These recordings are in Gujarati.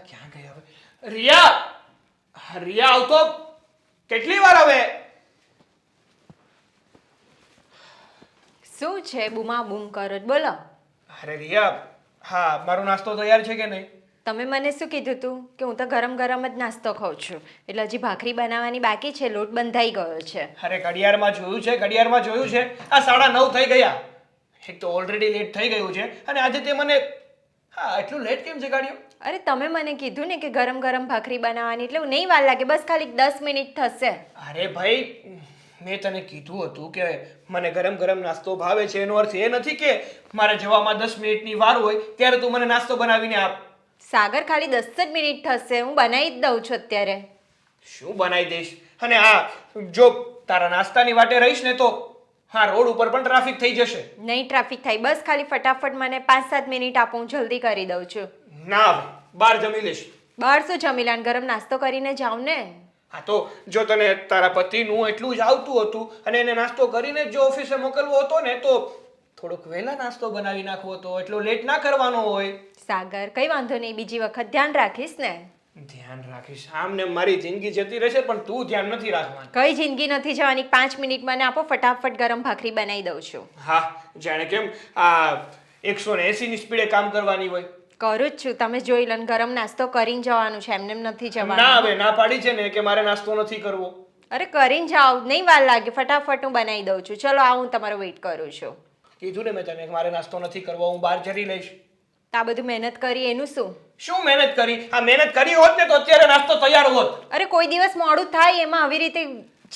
ક્યાં ગઈ હવે? રિયા આવતો કેટલી વાર હવે? શું છે બૂમા બૂમ કરો છો? બોલો. અરે રિયા, હા મારો નાસ્તો તૈયાર છે કે નહીં? તમે મને શું કીધું તું કે હું તો ગરમ ગરમ જ નાસ્તો ખાઉં છું, એટલે હજી ભાખરી બનાવવાની બાકી છે, લોટ બંધાઈ ગયો છે. અરે ઘડિયાળમાં જોયું છે આ 9:30 થઈ ગયા. એક તો ઓલરેડી લેટ થઈ ગયું છે અને આજે તે મને એટલું લેટ કેમ જગાડ્યો? અરે તમે મને કીધું ને કે ગરમ ગરમ ભાખરી બનાવવાની, એટલે નહીં વાર લાગે, બસ ખાલી 10 મિનિટ થશે. અરે ભાઈ, મેં તને કીધું હતું કે મને ગરમ ગરમ નાસ્તો ભાવે છે, એનો અર્થ એ નથી કે મારે જવામાં 10 મિનિટની વાર હોય ત્યારે તું મને નાસ્તો બનાવીને આપ. સાગર, ખાલી 10 જ મિનિટ થશે, હું બનાવી જ દઉં છું અત્યારે. શું બનાવી દઈશ? અને જો તારા નાસ્તાની વાટે રહીશ ને તો રોડ ઉપર પણ ટ્રાફિક થઈ જશે. નહીં ટ્રાફિક થાય, બસ ખાલી ફટાફટ મને 5-7 મિનિટ આપો, હું જલ્દી કરી દઉં છું. ના હવે બહાર જમી લઈશ. બહાર શું જમીલાન, ગરમ નાસ્તો કરીને જાઉં ને. હા તો જો તને તારા પતિનું એટલું જ આવતું હતું અને એને નાસ્તો કરીને જો ઓફિસે મોકલવો હતો ને તો થોડોક વહેલા નાસ્તો બનાવી નાખવો હતો, એટલો લેટ ના કરવાનો હોય. સાગર, કઈ વાંધો નહીં, બીજી વખત ધ્યાન રાખીશ ને. ધ્યાન રાખીશ? આમને મારી જિંદગી જતી રહેશે પણ તું ધ્યાન નથી રાખવાનું. કઈ જિંદગી નથી જવાની, 5 મિનિટ મને આપો, ફટાફટ ગરમ ભાખરી બનાવી દઉં છું. હા, જાણે કેમ 180 ની સ્પીડે કામ કરવાની હોય. કરું જ છું, તમે જોઈ લો. ગરમ નાસ્તો કરીને જવાનું છે, એમને નથી જવાનું. ના હવે ના પાડી છે ને કે મારે નાસ્તો નથી કરવો. અરે કરીને જાઓ, નહીં વાર લાગે, ફટાફટ હું બનાવી દઉં છું. ચલો આવું, હું તમારો વેઇટ કરું છું. કીધું ને મેં તને કે મારે નાસ્તો નથી કરવો, હું બહાર જરી લઈશ. આ બધું મહેનત કરી એનું શું? શું મહેનત કરી? મહેનત કરી હોત ને તો અત્યારે નાસ્તો તૈયાર હોત. અરે કોઈ દિવસ મોડું થાય એમાં આવી રીતે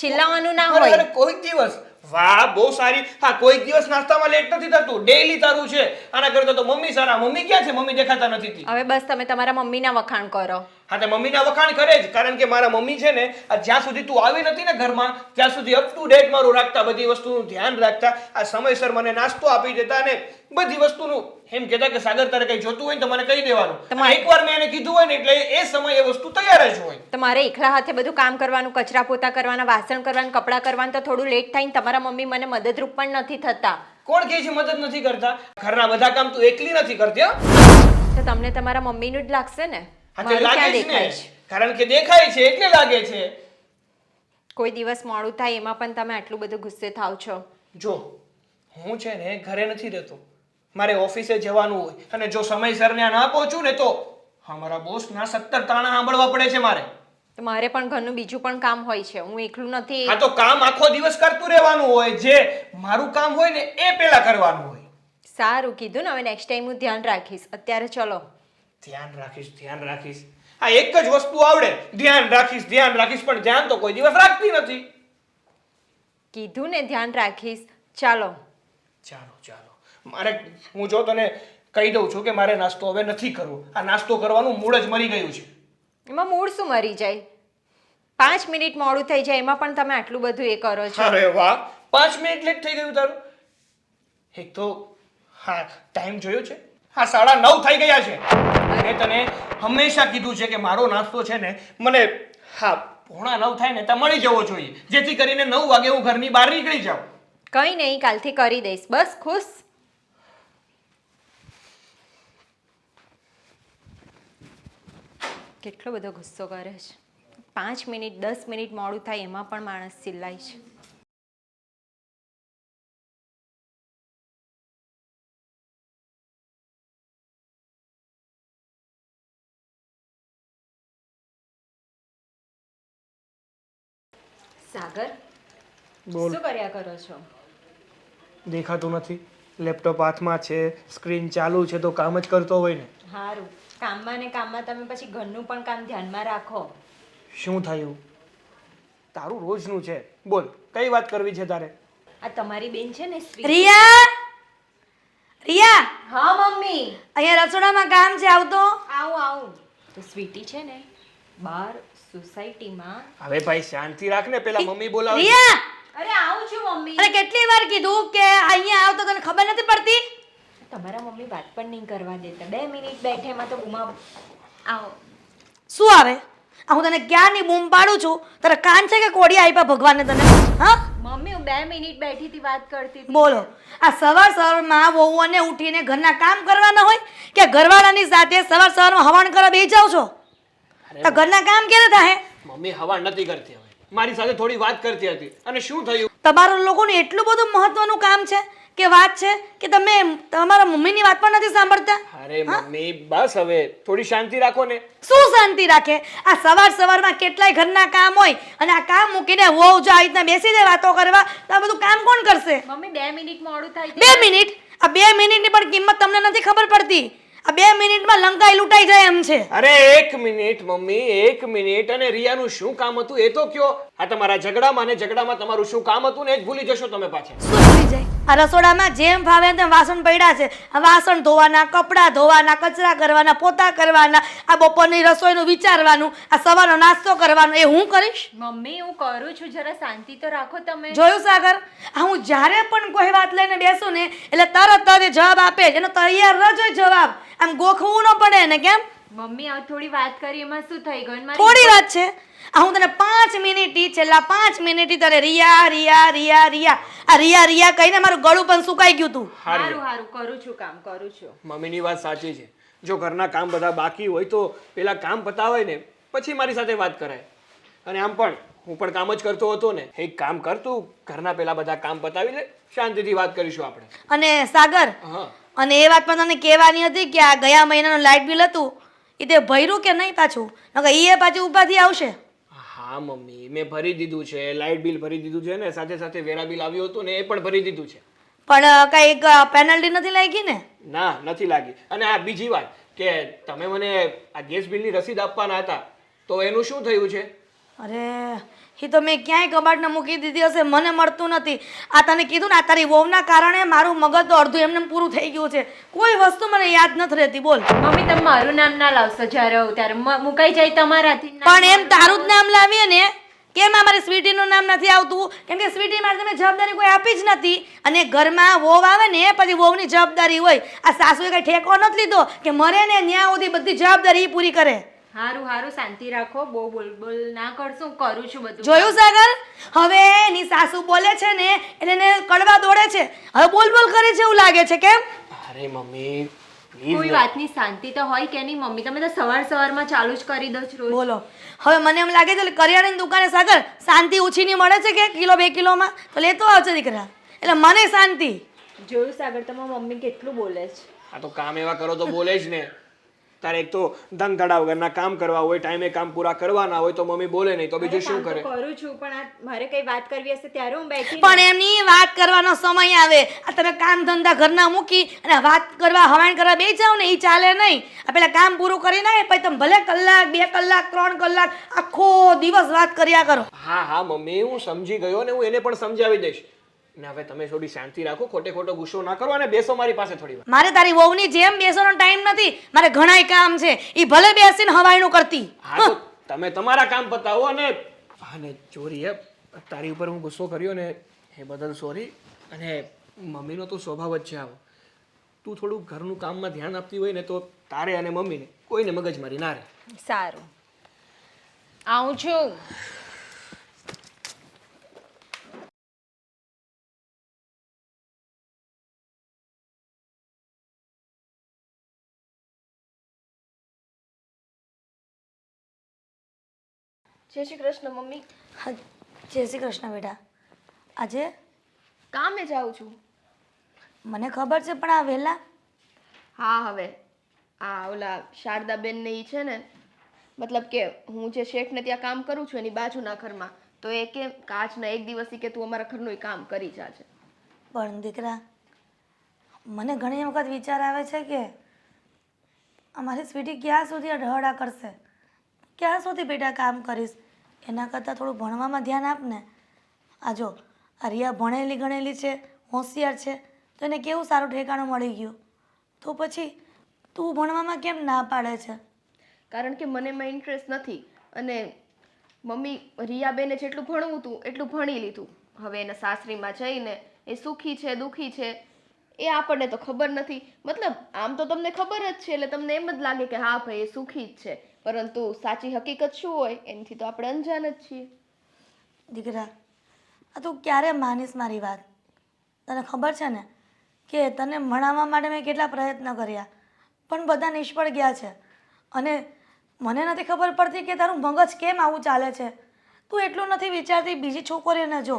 ચિલ્લાવાનું ના હોય. અરે કોઈક દિવસ. વાહ, બહુ સારી. કોઈક દિવસ નાસ્તામાં લેટ નથી થતું, ડેઈલી તારું છે. આના કરતા તો મમ્મી સારા. મમ્મી ક્યાં છે? મમ્મી દેખાતા નથી. હવે બસ તમે તમારા મમ્મીના વખાણ કરો. હા, તે મમ્મીના વખાણ કરે જ, કારણ કે મારા મમ્મી છે ને જ્યાં સુધી તું આવી નથી ને ઘરમાં ત્યાં સુધી અપ ટુ ડેટ મારું રાખતા, બધી વસ્તુનું ધ્યાન રાખતા, સમયસર મને નાસ્તો આપી દેતા અને બધી વસ્તુનું એમ કહેતા કે સાગર તારે કઈ જોતું હોય ને તો મને કહી દેવાનું. એકવાર મેં એને કીધું હોય ને એટલે એ સમયે વસ્તુ તૈયાર જ હોય. તમારે એકલા હાથે બધું કામ કરવાનું, કચરા પોતા કરવાના, વાસણ કરવાનું, કપડાં કરવાનું, તો થોડું લેટ થાય ને તમારા મમ્મી મને મદદરૂપ પણ નથી થતા. કોણ કહે છે મદદ નથી કરતા? ઘરના બધા કામ તું એકલી નથી કરતી. તો તમને તમારા મમ્મીનું જ લાગશે ને. કારણ કે દેખાય છે એટલે લાગે છે. કોઈ દિવસ મોડું થાય એમાં પણ તમે આટલું બધું ગુસ્સે થાવ છો. જો હું છે ને ઘરે નથી રહેતો, મારે ઓફિસે જવાનું હોય અને જો સમયસર ત્યાં ના પહોંચું ને તો અમારા બોસના 17 તાણા સાંભળવા પડે છે મારે. તો મારે પણ ઘરનું બીજું પણ કામ હોય છે, હું એકલું નથી. હા તો કામ આખો દિવસ કરતું રહેવાનું હોય, જે મારું કામ હોય ને એ પેલા કરવાનું હોય. સારું કીધું ને, હવે નેક્સ્ટ ટાઈમ હું ધ્યાન રાખીશ. અત્યારે ચલો. ધ્યાન રાખીશ. એક જ વસ્તુ આવડે, ધ્યાન રાખીશ, પણ ધ્યાન તો કોઈ દિવસ રાખતી નથી. કીધું ને ધ્યાન રાખીશ. ચાલો. મારે હું જો તને કહી દઉં છું કે મારે નાસ્તો હવે નથી કરવો. આ નાસ્તો કરવાનું મૂડ જ મરી ગયું છે. એમાં મૂડ શું મરી જાય? 5 મિનિટ મોડું થઈ જાય એમાં પણ તમે આટલું બધું એ કરો છો. અરે વાહ, 5 મિનિટ લેટ થઈ ગયું તારું. એક તો ટાઈમ જોયો છે? 9:30 થઈ ગયા છે. મેં તને હંમેશા કીધું છે કે મારો નાસ્તો છે ને મને 8:45 થાય ને ત્યાં મળી જવો જોઈએ, જેથી કરીને 9 વાગે હું ઘરની બહાર નીકળી જાઉં. કઈ નહીં, કાલથી કરી દઈશ. બસ ખુશ. કેટલો બધો ગુસ્સો કરે છે. 5 મિનિટ 10 મિનિટ મોડું થાય એમાં પણ માણસ ચિલ્લાય છે. સાગર, બોલ. શું કર્યા કરો છો? દેખાતું નથી? લેપટોપ હાથમાં છે, સ્ક્રીન ચાલુ છે તો કામ જ કરતો હોય ને. સારું, કામમાં ને કામમાં તમે પછી ઘરનું પણ કામ ધ્યાનમાં રાખો. શું થયું? તારું રોજનું છે. બોલ, કઈ વાત કરવી છે તારે? આ તમારી બેન છે ને રિયા. હા મમ્મી. અહીંયા રસોડામાં કામ છે, આવતો. આવું. તો સ્વીટી છે ને બહાર સોસાયટીમાં. હવે ભાઈ શાંતિ રાખ ને, પેલા મમ્મી બોલાવે. રિયા, અરે આવું છું મમ્મી. અરે કેટલી વાર કીધું કે અહીંયા આવતો, તને ખબર નથી પડતી? તમારા મમ્મી વાત પણ નહીં કરવા દેતા. 2 મિનિટ બેઠે એમાં તો બૂમા. આવો. શું આવે? હું તને ક્યારની બૂમ પાડું છું, તારા કાન છે કે કોડિયા આપ્યા ભગવાને તને? હા મમ્મી, હું 2 મિનિટ બેઠી હતી, વાત કરતી હતી. બોલો. આ સવારમાં વહુઓને ઉઠીને ઘરના કામ કરવાના હોય કે ઘરવાળાની સાથે સવારમાં હવન કરવા બેસી જાવ છો? તો ઘરના કામ ક્યારે થાય? મમ્મી હવા નથી કરતી હવે, મારી સાથે થોડી વાત કરતી હતી અને શું થયું? તમારા લોકોનું એટલું બધું મહત્વનું કામ છે કે વાત છે કે તમે તમારા મમ્મીની વાત પણ નથી સાંભળતા? અરે મમ્મી બસ હવે થોડી શાંતિ રાખો ને. શું શાંતિ રાખે? આ સવારમાં કેટલાય ઘરના કામ હોય અને આ કામ મૂકીને વહુ જો આવી રીતના બેસી જાય વાતો કરવા, તો આ બધું કામ કોણ કરશે? મમ્મી 2 મિનિટ મોડું થાય 2 મિનિટ? આ 2 મિનિટની પણ કિંમત તમને નથી ખબર પડતી. આ 2 મિનિટમાં લંકાઈ લૂંટાઈ જાય એમ છે. અરે 1 મિનિટ મમ્મી, 1 મિનિટ. અને રિયાનું શું કામ હતું એ તો કયો. આ તમારા ઝઘડામાં ને ઝઘડામાં તમારું શું કામ હતું ને એ જ ભૂલી જશો તમે પાછા. શું ભૂલી જાય? આ રસોડામાં જેમ ફાવે તેમ વાસણ પડ્યા છે. આ વાસણ ધોવાના, કપડાં ધોવાના, કચરા કરવાના, પોતા કરવાના, આ બપોરની રસોઈનું વિચારવાનું, આ સવારનો નાસ્તો કરવાનો, એ હું કરીશ? મમ્મી હું કરું છું, જરા શાંતિ તો રાખો તમે. જોયું સાગર, આ હું જ્યારે પણ કોઈ વાત લઈને બેસું ને એટલે તરત જ એ જવાબ આપે જ. એનો તૈયાર જ હોય જવાબ, આમ ગોખવું ન પડે ને. કેમ? મમ્મી આ થોડી વાત કરી એમાં શું થઈ ગયું? મારી થોડી વાત છે. આ હું તને 5 મિનિટથી છેલ્લા 5 મિનિટથી તને રિયા રિયા રિયા રિયા આ રિયા રિયા કહીને મારું ગળું પણ સુકાઈ ગયું તું. હારું હારું કરું છું, કામ કરું છું. મમ્મીની વાત સાચી છે. જો ઘરના કામ બધા બાકી હોય તો પેલા કામ પતાવાય ને પછી મારી સાથે વાત કરાય. અને આમ પણ હું પણ કામ જ કરતો હતો ને. એક કામ કર તું, ઘરના પેલા બધા કામ પતાવી લે, શાંતિથી વાત કરીશું આપણે. અને સાગર, હા અને એ વાત પણ તને કહેવાની હતી કે આ ગયા મહિનાનું લાઇટ બિલ હતું એ તે ભર્યું કે નહીં પાછું? નકર એ પાછું ઉપાથી આવશે. હા મમ્મી, મેં ભરી દીધું છે. લાઇટ બિલ ભરી દીધું છે ને સાથે સાથે વેરા બિલ આવ્યું હતું ને એ પણ ભરી દીધું છે. પણ કઈક પેનલ્ટી નથી લાગી ને? ના, નથી લાગી. અને આ બીજી વાત કે તમે મને આ ગેસ બિલની રસીદ આપવાના હતા તો એનું શું થયું છે? અરે એ તો મેં ક્યાંય કબાટને મૂકી દીધી હશે, મને મળતું નથી. આ તને કીધું ને, આ તારી વહુના કારણે મારું મગજ તો અડધું એમને પૂરું થઈ ગયું છે. કોઈ વસ્તુ મને યાદ નથી રહેતી. બોલ. મમ્મી તમે મારું નામ ના લાવશો, જ્યારે હોવ ત્યારે મુકાઈ જાય તમારાથી. પણ એમ તારું જ નામ લાવીએ ને. કેમ અમારી સ્વીટીનું નામ નથી આવતું? કેમ કે સ્વીટી મારે તમે જવાબદારી કોઈ આપી જ નથી. અને ઘરમાં વહુ આવે ને પછી વહુની જવાબદારી હોય. આ સાસુએ કઈ ઠેકો નથી લીધો કે મરે ને ન્યા સુધી બધી જવાબદારી ઈ પૂરી કરે. હારું હારું શાંતિ રાખો, બહુ બોલ બોલ ના કરશો, હું કરું છું બધું. જોયું સાગર? હવે એની સાસુ બોલે છે ને એટલે એને કડવા દોડે છે. હવે બોલ બોલ કરે છે એવું લાગે છે. કેમ? અરે મમ્મી કોઈ પ્લીઝ. વાતની શાંતિ તો હોય કે નહીં મમ્મી? તમે તો સવારમાં ચાલુ જ કરી દો છો રોજ. બોલો. હવે મને એમ લાગે છે એટલે કરિયાણાની દુકાને સાગર શાંતિ ઓછીની મળે છે કે કિલો 2 કિલોમાં તો લેતો આવશે દીકરા. એટલે મને શાંતિ. જોયું સાગર તમારા મમ્મી કેટલું બોલે છે. આ તો કામ એવા કરો તો બોલે જ ને. તારે એક તો ધન ધડા વગરના કામ કરવા હોય, ટાઈમે કામ પૂરા કરવાના હોય તો મમ્મી બોલે નહીં તો બીજું શું કરે? કરું છું પણ આ મારે કઈ વાત કરવી હશે ત્યારે હું બેઠી. પણ એમની વાત કરવાનો સમય આવે. આ તમે કામ ધંધા ઘરના મૂકી અને વાત કરવા હવાણ કરવા બેસી જાવ ને એ ચાલે નહીં. આ પેલા કામ પૂરું કરી નાખે પછી તમે ભલે કલાક 2 કલાક 3 કલાક આખો દિવસ વાત કર્યા કરો. હા હા મમ્મી, હું સમજી ગયો ને હું એને પણ સમજાવી દઈશ. ને હવે તમે થોડી શાંતિ રાખો, ખોટે ખોટો ગુસ્સો ના કરો અને બેસો મારી પાસે થોડી વાર. મારે તારી વહુની જેમ બેસવાનો ટાઈમ નથી. મારે ઘણાય કામ છે. એ ભલે બેસીને હવાયનું કરતી. હા તો તમે તમારા કામ પતાવો. અને ચોરી હે, તારી ઉપર હું ગુસ્સો કર્યો ને એ બદલ સોરી. અને મમ્મીનો તો સ્વભાવ જ છે આવો. તું થોડું ઘરનું કામમાં ધ્યાન આપતી હોય ને તો તારે અને મમ્મીને કોઈને મગજમારી ના રહે. સારું આવું છું. જય શ્રી કૃષ્ણ મમ્મી. હા, જય શ્રી કૃષ્ણ બેટા. આજે કામે જાઉં છું. મને ખબર છે પણ આ વહેલા? હા હવે આ ઓલા શારદાબેન ને ઈ છે ને, મતલબ કે હું જે શેઠને ત્યાં કામ કરું છું એની બાજુના ઘરમાં, તો એ કે આજના એક દિવસ ઈ કે તું અમારા ઘરનું ઈ કામ કરી જાજે. પણ દીકરા, મને ઘણી વખત વિચાર આવે છે કે અમારી સ્વીટી ક્યાં સુધી અઢહડા કરશે, ક્યાં સુધી બેટા કામ કરીશ. એના કરતાં થોડું ભણવામાં ધ્યાન આપ ને. આ જો આ રિયા ભણેલી ગણેલી છે, હોશિયાર છે, તો એને કેવું સારું ઠેકાણું મળી ગયું. તો પછી તું ભણવામાં કેમ ના પાડે છે? કારણ કે મને એમાં ઇન્ટરેસ્ટ નથી. અને મમ્મી રિયાબેને જેટલું ભણવું હતું એટલું ભણી લીધું. હવે એના સાસરીમાં જઈને એ સુખી છે દુઃખી છે એ આપણને તો ખબર નથી. મતલબ આમ તો તમને ખબર જ છે એટલે તમને એમ જ લાગે કે હા ભાઈ એ સુખી જ છે, પરંતુ સાચી હકીકત શું હોય એનાથી તો આપણે અંજાન જ છીએ. દીકરા, આ તું ક્યારે માનીશ મારી વાત? તને ખબર છે ને કે તને ભણાવવા માટે મેં કેટલા પ્રયત્ન કર્યા પણ બધા નિષ્ફળ ગયા છે. અને મને નથી ખબર પડતી કે તારું મગજ કેમ આવું ચાલે છે. તું એટલું નથી વિચારતી બીજી છોકરીઓને જો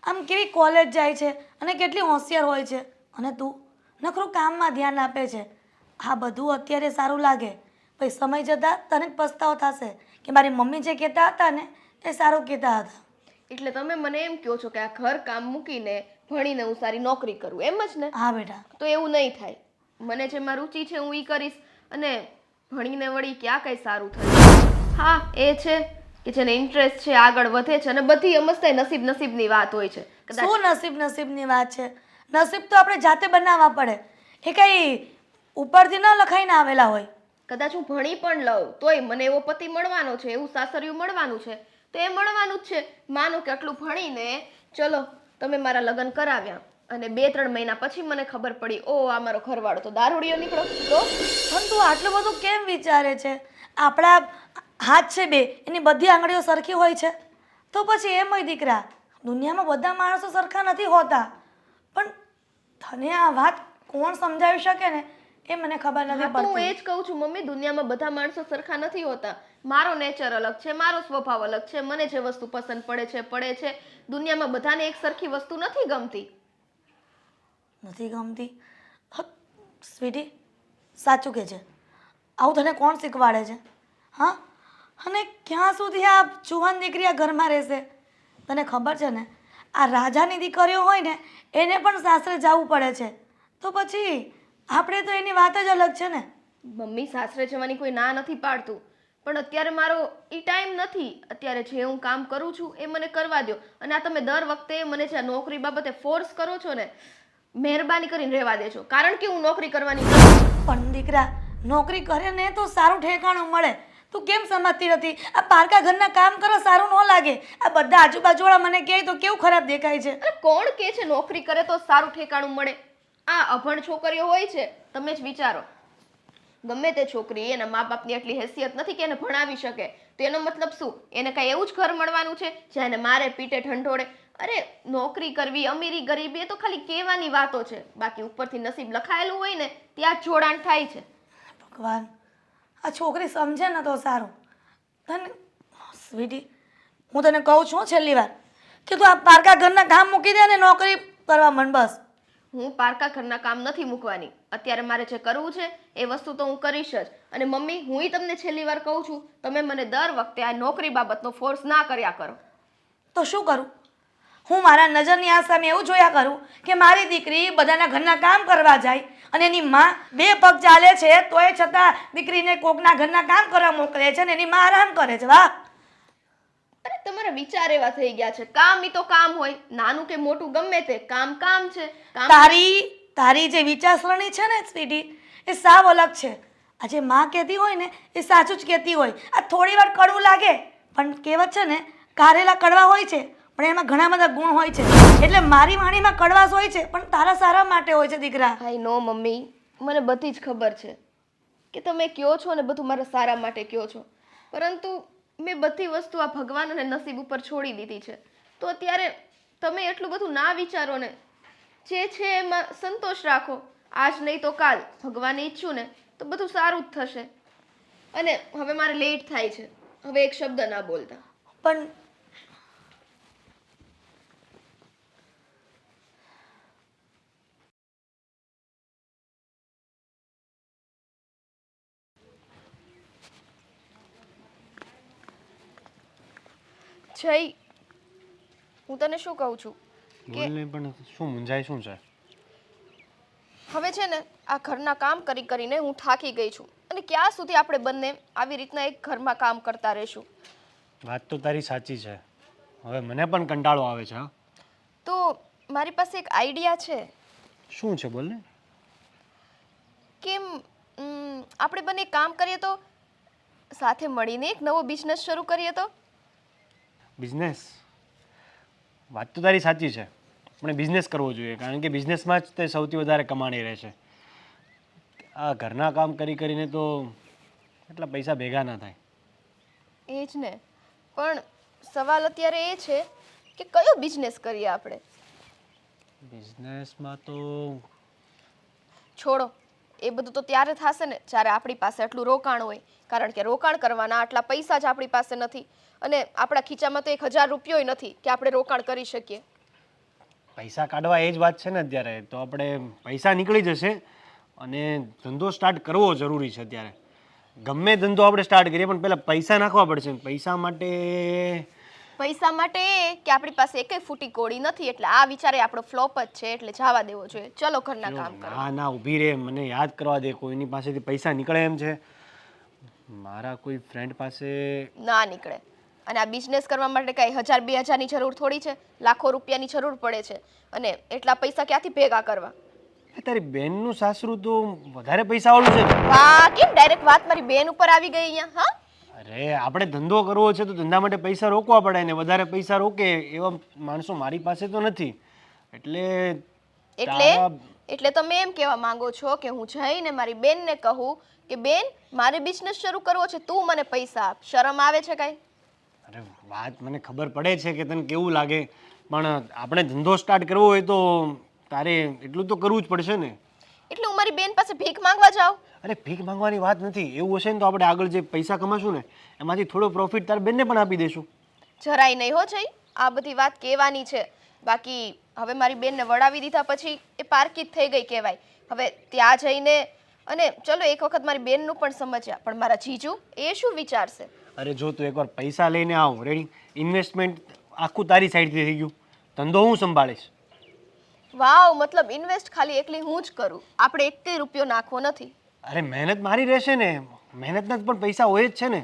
આમ કેવી કોલેજ જાય છે અને કેટલી હોશિયાર હોય છે, અને તું નખરું કામમાં ધ્યાન આપે છે. આ બધું અત્યારે સારું લાગે, પછી સમય જતાં તને જ પસ્તાવો થશે કે મારી મમ્મી જે કહેતા હતા ને એ સારું કહેતા હતા. એટલે તમે મને એમ કહો છો કે આ ઘર કામ મૂકીને ભણીને હું સારી નોકરી કરું, એમ જ ને? હા બેટા. તો એવું નહીં થાય. મને જેમાં રુચિ છે હું એ કરીશ, અને ભણીને વળી ક્યાં કંઈ સારું થશે. હા, એ છે કે જેને ઇન્ટરેસ્ટ છે આગળ વધે છે, અને બધી સમજતા નસીબની વાત હોય છે. કદાચ શું નસીબની વાત છે? નસીબ તો આપણે જાતે બનાવવા પડે, એ કંઈ ઉપરથી ન લખાઈને આવેલા હોય. કદાચ હું ભણી પણ લઉં તોય મને એવો પતિ મળવાનો છે, એવું સાસરિયું મળવાનું છે, તો એ મળવાનું જ છે. માનો કે આટલું ભણીને ચલો તમે મારા લગ્ન કરાવ્યા, અને 2-3 મહિના પછી મને ખબર પડી ઓ આ મારો ઘરવાળો તો દારૂડિયો નીકળો, તો પણ તું આટલું બધું કેમ વિચારે છે? આપણા હાથ છે બે, એની બધી આંગળીઓ સરખી હોય છે? તો પછી એમ હોય દીકરા, દુનિયામાં બધા માણસો સરખા નથી હોતા. પણ તને આ વાત કોણ સમજાવી શકે ને એ મને ખબર નથી હા, તો હું એ પડતી. જ કહું છું મમ્મી, દુનિયામાં બધા માણસો સરખા નથી હોતા. મારો નેચર અલગ છે, મારો સ્વભાવ અલગ છે, મને જે વસ્તુ પસંદ પડે છે. દુનિયામાં બધાને એક સરખી વસ્તુ નથી ગમતી. નથી ગમતી? સ્વીટી, સાચું કે છે, આવું તને કોણ શીખવાડે છે? હા, અને ક્યાં સુધી આ જુવાન દીકરી આ ઘરમાં રહેશે? તને ખબર છે ને, આ રાજાની દીકરીઓ હોય ને એને પણ સાસરે જવું પડે છે, તો પછી આપણે તો એની વાત જ અલગ છે ને. મમ્મી, સાસરે જવાની કોઈ ના નથી પાડતું, પણ અત્યારે મારો એ ટાઈમ નથી. અત્યારે જે હું કામ કરું છું એ મને કરવા દો. અને આ તમે દર વખતે મને જે આ નોકરી બાબતે ફોર્સ કરો છો ને, મહેરબાની કરીને રહેવા દેજો, કારણ કે હું નોકરી કરવાની નથી. પણ દીકરા, નોકરી કરે ને તો સારું ઠેકાણું મળે. તું કેમ સમજતી નથી? આ પારકા ઘરના કામ કરો સારું ન લાગે. આ બધા આજુબાજુવાળા મને કહે તો કેવું ખરાબ દેખાય છે. અરે કોણ કે છે નોકરી કરે તો સારું ઠેકાણું મળે? આ અભણ છોકરીઓ હોય છે, તમે જ વિચારો. ગમે તે છોકરી, એના મા બાપની એટલી હેસિયત નથી કે એને ભણાવી શકે, તો એનો મતલબ શું? એને કાંઈ એવું જ ઘર મળવાનું છે જ્યાં એને મારે પીટે ઢંઢોળે? અરે નોકરી કરવી, અમીરી ગરીબી એ તો ખાલી કહેવાની વાતો છે. બાકી ઉપરથી નસીબ લખાયેલું હોય ને ત્યાં જ જોડાણ થાય છે. ભગવાન, આ છોકરી સમજે ને તો સારું. તને સ્વીટી, હું તને કહું છું છેલ્લી વાર કે તું આ પારકા ઘરના કામ મૂકી દે ને નોકરી કરવા માંડ બસ. હું પારકા ઘરના કામ નથી મૂકવાની. અત્યારે મારે જે કરવું છે એ વસ્તુ તો હું કરીશ જ. અને મમ્મી, હું તમને છેલ્લી વાર કહું છું, તમે મને દર વખતે આ નોકરી બાબતનો ફોર્સ ના કર્યા કરો. તો શું કરું? હું મારા નજરની આ સામે એવું જોયા કરું કે મારી દીકરી બધાના ઘરના કામ કરવા જાય અને એની માં 2 પગ ચાલે છે તોય છતાં દીકરીને કોકના ઘરના કામ કરવા મોકલે છે ને એની માં આરામ કરે છે. વાહ! અરે તમારા વિચાર એવા થઈ ગયા છે. કામ ઈ તો કામ હોય, નાનું કે મોટું ગમે તે કામ કામ છે. તારી જે વિચારસરણી છે ને સ્વીટી, એ સાવ અલગ છે. આ જે માં કહેતી હોય ને એ સાચું જ કહેતી હોય. આ થોડી વાર કડવું લાગે, પણ કહેવત છે ને, કારેલા કડવા હોય છે પણ એમાં ઘણા બધા ગુણ હોય છે. એટલે મારી વાણીમાં કડવાશ હોય છે પણ તારા સારા માટે હોય છે દીકરા. આઈ નો મમ્મી, મને બધી જ ખબર છે કે તમે કયો છો ને બધું મારા સારા માટે કયો છો, પરંતુ મેં બધી વસ્તુ આ ભગવાન અને નસીબ ઉપર છોડી દીધી છે. તો અત્યારે તમે એટલું બધું ના વિચારો ને, જે છે એમાં સંતોષ રાખો. આજ નહીં તો કાલ ભગવાને ઈચ્છું ને તો બધું સારું જ થશે. અને હવે મારે લેટ થાય છે, હવે એક શબ્દ ના બોલતા. પણ જય, હું તને શું કહું છું કે બોલને, પણ શું મૂંઝાય શું છે? હવે છે ને આ ઘરના કામ કરી કરીને હું થાકી ગઈ છું, અને ક્યાં સુધી આપણે બંને આવી રીતના એક ઘરમાં કામ કરતા રહીશું? વાત તો તારી સાચી છે. હવે મને પણ કંટાળો આવે છે. હા, તો મારી પાસે એક આઈડિયા છે. શું છે બોલને. કેમ આપણે બંને કામ કરીએ તો સાથે મળીને એક નવો બિઝનેસ શરૂ કરીએ તો? બિઝનેસ? વાત તો તારી સાચી છે, પણ બિઝનેસ કરવો જોઈએ, કારણ કે બિઝનેસમાં જ તે સૌથી વધારે કમાણી રહે છે. આ ઘરના કામ કરી કરીને તો એટલા પૈસા ભેગા ના થાય. એ જ ને, પણ સવાલ અત્યારે એ છે કે કયો બિઝનેસ કરીએ આપણે? બિઝનેસમાં તો છોડો, એ બધું તો ત્યારે થશે ને જ્યારે આપણી પાસે આટલું રોકાણ હોય, કારણ કે રોકાણ કરવાના આટલા પૈસા જ આપણી પાસે નથી અને આપણા ખીચામાં તો 1000 રૂપિયોય નથી કે આપણે રોકાણ કરી શકીએ. પૈસા કાઢવા એ જ વાત છે ને અત્યારે. તો આપણે પૈસા નીકળી જશે અને ધંધો સ્ટાર્ટ કરવો જરૂરી છે અત્યારે. ગમે ધંધો આપણે સ્ટાર્ટ કરીએ પણ પહેલાં પૈસા નાખવા પડશે. પૈસા માટે એ કે આપણી પાસે એકેય ફૂટી કોડી નથી, એટલે આ વિચારે આપણો ફ્લોપ જ છે, એટલે જવા દેવો જોઈએ. ચલો ઘરના કામ કરો. ના ના ઊભી રહે, મને યાદ કરવા દે. કોઈની પાસેથી પૈસા નીકળે એમ છે? મારા કોઈ ફ્રેન્ડ પાસે ના નીકળે. અને આ બિઝનેસ કરવા માટે કાંઈ 1000-2000 ની જરૂર થોડી છે, લાખો રૂપિયાની જરૂર પડે છે. અને એટલા પૈસા ક્યાંથી ભેગા કરવા? તારી બેનનું સાસરું તો વધારે પૈસાવાળું છે. વાહ, કેમ ડાયરેક્ટ વાત મારી બેન ઉપર આવી ગઈ અહીંયા? હા, અરે આપણે ધંધો કરવો છે તો ધંધા માટે પૈસા રોકવા પડે ને વધારે પૈસા રોકે એવા માણસો મારી પાસે તો નથી. એટલે તારા- એટલે તમે એમ કહેવા માંગો છો કે હું જઈને મારી બેનને કહું કે બેન મારે બિઝનેસ શરૂ કરવો છે, તું મને પૈસા આપ. શરમ આવે છે કાંઈ? અરે વાત મને ખબર પડે છે કે તને કેવું લાગે, પણ આપણે ધંધો સ્ટાર્ટ કરવો હોય તો તારે એટલું તો કરવું જ પડશે ને. એટલે હું મારી બેન પાસે ભીખ માંગવા જાઉં? અરે ભીખ માંગવાની વાત નથી. એવું હશે ને તો આપણે આગળ જે પૈસા કમાશું ને એમાંથી થોડો પ્રોફિટ તારી બેનને પણ આપી દઈશું. જરાય નહીં હો જઈ, આ બધી વાત કહેવાની છે. બાકી હવે મારી બેનને વળાવી દીધા પછી એ પારકી જ થઈ ગઈ કહેવાય. હવે ત્યાં જઈને અને ચલો એક વખત મારી બેનનું પણ સમજ્યા, પણ મારા જીજુ એ શું વિચારશે? અરે જો તું એકવાર પૈસા લઈને આવ, રેડી, ઇન્વેસ્ટમેન્ટ આખું તારી સાઈડથી થઈ ગયું, ધંધો હું સંભાળીશ. વાવ, મતલબ ઇન્વેસ્ટ ખાલી એકલી હું જ કરું, આપણે 1 રૂપિયો નાખવો નથી? અરે મહેનત મારી રહેશે ને, મહેનતના જ પણ પૈસા હોય જ છે ને.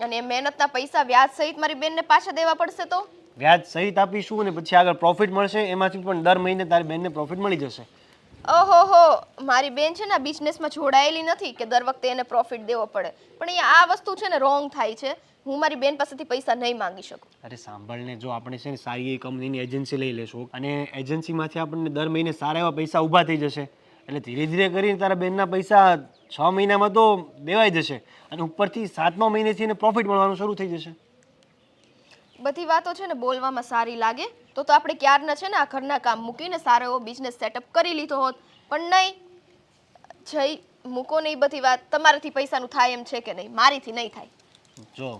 અને એ મહેનતના પૈસા વ્યાજ સહિત મારી બેનને પાછા દેવા પડશે તો? વ્યાજ સહિત આપીશું અને પછી આગળ પ્રોફિટ મળશે, એમાંથી પણ દર મહિને તારી બેનને પ્રોફિટ મળી જશે. ઓહોહો, મારી બેન છે ને બિઝનેસમાં જોડાયેલી નથી કે દર વખતે એને પ્રોફિટ દેવો પડે. પણ અહીંયા આ વસ્તુ છે ને રોંગ થાય છે. હું મારી બેન પાસેથી પૈસા નહીં માંગી શકું. અરે સાંભળને, જો આપણે છે ને સારી એવી કંપનીની એજન્સી લઈ લેશું અને એજન્સીમાંથી આપણને દર મહિને સારા એવા પૈસા ઊભા થઈ જશે, એટલે ધીરે ધીરે કરીને તારા બેનના પૈસા 6 મહિનામાં તો દેવાઈ જશે અને ઉપરથી 7મા મહિનેથી એને પ્રોફિટ મળવાનું શરૂ થઈ જશે. બધી વાતો છે ને બોલવામાં સારી લાગે તો આપણે ક્યારના છે ને આ ઘરના કામ મૂકીને સારો એવો બિઝનેસ સેટઅપ કરી લીધો હોત. પણ નહીં જઈ, મૂકો નહીં બધી વાત. તમારાથી પૈસાનું થાય એમ છે કે નહીં? મારીથી નહીં થાય. જો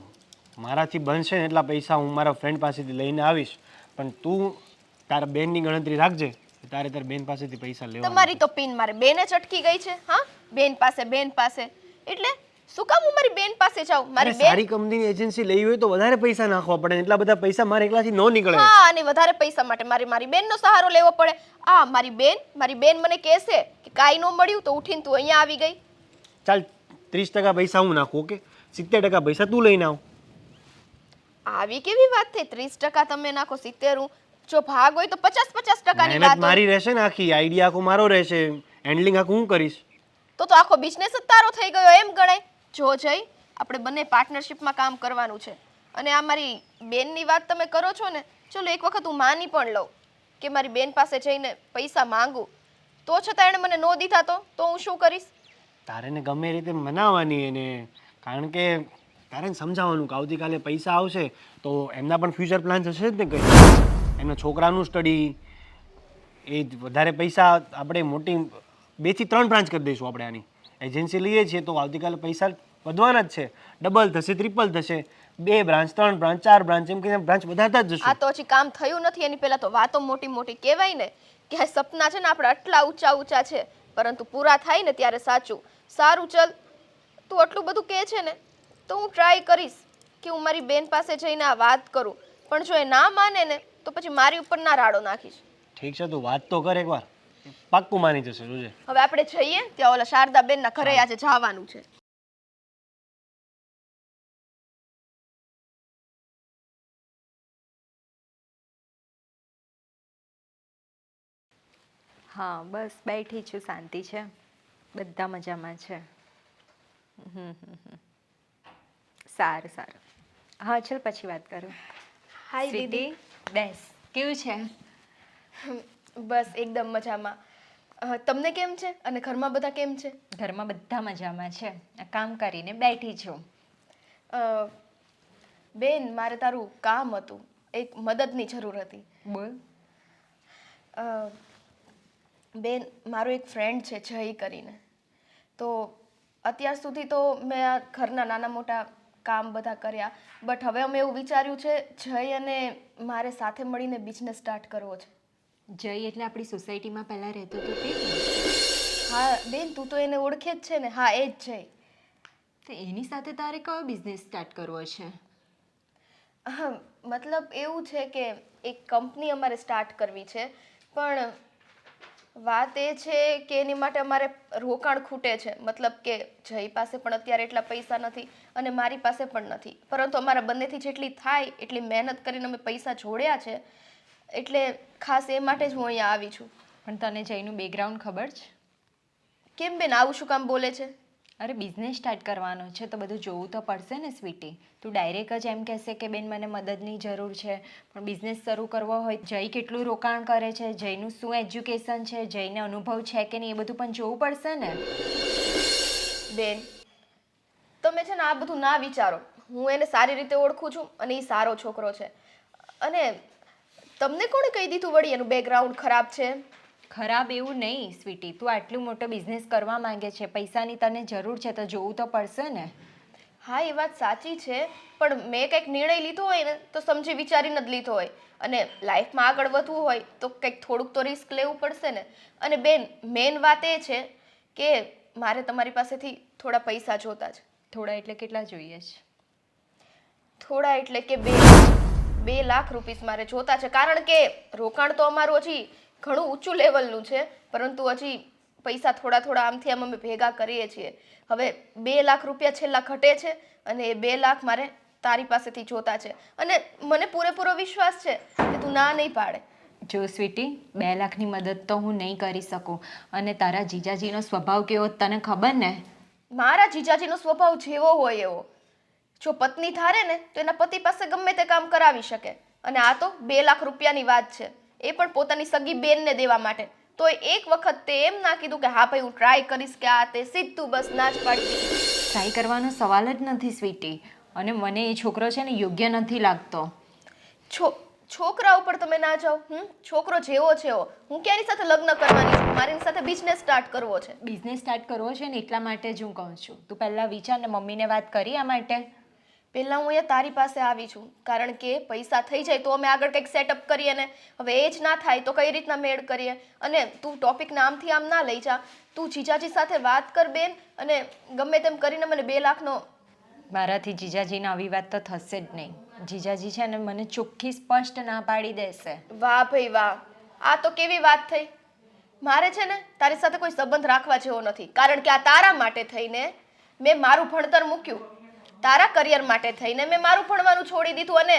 મારાથી બનશે ને એટલા પૈસા હું મારા ફ્રેન્ડ પાસેથી લઈને આવીશ, પણ તું તારા બેનની ગણતરી રાખજે. તારે તારી બેન પાસેથી પૈસા લેવા. તમારી તો પિન મારે બેને જ અટકી ગઈ છે. હા, બેન પાસે એટલે શું કામ હું મારી બેન પાસે જાઉં? મારી બેન સારી કંપનીની એજન્સી લેવી હોય તો વધારે પૈસા નાખવા પડે, એટલા બધા પૈસા મારે એકલાથી ન નીકળે. હા, અને વધારે પૈસા માટે મારી બેનનો સહારો લેવો પડે. આ મારી બેન મને કહેશે કે કાંઈ ન મળ્યું તો ઉઠીને તું અહીંયા આવી ગઈ. ચાલ 30% પૈસા હું નાખું, ઓકે? 70% પૈસા તું લઈને આવ. આવી કેવી વાત થઈ? 30% તમે નાખો, 70 હું. જો ભાગ હોય તો 50-50% ની મહેનત વાત હોય. મારી રહેશે ને, આખી આઈડિયા આખો મારો રહેશે, હેન્ડલિંગ આખું હું કરીશ. તો આખો બિઝનેસ જ તારો થઈ ગયો એમ ગણાય. જો જઈ, આપણે બંને પાર્ટનરશિપમાં કામ કરવાનું છે. અને આ મારી બેનની વાત તમે કરો છો ને, ચલો એક વખત હું માની પણ લઉં કે મારી બેન પાસે જઈને પૈસા માંગુ, તો છતાં એણે મને ન દીધા તો હું શું કરીશ? તારે ને ગમે એ રીતે મનાવવાની એને, કારણ કે તારે ને સમજાવવાનું કે આવતીકાલે પૈસા આવશે તો એમના પણ ફ્યુચર પ્લાન હશે જ ને કંઈ. એમના છોકરાનું સ્ટડી, એ જ વધારે પૈસા આપણે મોટી 2 થી 3 બ્રાન્ચ કરી દઈશું. આપણે આની એજન્સી લઈએ છીએ તો આવતીકાલે પૈસા વધવાના જ છે, ડબલ થશે, ટ્રિપલ થશે. 2 બ્રાન્ચ, 3 બ્રાન્ચ, 4 બ્રાન્ચ, એમ કરીને બ્રાન્ચ વધારતા જ જશું. આ તો હજી કામ થયું નથી, એની પહેલા તો વાતો મોટી મોટી કહેવાય ને કે આ સપના છે ને આપણે આટલા ઊંચા છે, પરંતુ પૂરા થાય ને ત્યારે સાચું. સારું, ચલ, તું આટલું બધું કહે છે ને તો હું ટ્રાય કરીશ કે હું મારી બેન પાસે જઈને આ વાત કરું. પણ જો એ ના માને ને તો પછી મારી ઉપર ના રાડો નાખીશ. ઠીક છે, તું વાત તો કર એકવાર, પાક્કું માની જશે. જોજે. હવે આપણે જઈએ, ત્યાં ઓલા શારદાબેનના ઘરે આજે જવાનું છે. હા, બસ બેઠી છું, શાંતિ છે, બધા મજામાં છે. સારું સારું. હા, ચલ પછી વાત કરું. હાય દીદી. બેસ. કેવું છે? બસ એકદમ મજામાં. તમને કેમ છે? અને ઘરમાં બધા કેમ છે? ઘરમાં બધા મજામાં છે. આ કામ કરીને બેઠી છું. બેન, મારે તારું કામ હતું, એક મદદની જરૂર હતી. બોલ. બેન, મારો એક ફ્રેન્ડ છે જય કરીને. તો અત્યાર સુધી તો મેં આ ઘરના નાના મોટા કામ બધા કર્યા, બટ હવે અમે એવું વિચાર્યું છે જય અને મારે સાથે મળીને બિઝનેસ સ્ટાર્ટ કરવો છે. જય એટલે આપણી સોસાયટીમાં પહેલાં રહેતો હતો તે જ ને? હા બેન, તું તો એને ઓળખે જ છે ને. હા, એ જ જય. તો એની સાથે તારે કયો બિઝનેસ સ્ટાર્ટ કરવો છે? મતલબ એવું છે કે એક કંપની અમારે સ્ટાર્ટ કરવી છે, પણ વાત એ છે કે એની માટે અમારે રોકાણ ખૂટે છે. મતલબ કે જય પાસે પણ અત્યારે એટલા પૈસા નથી અને મારી પાસે પણ નથી, પરંતુ અમારા બંનેથી જેટલી થાય એટલી મહેનત કરીને અમે પૈસા જોડ્યા છે, એટલે ખાસ એ માટે જ હું અહીંયા આવી છું. પણ તને જયનું બેકગ્રાઉન્ડ ખબર છે? કેમ બેન આવું શું કામ બોલે છે? અરે બિઝનેસ સ્ટાર્ટ કરવાનો છે તો બધું જોવું તો પડશે ને સ્વીટી. તું ડાયરેક્ટ જ એમ કહેશે કે બેન મને મદદની જરૂર છે, પણ બિઝનેસ શરૂ કરવો હોય જય કેટલું રોકાણ કરે છે, જયનું શું એજ્યુકેશન છે, જયને અનુભવ છે કે નહીં, એ બધું પણ જોવું પડશે ને. બેન તમે છે ને આ બધું ના વિચારો. હું એને સારી રીતે ઓળખું છું અને એ સારો છોકરો છે. અને તમને કોણે કહી દીધું વળી એનું બેકગ્રાઉન્ડ ખરાબ છે? ખરાબ એવું નહીં સ્વીટી, તું આટલું મોટો બિઝનેસ કરવા માંગે છે, પૈસાની તને જરૂર છે તો જોવું તો પડશે ને. હા, એ વાત સાચી છે, પણ મેં કંઈક નિર્ણય લીધો હોય ને તો સમજી વિચારીને જ લીધો હોય, અને લાઈફમાં આગળ વધવું હોય તો કંઈક થોડુંક તો રિસ્ક લેવું પડશે ને. અને બેન મેઇન વાત એ છે કે મારે તમારી પાસેથી થોડા પૈસા જોતા છે. થોડા એટલે કેટલા જોઈએ છે? થોડા એટલે કે 2 લાખ રૂપીસ મારે જોતા છે, કારણ કે રોકાણ તો અમારું હજી ઘણું ઊંચું લેવલનું છે, પરંતુ હજી પૈસા થોડા થોડા આમથી આમ અમે ભેગા કરીએ છીએ. હવે 2 લાખ રૂપિયા છેલ્લા ઘટે છે અને એ 2 લાખ મારે તારી પાસેથી જોતા છે, અને મને પૂરેપૂરો વિશ્વાસ છે કે તું ના નહીં પાડે. જો સ્વીટી, 2 લાખની મદદ તો હું નહીં કરી શકું, અને તારા જીજાજીનો સ્વભાવ કેવો તને ખબર ને. મારા જીજાજીનો સ્વભાવ જેવો હોય એવો. જો પત્ની ધારે ને તો એના પતિ પાસે ગમે તે કામ કરાવી શકે, અને આ તો 2 લાખ રૂપિયાની વાત છે, એ પણ પોતાની સગી બેનને દેવા માટે. તો એક વખત તે એમ ના કીધું કે હા ભાઈ હું ટ્રાય કરીશ કે આ તે, સીધું બસ ના જ પાડી દીધી. ટ્રાય કરવાનો સવાલ જ નથી સ્વીટી, અને મને એ છોકરો છે ને યોગ્ય નથી લાગતો. છોકરા ઉપર તમે ના જાઓ. છોકરો જેવો છે એવો. હું ક્યાંની સાથે લગ્ન કરવાની છું? મારી સાથે બિઝનેસ સ્ટાર્ટ કરવો છે. બિઝનેસ સ્ટાર્ટ કરવો છે ને એટલા માટે જ હું કહું છું. તું પહેલાં વિચાર ને મમ્મીને વાત કરી આ માટે. પહેલાં હું અહીંયા તારી પાસે આવી છું કારણ કે પૈસા થઈ જાય તો અમે આગળ કંઈક સેટઅપ કરીએ ને. હવે એ જ ના થાય તો કઈ રીતના મેળ કરીએ? અને તું ટોપિકને આમથી આમ ના લઈ જા. તું જીજાજી સાથે વાત કર બેન, અને ગમે તેમ કરીને મને 2 લાખનો. મારાથી જીજાજીને આવી વાત તો થશે જ નહીં. જીજાજી છે ને મને ચોખ્ખી સ્પષ્ટ ના પાડી દેશે. વાહ ભાઈ વાહ, આ તો કેવી વાત થઈ. મારે છે ને તારી સાથે કોઈ સંબંધ રાખવા જેવો નથી, કારણ કે આ તારા માટે થઈને મેં મારું ભણતર મૂક્યું, તારા કરિયર માટે થઈને મેં મારું ભણવાનું છોડી દીધું, અને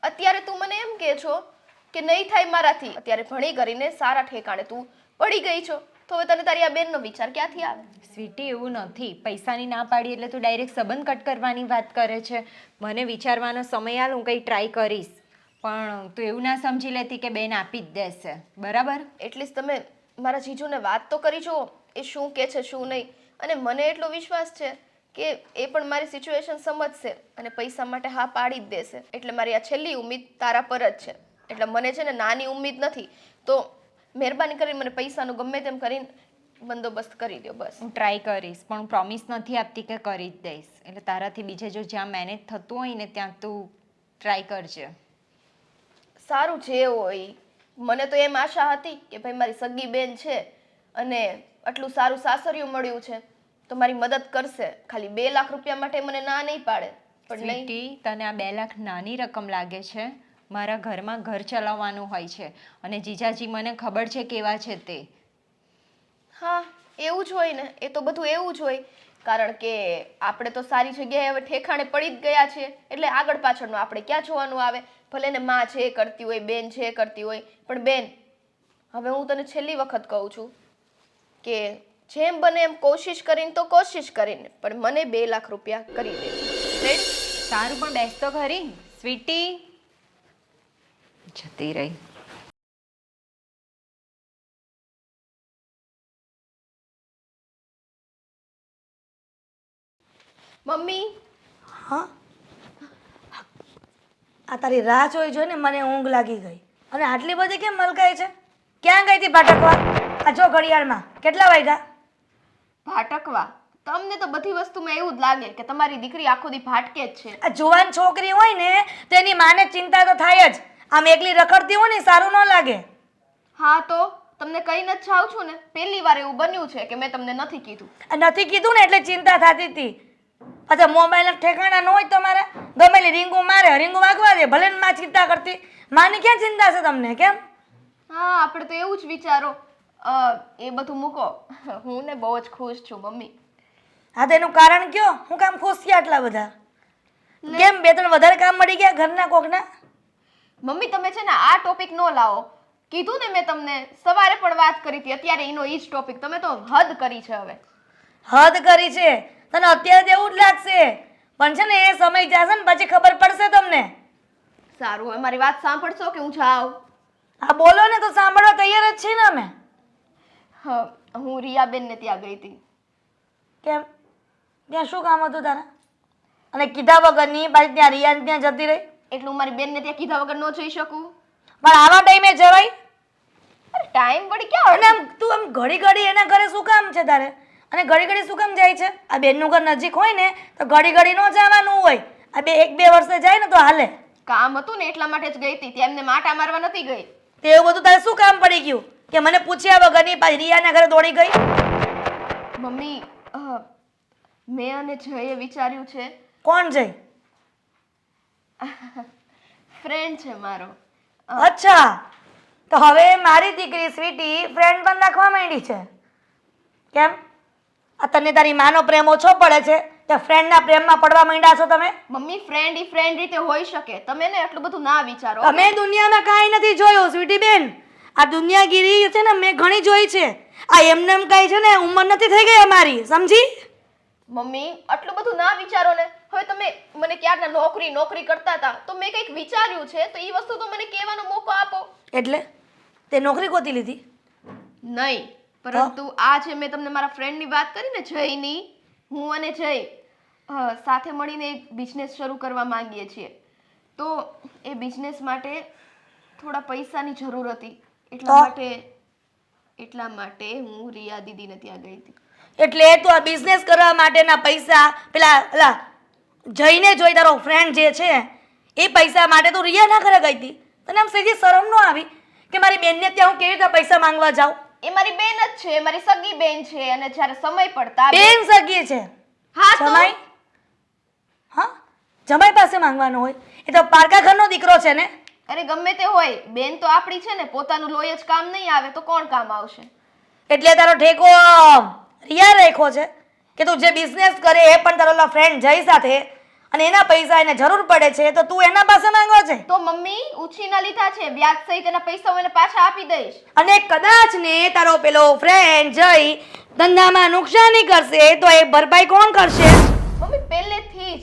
અત્યારે તું મને એમ કહે છો કે નહીં થાય મારાથી. અત્યારે ભણી કરીને સારા ઠેકાણે તું પડી ગઈ છો, તો હવે તને તારી આ બેનનો વિચાર ક્યાંથી આવે? સ્વીટી એવું નથી, પૈસાની ના પાડી એટલે તું ડાયરેક્ટ સંબંધ કટ કરવાની વાત કરે છે. મને વિચારવાનો સમય આલ, હું કંઈ ટ્રાય કરીશ, પણ તું એવું ના સમજી લેતી કે બેન આપી જ દેશે, બરાબર? એટલીસ્ટ તમે મારા જીજુને વાત તો કરી જુઓ એ શું કહે છે શું નહીં. અને મને એટલો વિશ્વાસ છે કે એ પણ મારી સિચ્યુએશન સમજશે અને પૈસા માટે હા પાડી જ દેશે. એટલે મારી આ છેલ્લી ઉમ્મીદ તારા પર જ છે. એટલે મને છે ને નાની ઉમ્મીદ નથી, તો મહેરબાની કરીને મને પૈસાનું ગમે તેમ કરીને બંદોબસ્ત કરી દો બસ. હું ટ્રાય કરીશ, પણ હું પ્રોમિસ નથી આપતી કે કરી જ દઈશ. એટલે તારાથી બીજે જો જ્યાં મેનેજ થતું હોય ને ત્યાં તું ટ્રાય કરજે. સારું જે હોય. મને તો એમ આશા હતી કે ભાઈ મારી સગી બેન છે અને આટલું સારું સાસરિયું મળ્યું છે તો મારી મદદ કરશે. ખાલી 2 લાખ રૂપિયા માટે મને ના નહીં પાડે. પણ નહીં. સ્વીટી, તને આ 2 લાખ નાની રકમ લાગે છે? મારા ઘરમાં ઘર ચલાવવાનું હોય છે, અને જીજાજી મને ખબર છે કેવા છે તે. હા, એવું જ હોય ને, એ તો બધું એવું જ હોય, કારણ કે આપણે તો સારી જગ્યાએ હવે ઠેકાણે પડી જ ગયા છીએ, એટલે આગળ પાછળનું આપણે ક્યાં જોવાનું આવે? ભલે ને માં જે કરતી હોય, બેન જે કરતી હોય, પણ બેન હવે હું તને છેલ્લી વખત કહું છું કે જેમ બને એમ કોશિશ કરીને પણ મને 2 લાખ રૂપિયા કરી દે. રેડી? સારું, પણ બેસ તો ખરી. સ્વીટી જતી રહી. મમ્મી, હા, આ તારી રાહ જોઈને મને ઊંઘ લાગી ગઈ. અને આટલી બધી કેમ મલકાય છે? ક્યાં ગઈ હતી ભટકવા? આ જો ઘડિયાળમાં કેટલા વાગ્યા? ભાટકવા? તમને તો બધી વસ્તુમાં એવું જ લાગે કે તમારી દીકરી આખો દી ભાટકે જ છે. આ જુવાન છોકરી હોય ને તેની માને ચિંતા તો થાય જ. આમ એકલી રખડતી હોય ને સારું ન લાગે. હા તો તમને કહીને જ જાઉં છું ને. પહેલી વાર એવું બન્યું છે કે મેં તમને નથી કીધું. આ નથી કીધું ને એટલે ચિંતા થતી હતી. અચ્છા મોબાઈલ ઠેકાણા ન હોય તમારા ગમેલી રીંગું મારે રીંગું વાગવા દે ભલે ને માં ચિંતા કરતી. માની ક્યાં ચિંતા છે તમને કેમ? હા આપણે તો એવું જ વિચારો. એ બધું મૂકો. હું ને બહુ જ ખુશ છું મમ્મી. હા તો એનું કારણ કયો? હું કામ ખુશ થયા આટલા બધા? કેમ 2-3 વધારે કામ મળી ગયા ઘરના કોકના? મમ્મી તમે છે ને આ ટોપિક નો લાવો. કીધું ને મેં તમને સવારે પણ વાત કરી હતી. અત્યારે એનો ઈ જ ટોપિક. તમે તો હદ કરી છે હવે. હદ કરી છે તને અત્યારે તો એવું જ લાગશે પણ છે ને એ સમય જશે ને પછી ખબર પડશે તમને. સારું હવે મારી વાત સાંભળશો કે હું જાઉં? હા બોલો ને તો સાંભળવા તૈયાર જ છીએ ને અમે. હું રિયાબેનને ત્યાં ગઈ હતી. કેમ? ત્યાં શું કામ હતું તારા? અને કીધા વગરની પાછી ત્યાં રિયા ત્યાં જતી રહી? એટલે હું મારી બેનને ત્યાં કીધા વગર ન જઈ શકું? પણ આવા ટાઈમે જવાય? અરે ટાઈમ વળી ક્યાં અને આમ તું આમ ઘડી ઘડી એના ઘરે શું કામ છે તારે? અને ઘડી ઘડી શું કામ જાય છે? આ બેનનું ઘર નજીક હોય ને તો ઘડી ઘડી ન જવાનું હોય. આ 1-2 વર્ષે જાય ને તો હાલે. કામ હતું ને એટલા માટે જ ગઈ હતી. ત્યાં એમને માટા મારવા નથી ગઈ. તે એવું બધું તારે શું કામ પડી ગયું કે મને પૂછ્યા વગરની પાછી રિયાના ઘરે દોડી ગઈ? મમ્મી મેં અને જયે વિચાર્યું છે. કોણ જઈ? ફ્રેન્ડ છે મારો. અચ્છા તો હવે મારી દીકરી સ્વીટી ફ્રેન્ડ પણ રાખવા માંડી છે કેમ? આ તને તારી માનો પ્રેમ ઓછો પડે છે કે ફ્રેન્ડના પ્રેમમાં પડવા માંડ્યા છો તમે? મમ્મી ફ્રેન્ડ ઈ ફ્રેન્ડ રીતે હોઈ શકે. તમે ને એટલું બધું ના વિચારો. તમે દુનિયામાં કાંઈ નથી જોયું સ્વીટી બેન. આ દુનિયાગીરી છે ને મેં ઘણી જોઈ છે. આ એમને એમ કાંઈ છે ને ઉંમર નથી થઈ ગઈ અમારી સમજી? મમ્મી આટલું બધું ના વિચારો ને. હવે તમે મને ક્યારના નોકરી કરતા હતા તો મેં કંઈક વિચાર્યું છે તો એ વસ્તુ તો મને કહેવાનો મોકો આપો. એટલે તે નોકરી ગોતી લીધી? નહીં પરંતુ આ જે મેં તમને મારા ફ્રેન્ડની વાત કરી ને જયની, હું અને જય સાથે મળીને એક બિઝનેસ શરૂ કરવા માંગીએ છીએ. તો એ બિઝનેસ માટે થોડા પૈસાની જરૂર હતી. એટલા માટે હું રિયા દીદીને ત્યાં ગઈ હતી. એટલે તું આ બિઝનેસ કરવા માટેના પૈસા પેલા જઈને જોઈ તારો ફ્રેન્ડ જે છે એ પૈસા માટે તું રિયાના ઘરે ગઈ હતી? તને આમ સીધી શરમ ન આવી કે મારી બેનને ત્યાં હું કેવી રીતે પૈસા માંગવા જાઉં? એ મારી બેન જ છે, મારી સગી બેન છે અને જ્યારે સમય પડતા બેન સગી છે? હા તો જમાઈ? હા જમાઈ પાસે માંગવાનો હોય? એ તો પારકા ઘરનો દીકરો છે ને? અરે ગમે તે હોય બેન તો આપણી છે ને. પોતાનું લોહી જ કામ નહીં આવે તો કોણ કામ આવશે? એટલે તારો ઠેકો રિયા રાખ્યો છે કે તું જે બિઝનેસ કરે એ પણ તારો ફ્રેન્ડ જઈ સાથે અને એના પૈસા એને જરૂર પડે છે તો તું એના પાસે માંગવા છે? તો મમ્મી ઉછીના લીધા છે, વ્યાજ સહિત એના પૈસા હું એને પાછા આપી દઈશ. અને કદાચ ને તારો પેલો ફ્રેન્ડ જઈ ધંધામાં નુકસાની કરશે તો એ ભરપાઈ કોણ કરશે? મમ્મી પહેલેથી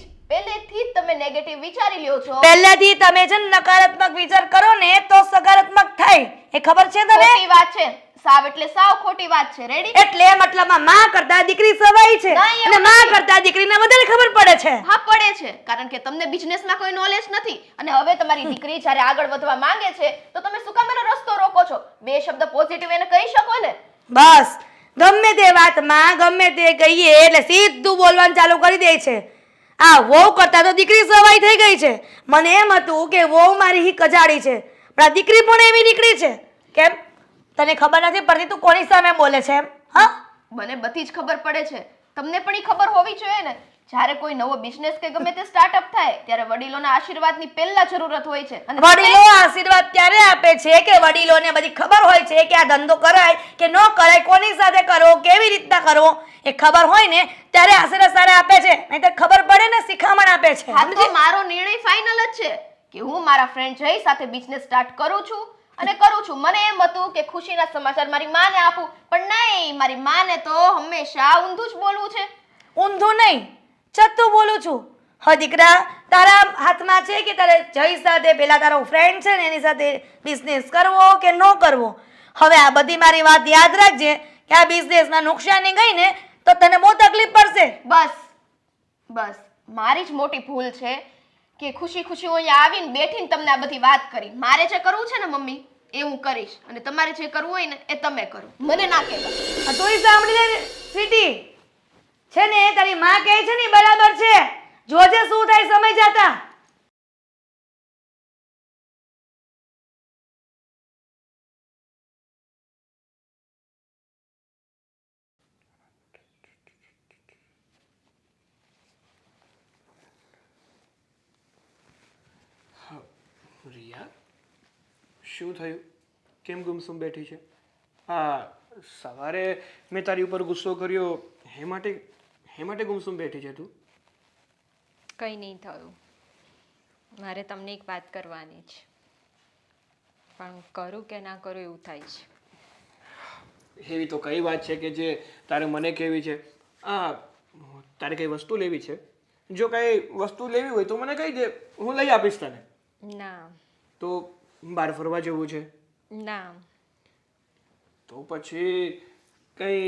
જ તમે નેગેટિવ વિચારી લ્યો છો. પહેલાથી તમે છે ને નકારાત્મક વિચાર કરો ને તો સકારાત્મક થાય. એ ખબર છે તને? ખોટી વાત છે. સાવ એટલે સાવ ખોટી વાત છે. રેડી? એટલે મતલબમાં માં કરતા દીકરી સવાઈ છે નહીં, એવું અને માં કરતા દીકરીને વધારે ખબર પડે છે. હા પડે છે કારણ કે તમને બિઝનેસમાં કોઈ નોલેજ નથી અને હવે તમારી દીકરી જ્યારે આગળ વધવા માંગે છે તો તમે શું કામ એનો રસ્તો રોકો છો? 2 શબ્દ પોઝિટિવ એને કહી શકો ને. બસ ગમે તે વાતમાં ગમે તે કહીએ એટલે સીધું બોલવાનું ચાલુ કરી દે છે. આ વહુ કરતા તો દીકરી સવાઈ થઈ ગઈ છે. મને એમ હતું કે વહુ મારી હી કજાડી છે પણ આ દીકરી પણ એવી દીકરી છે. કેમ તને ખબર નથી પડતી તું કોની સામે બોલે છે એમ? હા મને બધી જ ખબર પડે છે. તમને પણ ઈ ખબર હોવી જોઈએ ને. જ્યારે કોઈ નવો બિઝનેસ કે ગમે તે સ્ટાર્ટઅપ થાય ત્યારે વડીલોના આશીર્વાદની પહેલા જરૂરત હોય છે. અને વડીલો આશીર્વાદ ત્યારે આપે છે કે વડીલોને બધી ખબર હોય છે કે આ ધંધો કરાય કે ન કરાય, કોની સાથે કરવો, કેવી રીતના કરવો એ ખબર હોય ને ત્યારે આશીર્વાદ સારા આપે છે. નહીંતર ખબર પડે ને શિખામણ આપે છે. હા તો મારો નિર્ણય ફાઇનલ જ છે કે હું મારા ફ્રેન્ડ જય સાથે બિઝનેસ સ્ટાર્ટ કરું છું અને કરું છું. મને એમ હતું કે ખુશીના સમાચાર મારી માને આપું પણ નહીં, મારી માને તો હંમેશા ઊંધું જ બોલવું છે. ઊંધું નહીં ચત્તું બોલું છું. હા દીકરા તારા હાથમાં છે કે તારે જય સાથે પેલા તારો ફ્રેન્ડ છે ને એની સાથે બિઝનેસ કરવો કે ન કરવો. હવે આ બધી મારી વાત યાદ રાખજે કે આ બિઝનેસમાં નુકસાની ગઈ ને તો તને બહુ તકલીફ પડશે. બસ મારી જ મોટી ભૂલ છે કે ખુશી હું અહીંયા આવીને બેઠીને તમને આ બધી વાત કરી. મારે જે કરવું છે ને મમ્મી એ હું કરીશ અને તમારે જે કરવું હોય ને એ તમે કરો. મને ના કહેતા. તોય સાંભળી લે સ્વીટી, છે ને તારી માં કહે છે ને ઈ બરાબર છે. જોજે શું થાય સમય જતા. રિયા, શું થયું? કેમ ગુમસુમ બેઠી છે? હા, સવારે મેં તારી ઉપર ગુસ્સો કર્યો એ માટે ગુમસુમ બેઠી છે તું? કંઈ નહીં થયું. મારે તમને એક વાત કરવાની છે, પણ કરું કે ના કરું એવું થાય છે. એવી તો કઈ વાત છે કે જે તારે મને કહેવી છે? તારે કઈ વસ્તુ લેવી છે? જો કઈ વસ્તુ લેવી હોય તો મને કહી દે, હું લઈ આપીશ તને. ના. તો બહાર ફરવા જવું છે ના. તો પછી કઈ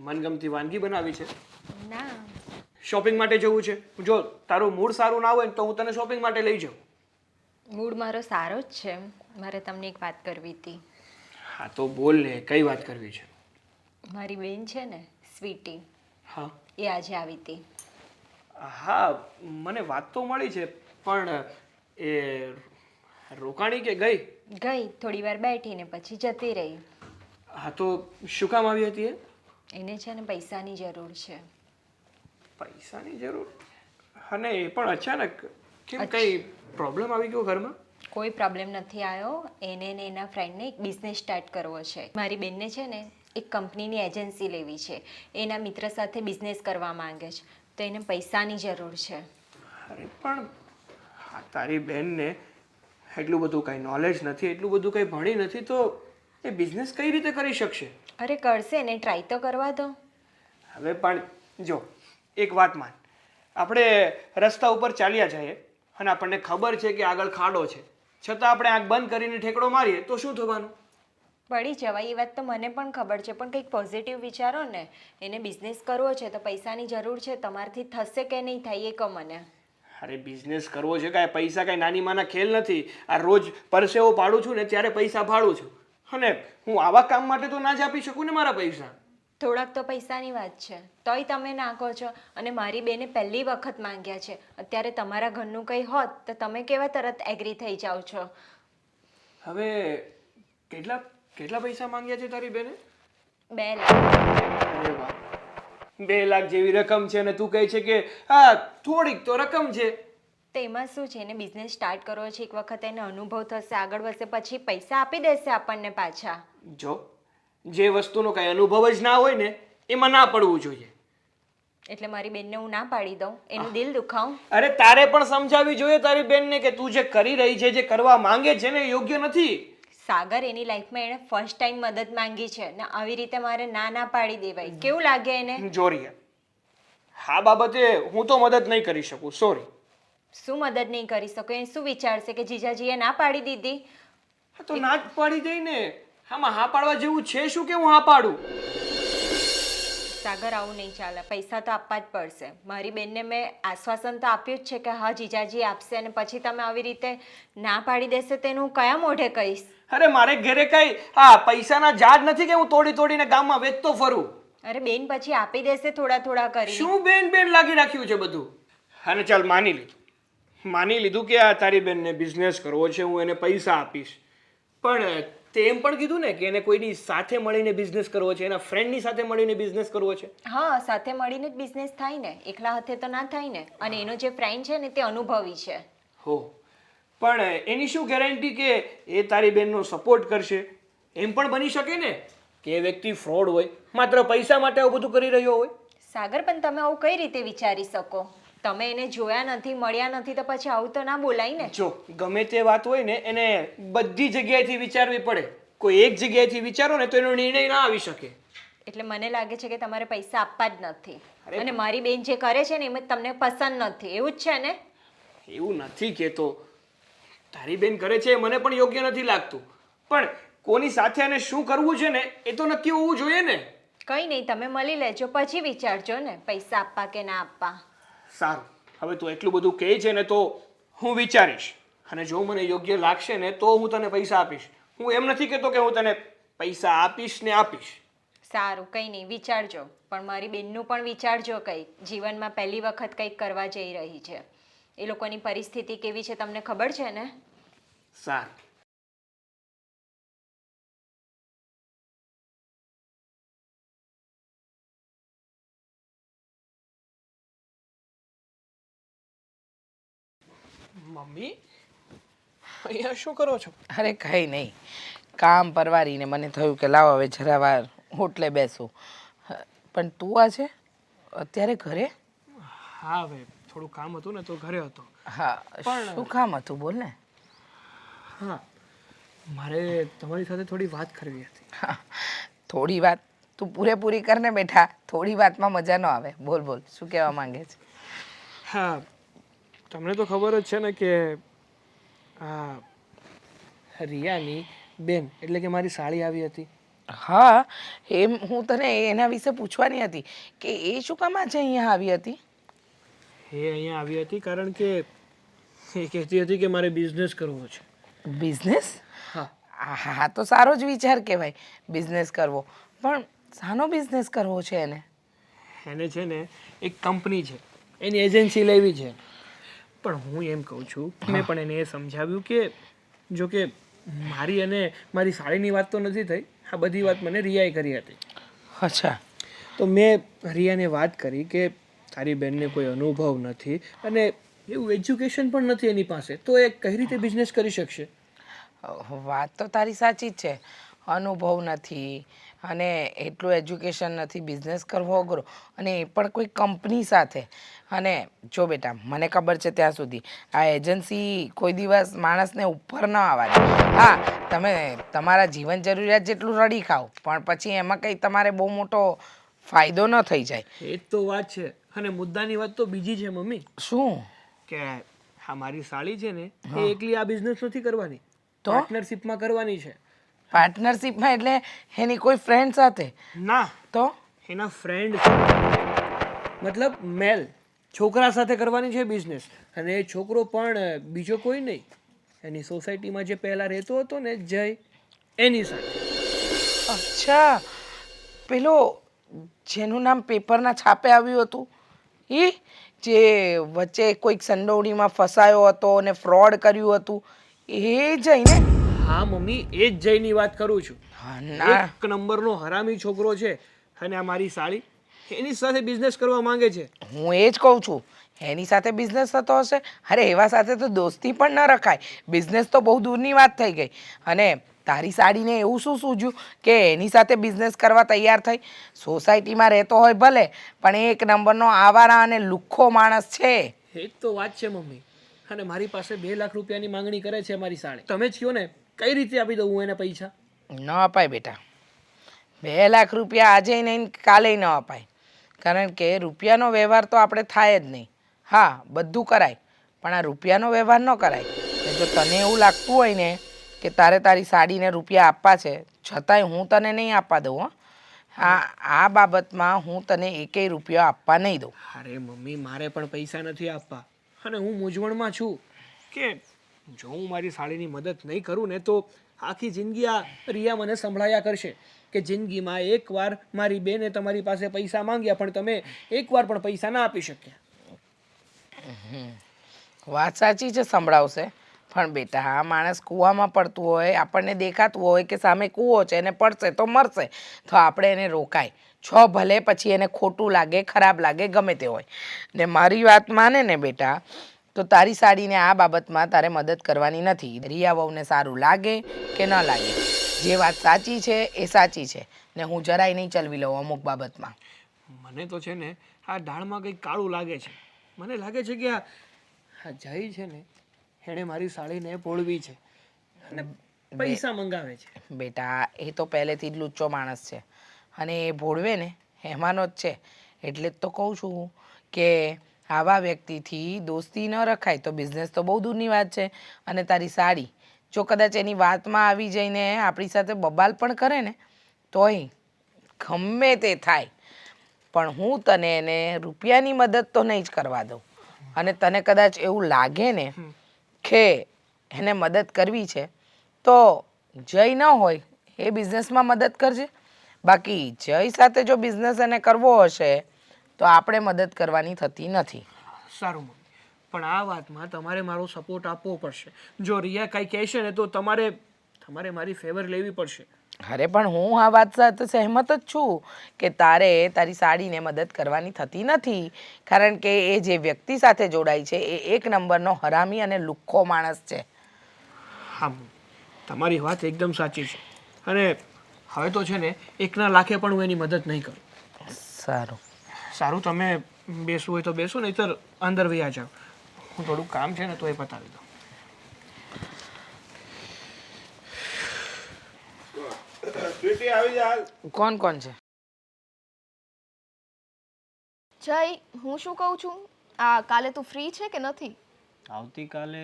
મનગમતી વાનગી બનાવી છે? ના. શોપિંગ માટે જવું છે? જો તારું મૂડ સારું ના હોય ને તો હું તને શોપિંગ માટે લઈ જાઉં. મૂડ મારો સારો જ છે. મારે તમને એક વાત કરવી હતી. હા તો બોલ ને, કઈ વાત કરવી છે? મારી બેન છે ને સ્વીટી, હા એ આજે આવી હતી. હા, મને વાત તો મળી છે, પણ એ રોકાણી કે ગઈ? ગઈ, થોડી વાર બેઠી ને પછી જતી રહી. હા તો શું કામ આવી હતી એ? એને છે ને પૈસાની જરૂર છે. પૈસાની જરૂર? અને એ પણ અચાનક કેમ? કઈ પ્રોબ્લેમ આવી ગયો ઘરમાં? કોઈ પ્રોબ્લેમ નથી આવ્યો. એને ને એના ફ્રેન્ડને એક બિઝનેસ સ્ટાર્ટ કરવો છે. મારી બેનને છે ને એક કંપનીની એજન્સી લેવી છે. એના મિત્ર સાથે બિઝનેસ કરવા માંગે છે, તો એને પૈસાની જરૂર છે. અરે પણ તારી બેનને એટલું બધું કઈ નોલેજ નથી, એટલું બધું કઈ ભણી નથી, તો એ બિઝનેસ કઈ રીતે કરી શકશે? અરે કરશે ને, ટ્રાય તો કરવા દો. હવે પણ જો એક વાત માન, આપણે રસ્તા ઉપર ચાલ્યા જઈએ અને આપણને ખબર છે કે આગળ ખાડો છે, છતાં આપણે આંખ બંધ કરીને ઠેકડો મારીએ તો શું થવાનું? પડી જવાય. એ વાત તો મને પણ ખબર છે, પણ કંઈક પોઝિટિવ વિચારો ને. એને બિઝનેસ કરવો છે તો પૈસાની જરૂર છે. તમારથી થશે કે નહીં થાય એ કહો મને. અરે બિઝનેસ કરવો છે, કાંઈ પૈસા કાંઈ નાની માના ખેલ નથી. આ રોજ પરસેવો પાડું છું ને ત્યારે પૈસા ફાળું છું, અને હું આવા કામ માટે તો ના જ આપી શકું ને મારા પૈસા. થોડાક તો પૈસાની વાત છે, તોય તમે નાખો છો. અને મારી બેને પહેલી વખત માંગ્યા છે. અત્યારે તમારા ઘરનું કંઈ હોત તો તમે કેવા તરત એગ્રી થઈ જાઓ છો. હવે કેટલા કેટલા પૈસા માંગ્યા છે તારી બેને? 2 લાખ. અરે વાહ, 2 લાખ જેવી રકમ છે અને તું કહે છે કે હા થોડીક તો રકમ છે. તો એમાં શું છે, એને બિઝનેસ સ્ટાર્ટ કરવો છે. એક વખત એને અનુભવ થશે, આગળ વધશે, પછી પૈસા આપી દેશે આપણને પાછા. જો જે વસ્તુનો કઈ અનુભવ જ ના હોય ને એમાં ના પડવું જોઈએ. એટલે મારી બેનને હું ના પાડી દઉં, એનું દિલ દુખાવું? અરે તારે પણ સમજાવવી જોઈએ તારી બેનને કે તું જે કરી રહી છે, જે કરવા માંગે છે ને એ યોગ્ય નથી. સાગર, એની લાઈફમાં એણે ફર્સ્ટ ટાઈમ મદદ માંગી છે ને આવી રીતે મારે ના પાડી દેવાય? કેવું લાગે એને? જો રિયા, આ બાબતે હું તો મદદ નહીં કરી શકું, સોરી. શું મદદ નહીં કરી શકો? એ શું વિચારશે કે જીજાજીએ ના પાડી દીધી? તો ના જ પાડી દઈ ને. આમાં હા પાડવા જેવું છે શું કે હું હા પાડું? સાગર, આવું નહીં ચાલે. પૈસા તો આપવા જ પડશે. મારી બેનને મેં આશ્વાસન તો આપ્યું જ છે કે હા જીજાજી આપશે, અને પછી તમે આવી રીતે ના પાડી દેશે તો એનું કયા મોઢે કહીશ? અરે મારે ઘરે કઈ પૈસાના ઝાડ નથી કે હું તોડી તોડીને ગામમાં વેચતો ફરું. અરે બેન પછી આપી દેશે થોડા થોડા કરી. શું બેન બેન લાગી રાખ્યું છે બધું? અને ચાલ માની લીધું કે આ તારી બેનને બિઝનેસ કરવો છે, હું એને પૈસા આપીશ, પણ તે એમ પણ કીધું ને કે એને કોઈની સાથે મળીને બિઝનેસ કરવો છે, એના ફ્રેન્ડની સાથે મળીને બિઝનેસ કરવો છે. હા, સાથે મળીને જ બિઝનેસ થાય ને, એકલા હાથે તો ના થાય ને. અને એનો જે ફ્રેન્ડ છે ને તે અનુભવી છે. હો, પણ એની શું ગેરંટી કે એ તારી બેનનો સપોર્ટ કરશે? એમ પણ બની શકે ને કે એ વ્યક્તિ ફ્રોડ હોય, માત્ર પૈસા માટે આવું બધું કરી રહ્યો હોય. સાગર, પણ તમે આવું કઈ રીતે વિચારી શકો? તમે એને જોયા નથી, મળ્યા નથી, તો પછી આવું તો ના બોલાય ને. જો ગમે તે વાત હોય ને એને બધી જગ્યાએથી વિચારવી પડે. કોઈ એક જગ્યાએથી વિચારો ને તો એનો નિર્ણય ના આવી શકે. એટલે મને લાગે છે કે તમારે પૈસા આપવા જ નથી. અને મારી બેન જે કરે છે ને એમ તમને પસંદ નથી, એવું જ છે ને? એવું નથી કહેતો. તારી બેન કરે છે એ મને પણ યોગ્ય નથી લાગતું, પણ કોની સાથે અને શું કરવું છે ને એ તો નક્કી હોવું જોઈએ ને. કંઈ નહીં, તમે મળી લેજો, પછી વિચારજો ને પૈસા આપવા કે ના આપવા. સારું, હવે તું એટલું બધું કહે છે ને તો હું વિચારીશ, અને જો મને યોગ્ય લાગશે ને તો હું તને પૈસા આપીશ. હું એમ નથી કહેતો કે હું તને પૈસા આપીશ ને આપીશ. સારું, કંઈ નહીં, વિચારજો. પણ મારી બેનનું પણ વિચારજો કંઈક. જીવનમાં પહેલી વખત કંઈક કરવા જઈ રહી છે. એ લોકોની પરિસ્થિતિ કેવી છે તમને ખબર છે ને? સારું. મમ્મી અહીંયા શું કરો છો? અરે કંઈ નહીં, કામ પરવારીને મને થયું કે લાવો હવે જરા વાર હોટલે બેસું. પણ તું આ છે અત્યારે ઘરે? હા હવે થોડું કામ હતું ને તો ઘરે હતો. હા, શું કામ હતું બોલ ને. હા, મારે તમારી સાથે થોડી વાત કરવી હતી. હા, થોડી વાત તું પૂરેપૂરી કરને બેઠા, થોડી વાતમાં મજા ન આવે. બોલ બોલ, શું કહેવા માંગે છે? હા, તમને તો ખબર જ છે ને કે આ રિયાની બેન એટલે કે મારી સાળી આવી હતી. હા, એમ હું તને એના વિશે પૂછવાની હતી કે એ શું કામ આજે અહીંયા આવી હતી? એ અહીંયા આવી હતી કારણ કે એ કહેતી હતી કે મારે બિઝનેસ કરવો છે. બિઝનેસ? હા. હા તો સારો જ વિચાર કહેવાય બિઝનેસ કરવો. પણ શાનો બિઝનેસ કરવો છે એને? એને છે ને એક કંપની છે, એની એજન્સી લેવી છે. પણ હું એમ કહું છું, મેં પણ એને એ સમજાવ્યું કે જો કે મારી અને મારી સાળીની વાત તો નથી થઈ, આ બધી વાત મને રિયાએ કરી હતી. અચ્છા. તો મેં રિયાને વાત કરી કે તારી બેનને કોઈ અનુભવ નથી અને એવું એજ્યુકેશન પણ નથી એની પાસે, તો એ કઈ રીતે બિઝનેસ કરી શકશે? વાત તો તારી સાચી જ છે. અનુભવ નથી અને એટલું એજ્યુકેશન નથી, બિઝનેસ કરવો અઘરો, અને એ પણ કોઈ કંપની સાથે. અને જો બેટા, મને ખબર છે ત્યાં સુધી આ એજન્સી કોઈ દિવસ માણસને ઉપર ન આવવા દે. હા, તમે તમારા જીવન જરૂરિયાત જેટલું રડી ખાઓ, પણ પછી એમાં કંઈ તમારે બહુ મોટો ફાયદો ન થઈ જાય. એ જ તો વાત છે. અને મુદ્દાની વાત તો બીજી છે મમ્મી, શું? કે આ મારી સાળી છે ને એ એકલી આ બિઝનેસ નથી કરવાની, તો? પાર્ટનરશિપમાં કરવાની છે. પાર્ટનરશિપમાં એટલે એની કોઈ ફ્રેન્ડ સાથે? ના, તો એના ફ્રેન્ડ મતલબ મેલ છોકરા સાથે કરવાની છે બિઝનેસ. અને એ છોકરો પણ બીજો કોઈ નહીં, એની સોસાયટીમાં જે પહેલા રહેતો હતો ને જય, એની સાથે. અચ્છા, પેલો જેનું નામ પેપરના છાપે આવ્યું હતું એ, જે વચ્ચે કોઈક સંડોવણીમાં ફસાયો હતો અને ફ્રોડ કર્યું હતું, એ જઈને? હા મમ્મી, એ જ જયની વાત કરું છું. હા, ના. એક નંબરનો હરામી છોકરો છે. અને આ મારી સાળી એની સાથે બિઝનેસ કરવા માંગે છે. હું એ જ કહું છું, એની સાથે બિઝનેસ થતો હશે? અરે એવા સાથે તો દોસ્તી પણ ન રખાય, બિઝનેસ તો બહુ દૂરની વાત થઈ ગઈ. અને તારી સાડીને એવું શું સૂઝ્યું કે એની સાથે બિઝનેસ કરવા તૈયાર થઈ? સોસાયટીમાં રહેતો હોય ભલે, પણ એ એક નંબરનો આવારા અને લુખ્ખો માણસ છે. એ જ તો વાત છે મમ્મી. અને મારી પાસે 2 લાખ રૂપિયાની માંગણી કરે છે મારી સાળી. તમે જ કહો ને કઈ રીતે આપી દઉં હું એને પૈસા? ન અપાય બેટા, 2 લાખ રૂપિયા આજે નહીં કાલે ન અપાય. કારણ કે રૂપિયાનો વ્યવહાર તો આપણે થાય જ નહીં. હા, બધું કરાય, પણ આ રૂપિયાનો વ્યવહાર ન કરાય. ને જો તને એવું લાગતું હોય ને કે તારે તારી સાડીને રૂપિયા આપવા છે, છતાંય હું તને નહીં આપવા દઉં. હો, આ બાબતમાં હું તને એકેય રૂપિયો આપવા નહીં દઉં. અરે મમ્મી, મારે પણ પૈસા નથી આપવા. અને હું મૂંઝવણમાં છું કે જો હું મારી સાળીની મદદ નહીં કરું ને તો આખી જિંદગી આ રિયા મને સંભળાયા કરશે કે જિંદગીમાં એકવાર મારી બેને તમારી પાસે પૈસા માંગ્યા પણ તમે એકવાર પણ પૈસા ના આપી શક્યા. વાત સાચી છે, સંભળાવશે. પણ બેટા, આ માણસ કૂવામાં પડતું હોય, આપણને દેખાતું હોય કે સામે કૂવો છે એને પડશે તો મરશે, તો આપણે એને રોકાય. ભલે પછી એને ખોટું લાગે, ખરાબ લાગે, ગમે તે હોય. ને મારી વાત માને ને બેટા, તો તારી સાડીને આ બાબતમાં તારે મદદ કરવાની નથી. રિયા વહુને સારું લાગે કે ન લાગે, જે વાત સાચી છે એ સાચી છે. ને હું જરાય નહીં ચલવી લઉં અમુક બાબતમાં. મને તો છે ને આ દાળમાં કંઈક કાળું લાગે છે. મને લાગે છે કે આ જય છે ને એણે મારી સાળીને પોળવી છે અને પૈસા મંગાવે છે. બેટા, એ તો પહેલેથી જ લુચ્ચો માણસ છે અને એ ભોળવે ને એમાંનો જ છે. એટલે જ તો કહું છું કે આવા વ્યક્તિથી દોસ્તી ન રખાય. તો બિઝનેસ તો બહુ દૂરની વાત છે. અને તારી સાડી જો કદાચ એની વાતમાં આવી જઈને આપણી સાથે બબાલ પણ કરે ને, તોય ગમે તે થાય, પણ હું તને એને રૂપિયાની મદદ તો નહીં જ કરવા દઉં. અને તને કદાચ એવું લાગે ને કે એને મદદ કરવી છે, તો જઈ ન હોય એ બિઝનેસમાં મદદ કરજે. બાકી જય સાથે જો બિઝનેસ એને કરવો હશે તો આપણે મદદ કરવાની થતી નથી. સારું મમ્મી, પણ આ વાતમાં તમારે મારો સપોર્ટ આપવો પડશે. જો રિયા કંઈ કહેશે ને તો તમારે મારી ફેવર લેવી પડશે. અરે પણ હું આ વાત સાથે સહેમત જ છું કે તારે તારી સાડીને મદદ કરવાની થતી નથી, કારણ કે એ જે વ્યક્તિ સાથે જોડાય છે એ એક નંબરનો હરામી અને લુખ્ખો માણસ છે. હા મમ્મી, તમારી વાત એકદમ સાચી છે. અને હવે તો છે ને 1 લાખે પણ હું એની મદદ નહીં કરું. સારું, સારું, તમે બેસવું હોય તો બેસો, નહીંતર અંદર વયા જાઓ. હું થોડુંક કામ છે ને તો એ પતાવી દઉં. કોણ કોણ છે? જય, હું શું કહું છું, આ કાલે તું ફ્રી છે કે નથી? આવતીકાલે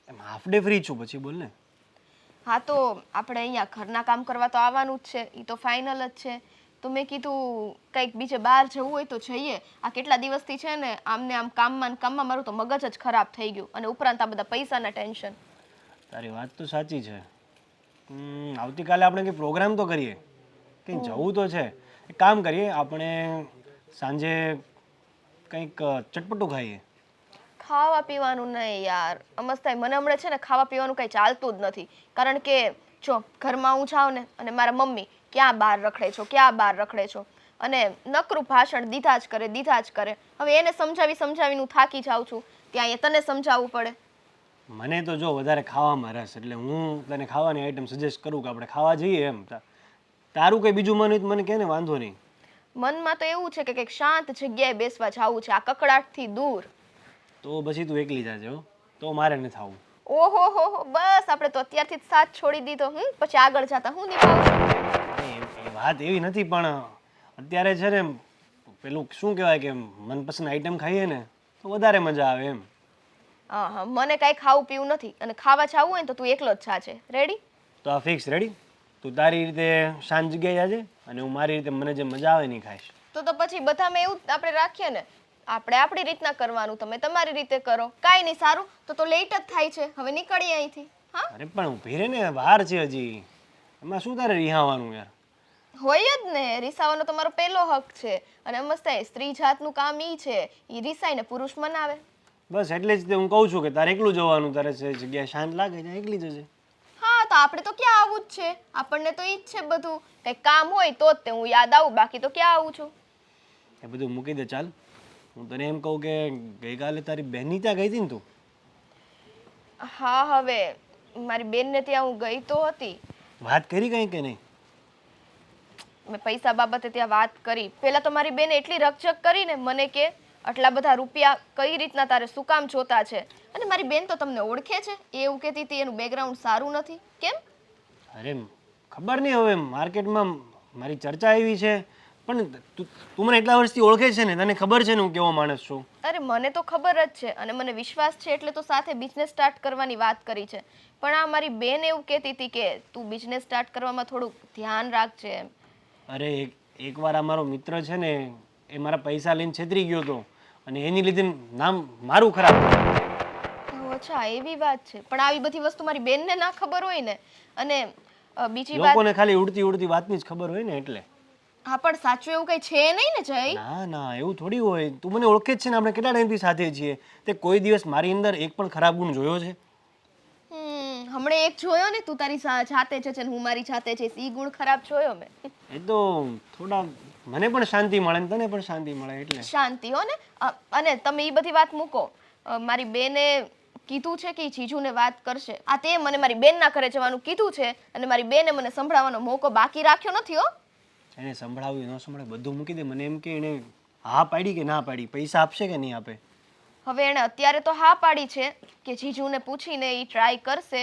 એમ હાફ ડે ફ્રી છું, પછી બોલ ને. હા, તો આપણે અહીંયા ઘરના કામ કરવા તો આવવાનું જ છે, એ તો ફાઇનલ જ છે. તો મેં કીધું કંઈક બીજે બહાર જવું હોય તો જઈએ. આ કેટલા દિવસથી છે ને આમને આમ કામમાં ને કામમાં મારું તો મગજ જ ખરાબ થઈ ગયું, અને ઉપરાંત આ બધા પૈસાના ટેન્શન. તારી વાત તો સાચી છે. આવતીકાલે આપણે કંઈ પ્રોગ્રામ તો કરીએ, કંઈ જવું તો છે. એક કામ કરીએ, આપણે સાંજે કંઈક ચટપટું ખાઈએ. ખાવા પીવાનું નહીં યાર, અમસ્તાઈ મને હમણાં છે ને ખાવા પીવાનું કંઈ ચાલતું જ નથી. કારણ કે જો ઘરમાં હું જાઉં ને અને મારા મમ્મી ક્યાં બહાર રખડે છો, ક્યાં બહાર રખડે છો, અને નકરું ભાષણ દીધા જ કરે. હવે એને સમજાવીને હું થાકી જાઉં છું, ત્યાં એ તને સમજાવવું પડે. મને તો જો વધારે ખાવામાં રસ, એટલે હું તને ખાવાની આઈટમ સજેસ્ટ કરું કે આપણે ખાવા જઈએ એમ. તારું કંઈ બીજું મન હોય તો મને કહે ને, વાંધો નહીં. મનમાં તો એવું છે કે કંઈક શાંત જગ્યાએ બેસવા જાવું છે, આ કકડાટથી દૂર. તો પછી તું એકલી જાજે હો, તો મારે નથી આવું. ઓહો હો, બસ આપણે તો અત્યારથી જ સાથ છોડી દીધો. પછી આગળ જતા હું નિભાવું. એ વાત એવી નથી, પણ અત્યારે છે ને પેલું શું કહેવાય કે મનપસંદ આઈટમ ખાઈએ ને તો વધારે મજા આવે એમ. હા, મને કાંઈ ખાવું પીવું નથી, અને ખાવા જાવું હોય ને તો તું એકલો જ જાજે. રેડી? તો આ ફિક્સ, રેડી? તું તારી રીતે શાંત જગ્યાએ જાજે અને હું મારી રીતે મને જે મજા આવે ને એ ખાઈશ. તો પછી બધામાં એવું આપણે રાખીએ ને, આપણે આપણી રીતના કરવાનું, તમે તમારી રીતે કરો. કાંઈ નહીં, સારું તો લેટ જ થાય છે, હવે નીકળીએ અહીંથી. હા, અરે પણ ઊભી રહે ને, વાર છે હજી. એમાં શું તારે રિહાવાનું યાર? હોય જ ને, રીસાવાનો તમારો પહેલો હક છે. અને મસ્ત સ્ત્રી જાતનું કામ ઈ છે, ઈ રીસાઈને પુરુષ મનાવે. બસ એટલે જ હું કહું છું કે તારે એકલું જવાનું, તારે જે જગ્યાએ શાંત લાગે ત્યાં એકલી જજે. હા, તો આપણે તો ક્યાં આવું જ છે, આપણને તો ઈ જ છે બધું. કંઈક કામ હોય તો જ તે હું યાદ આવું, બાકી તો ક્યાં આવું છું. એ બધું મૂકી દે, ચાલ. હું તને એમ કહું કે ગઈકાલે તારી બહેનની ત્યાં ગઈ હતી ને તું? હા, હવે મારી બેનને ત્યાં હું ગઈ તો હતી. વાત કરી કંઈ કે નહીં? મેં પૈસા બાબતે ત્યાં વાત કરી. પહેલા તો મારી બેને એટલી રકઝક કરી ને મને કે આટલા બધા રૂપિયા કઈ રીતના તારે શું કામ જોતા છે. અને મારી બેન તો તમને ઓળખે છે, એ એવું કહેતી હતી એનું બેકગ્રાઉન્ડ સારું નથી. કેમ? અરે ખબર નહીં, હવે માર્કેટમાં મારી ચર્ચા એવી છે, પણ તું મને એટલા વર્ષથી ઓળખે છે ને, તને ખબર છે ને હું કેવો માણસ છું. અરે મને તો ખબર જ છે, અને મને વિશ્વાસ છે એટલે તો સાથે બિઝનેસ સ્ટાર્ટ કરવાની વાત કરી છે. પણ આ મારી બેન એવું કહેતી હતી કે તું બિઝનેસ સ્ટાર્ટ કરવામાં થોડુંક ધ્યાન રાખજે એમ. અરે એકવાર આ મારો મિત્ર છે ને, એ મારા પૈસા લઈને છેતરી ગયો હતો, અને એની લીધે નામ મારું ખરાબ થયું. અચ્છા, એવી વાત છે. પણ આવી બધી વસ્તુ મારી બેનને ના ખબર હોય ને. અને બીજી વાત, લોકોને ખાલી ઉડતી ઉડતી વાતની જ ખબર હોય ને એટલે. હા, પણ સાચું એવું કઈ છે નહીં ને જય? ના ના, એવું થોડી હોય. તું મને ઓળખે જ છે ને, આપણે કેટલા ટાઈમથી સાથે છીએ. તે કોઈ દિવસ મારી અંદર એક પણ ખરાબ ગુણ જોયો છે? હમણે એક જોયો ને, તું તારી જાતે છે ને હું મારી જાતે છે, ઈ ગુણ ખરાબ જોયો મેં. એ તો થોડા મને પણ શાંતિ મળે ને તને પણ શાંતિ મળે એટલે. શાંતિ હો ને. અને તમે ઈ બધી વાત મૂકો. મારી બેને કીધું છે કે જીજુને વાત કરશે. આ તે મને મારી બેનના ઘરે જવાનું કીધું છે, અને મારી બેને મને સંભળાવવાનો મોકો બાકી રાખ્યો નથી હો. એને સંભળાવ્યું ન સંભળાય બધું મૂકી દે. મને એમ કે એને હા પાડી કે ના પાડી, પૈસા આપશે કે નહીં આપે? હવે એણે અત્યારે તો હા પાડી છે કે જીજુને પૂછીને એ ટ્રાય કરશે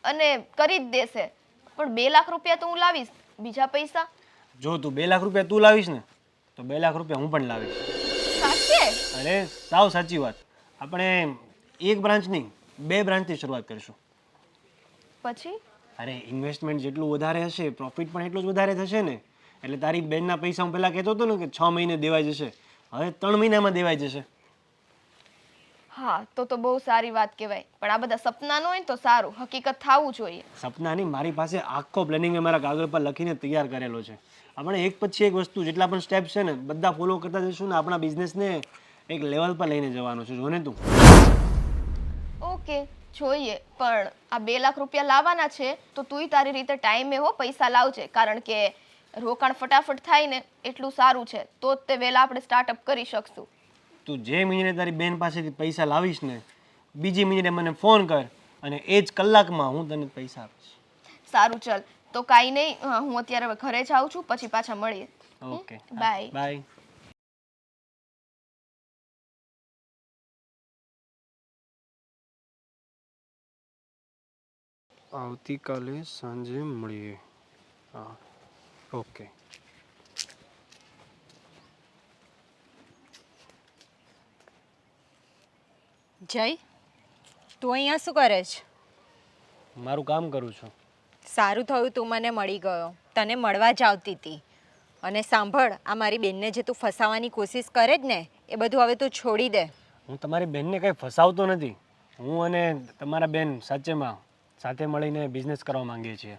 અને કરી જ દેશે. પણ 2 લાખ રૂપિયા તો હું લાવીશ, બીજા પૈસા? જો તું 2 લાખ રૂપિયા તું લાવીશ ને તો 2 લાખ રૂપિયા હું પણ લાવીશ. સાચે? અરે સાવ સાચી વાત. આપણે એક બ્રાન્ચ નહીં, 2 બ્રાન્ચથી શરૂઆત કરીશું. પછી? અરે ઇન્વેસ્ટમેન્ટ જેટલું વધારે હશે, પ્રોફિટ પણ એટલું જ વધારે થશે ને. એટલે તારી બેનના પૈસા હું પહેલાં કહેતો હતો ને કે 6 મહિને દેવાઈ જશે, હવે 3 મહિનામાં દેવાઈ જશે. હા તો બહુ સારી વાત કહેવાય, પણ આ બધા સપના ન હોય ને તો સારું, હકીકત થવું જોઈએ. સપનાની મારી પાસે આખો પ્લાનિંગ મેં મારા કાગળ પર લખીને તૈયાર કરેલો છે. આપણે એક પછી એક વસ્તુ જેટલા પણ સ્ટેપ છે ને બધા ફોલો કરતા જઈશું ને આપણા બિઝનેસને એક લેવલ પર લઈને જવાનું છે. જો ને તું. ઓકે, જોઈએ, પણ આ 2 લાખ રૂપિયા લાવવાના છે તો તુંય તારી રીતે ટાઈમે પૈસા લાવજે, કારણ કે રોકાણ ફટાફટ થાય ને એટલું સારું છે, તો જ તે વહેલા આપણે સ્ટાર્ટઅપ કરી શકશું. તું જે મિનિટે તારી બેન પાસેથી પૈસા લાવીશ ને બીજી મિનિટે મને ફોન કર અને એ જ કલાકમાં હું તને પૈસા આપીશ. સારું, ચલ તો કાંઈ નહીં, હું અત્યારે હવે ઘરે જાઉં છું, પછી પાછા મળીએ. Okay, bye. બાય. આવતીકાલે સાંજે મળીએ. હા, ઓકે. જય, તું અહીંયા શું કરે છે? મારું કામ કરું છું. સારું થયું તું મને મળી ગયો, તને મળવા જ આવતી હતી. અને સાંભળ, આ મારી બેનને જે તું ફસાવાની કોશિશ કરે જ ને એ બધું હવે તું છોડી દે. હું તમારી બેનને કંઈ ફસાવતો નથી. હું અને તમારા બેન સાચેમાં સાથે મળીને બિઝનેસ કરવા માંગીએ છીએ.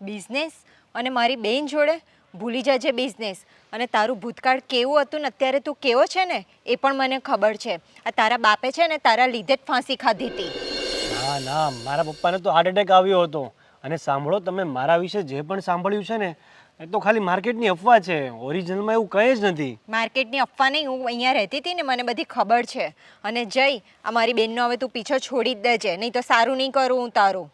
બિઝનેસ? અને મારી બેન જોડે? ભૂલી જજે બિઝનેસ. અને તારું ભૂતકાળ કેવું હતું ને અત્યારે તું કેવો છે ને એ પણ મને ખબર છે. આ તારા બાપે છે ને તારા લીધે જ ફાંસી ખાધી હતી. ના ના, મારા પપ્પાને તો હાર્ટ એટેક આવ્યો હતો. અને સાંભળો, તમે મારા વિશે જે પણ સાંભળ્યું છે ને એ તો ખાલી માર્કેટની અફવા છે. ઓરિજિનલમાં એવું કંઈ જ નથી. માર્કેટની અફવા નહીં, હું અહીંયા રહેતી હતી ને મને બધી ખબર છે. અને જય, આ મારી બેનનો હવે તું પીછો છોડી જ દેજે, નહીં તો સારું નહીં કરું હું તારું.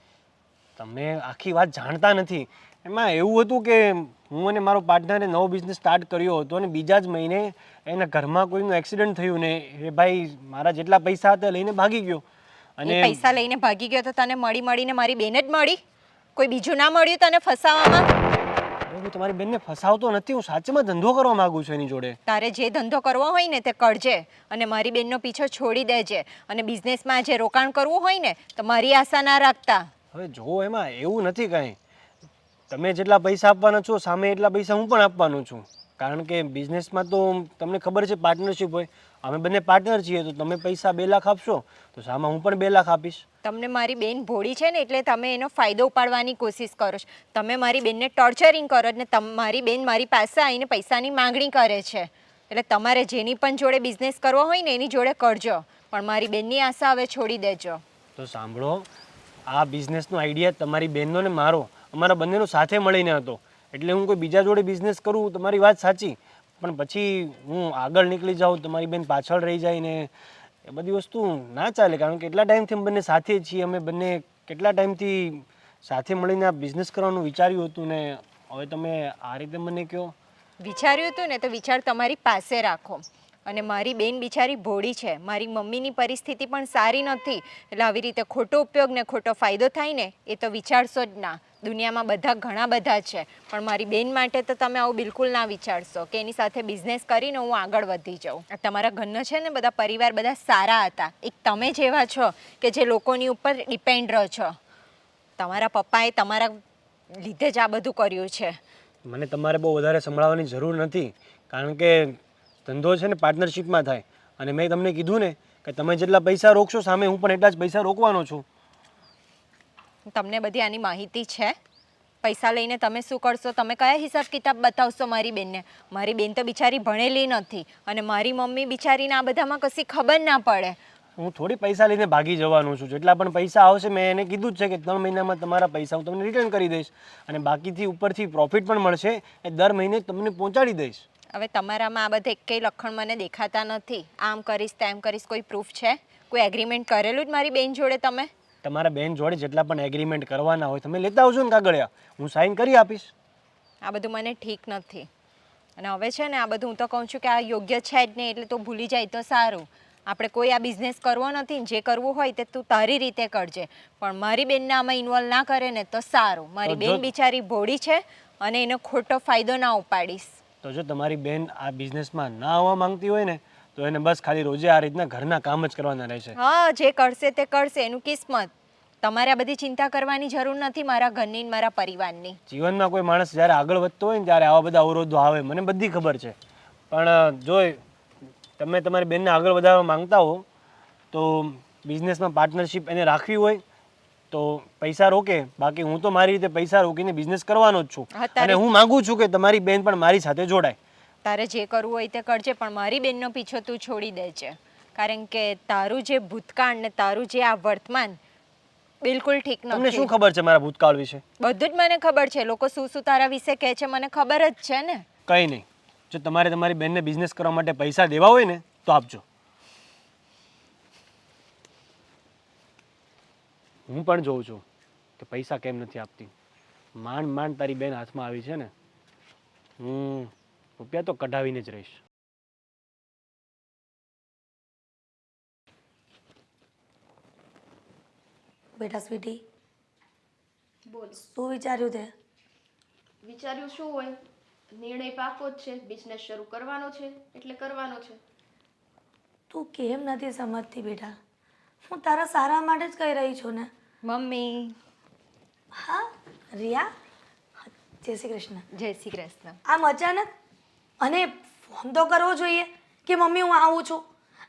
તમે આખી વાત જાણતા નથી. એમાં એવું હતું કે હું અને મારો પાર્ટનરે નવો બિઝનેસ સ્ટાર્ટ કર્યો હતો અને બીજા જ મહિને એના ઘરમાં કોઈનું એક્સિડન્ટ થયું ને એ ભાઈ મારા જેટલા પૈસા હતા લઈને ભાગી ગયો. એ પૈસા લઈને ભાગી ગયો તો તને મળીને મારી બેન જ મળી? કોઈ બીજું ના મળ્યું તને ફસાવામાં? હું તમારી બેનને ફસાવતો નથી, હું સાચેમાં ધંધો કરવા માંગુ છું એની જોડે. તારે જે ધંધો કરવો હોય ને તે કરજે અને મારી બેનનો પીછો છોડી દેજે. અને બિઝનેસમાં જે રોકાણ કરવું હોય ને તો મારી આશા ના રાખતા. હવે જો એમાં એવું નથી કાંઈ. તમે જેટલા પૈસા આપવાના છો સામે એટલા પૈસા હું પણ આપવાનો છું. કારણ કે બિઝનેસમાં તો તમને ખબર છે પાર્ટનરશિપ હોય. અમે બંને પાર્ટનર છીએ તો તમે પૈસા 2 લાખ આપશો તો સામે હું પણ 2 લાખ આપીશ. તમને મારી બેન ભોળી છે ને એટલે તમે એનો ફાયદો ઉપાડવાની કોશિશ કરો છો. તમે મારી બેનને ટોર્ચરિંગ કરો અને મારી બેન મારી પાસે આવીને પૈસાની માંગણી કરે છે. એટલે તમારે જેની પણ જોડે બિઝનેસ કરવો હોય ને એની જોડે કરજો, પણ મારી બેનની આશા હવે છોડી દેજો. તો સાંભળો, આ બિઝનેસનો આઈડિયા તમારી બેનનો ને મારો અમારા બંનેનો સાથે મળીને હતો. એટલે હું કોઈ બીજા જોડે બિઝનેસ કરું તમારી વાત સાચી, પણ પછી હું આગળ નીકળી જાઉં તમારી બેન પાછળ રહી જાય ને એ બધી વસ્તુ ના ચાલે. કારણ કે કેટલા ટાઈમથી અમે બંને સાથે છીએ, અમે બંને કેટલા ટાઈમથી સાથે મળીને આ બિઝનેસ કરવાનું વિચાર્યું હતું ને હવે તમે આ રીતે મને કહો. વિચાર્યું હતું ને તો વિચાર તમારી પાસે રાખો. અને મારી બેન બિચારી ભોળી છે, મારી મમ્મીની પરિસ્થિતિ પણ સારી નથી, એટલે આવી રીતે ખોટો ઉપયોગ ને ખોટો ફાયદો થાય ને એ તો વિચારશો જ ના. દુનિયામાં બધા ઘણા બધા છે, પણ મારી બેન માટે તો તમે આવું બિલકુલ ના વિચારશો કે એની સાથે બિઝનેસ કરીને હું આગળ વધી જાઉં. તમારા ઘરના છે ને બધા પરિવાર બધા સારા હતા. એક તમે જેવા છો કે જે લોકોની ઉપર ડિપેન્ડ રહો છો. તમારા પપ્પાએ તમારા લીધે જ આ બધું કર્યું છે. મને તમારે બહુ વધારે સંભળાવવાની જરૂર નથી, કારણ કે ધંધો છે ને પાર્ટનરશિપમાં થાય. અને મેં તમને કીધું ને કે તમે જેટલા પૈસા રોકશો સામે હું પણ એટલા જ પૈસા રોકવાનો છું. તમને બધી આની માહિતી છે? પૈસા લઈને તમે શું કરશો? તમે કયા હિસાબ કિતાબ બતાવશો મારી બેનને? મારી બેન તો બિચારી ભણેલી નથી અને મારી મમ્મી બિચારીને આ બધામાં કશી ખબર ના પડે. હું થોડી પૈસા લઈને ભાગી જવાનું છું. જેટલા પણ પૈસા આવશે મેં એને કીધું જ છે કે 3 મહિનામાં તમારા પૈસા હું તમને રિટર્ન કરી દઈશ અને બાકીથી ઉપરથી પ્રોફિટ પણ મળશે એ દર મહિને તમને પહોંચાડી દઈશ. હવે તમારામાં આ બધા એકેય લક્ષણ મને દેખાતા નથી. આમ કરીશ તેમ કરીશ, કોઈ પ્રૂફ છે? કોઈ એગ્રીમેન્ટ કરેલું જ મારી બેન જોડે તમે? તમારા બેન જોડે જેટલા પણ એગ્રીમેન્ટ કરવાના હોય તમે લેતા આવજો ને કાગળિયા, હું સાઇન કરી આપીશ. આ બધું મને ઠીક નથી. અને હવે છે ને આ બધું હું તો કહું છું કે આ યોગ્ય છે જ નહીં, એટલે તો ભૂલી જાય તો સારું. આપણે કોઈ આ બિઝનેસ કરવો નથી ને જે કરવું હોય તે તું તારી રીતે કરજે, પણ મારી બેનને આમાં ઇન્વોલ્વ ના કરે ને તો સારું. મારી બેન બિચારી ભોળી છે અને એનો ખોટો ફાયદો ના ઉપાડીશ. તો જો તમારી બેન આ બિઝનેસમાં ના આવવા માંગતી હોય ને તો એને બસ ખાલી રોજે આ રીતના ઘરના કામ જ કરવાના રહેશે. હા, જે કરશે તે કરશે, એનું કિસ્મત. તમારે આ બધી ચિંતા કરવાની જરૂર નથી મારા ઘરની મારા પરિવારની. જીવનમાં કોઈ માણસ જ્યારે આગળ વધતો હોય ને ત્યારે આવા બધા અવરોધો આવે, મને બધી ખબર છે. પણ જો તમે તમારી બેનને આગળ વધારવા માંગતા હો તો બિઝનેસમાં પાર્ટનરશિપ એને રાખવી હોય તો પૈસા રોકે, બાકી હું તો મારી રીતે પૈસા રોકીને બિઝનેસ કરવાનો જ છું. હા, તારે- અને હું માંગુ છું કે તમારી બેન પણ મારી સાથે જોડાય. તારે જે કરવું હોય તે કરજે, પણ મારી બેનનો પીછો તું છોડી દેજે. કારણ કે તારું જે ભૂતકાળ ને તારું જે આ વર્તમાન બિલકુલ ઠીક તમને શું નથી. ખબર છે મારા ભૂતકાળ વિશે? બધું જ મને ખબર છે. લોકો શું શું તારા વિશે કહે છે મને ખબર જ છે ને. કંઈ નહીં. જો તમારે તમારી બેનને બિઝનેસ કરવા માટે પૈસા દેવા હોય ને તો આપજો. હું પણ જોઉં છું કે પૈસા કેમ નથી આપતી. માંડ માંડ તારી બેન હાથમાં આવી છે ને, હું રૂપિયા તો કઢાવીને જ રહીશ. બેટા સ્વીટી, બોલ. શું વિચાર્યું તે? વિચાર્યું શું હોય, નિર્ણય પાકો જ છે, બિઝનેસ શરૂ કરવાનો છે એટલે કરવાનો છે. તું કેમ નથી સમજતી બેટા? હું તારા સારા માટે જ કહી રહી છું ને. મમ્મી હા રિયા, જય શ્રી કૃષ્ણ. જય શ્રી કૃષ્ણ. આમ અચાનક? અને ફોન તો કરવો જોઈએ કે મમ્મી હું આવું છું.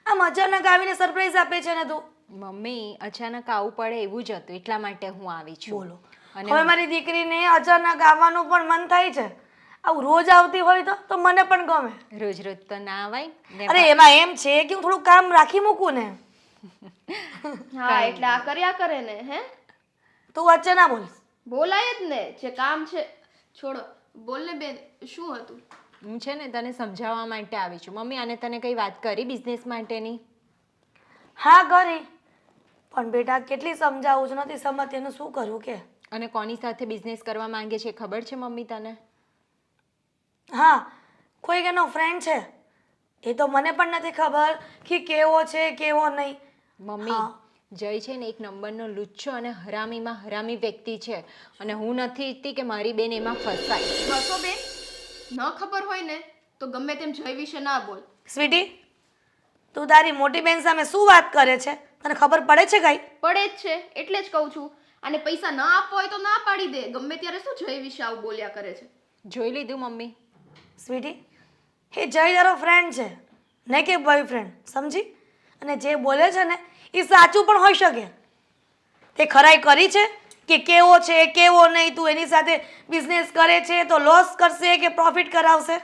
આમ અચાનક આવીને સરપ્રાઈઝ આપે છે ને તું. મમ્મી અચાનક આવું પડે એવું જ હતું, એટલા માટે હું આવી છું. બોલો, અને હવે મારી દીકરીને અચાનક આવવાનું પણ મન થાય છે. આવું રોજ આવતી હોય તો મને પણ ગમે. રોજ રોજ તો ના આવાય ને. અરે એમાં એમ છે કે હું થોડું કામ રાખી મૂકું ને. હા એટલે આ કર્યા કરે ને. હે, તું વચ્ચે ના બોલ. બોલાય જ ને, જે કામ છે. છોડો, બોલ ને બેન, શું હતું? હું છે ને તને સમજાવવા માટે આવી છું. મમ્મી આને તને કઈ વાત કરી બિઝનેસ માટેની? હા કરી, પણ બેટા કેટલી સમજાવું છું, નથી સમજતી, એનું શું કરું કે? અને કોની સાથે બિઝનેસ કરવા માંગે છે ખબર છે મમ્મી તને? હા, કોઈક એનો ફ્રેન્ડ છે. એ તો મને પણ નથી ખબર કે કેવો છે કેવો નહીં. મમ્મી હા. જય છે ને એક નંબરનો લુચ્છો અને હરામીમાં હરામી વ્યક્તિ છે, અને હું નથી ઈચ્છતી કે મારી બેન એમાં ફસાય. બસો બેન, ન ખબર હોય ને તો ગમે તેમ જય વિશે ના બોલ. સ્વીટી, તું તારી મોટી બેન સામે શું વાત કરે છે? તને ખબર પડે છે કઈ? પડે જ છે એટલે જ કહું છું. અને પૈસા ના આપવા હોય તો ના પાડી દે. ગમે ત્યારે શું જય વિશે આવું બોલ્યા કરે છે. જોઈ લીધું મમ્મી? સ્વીટી, એ જય તારો ફ્રેન્ડ છે, ને કે બોયફ્રેન્ડ, સમજી? અને જે બોલે છે ને એ સાચું પણ હોઈ શકે. તે ખરાઈ કરી છે કે કેવો છે કેવો નહીં, તું એની સાથે બિઝનેસ કરે છે તો લોસ કરશે કે પ્રોફિટ કરાવશે?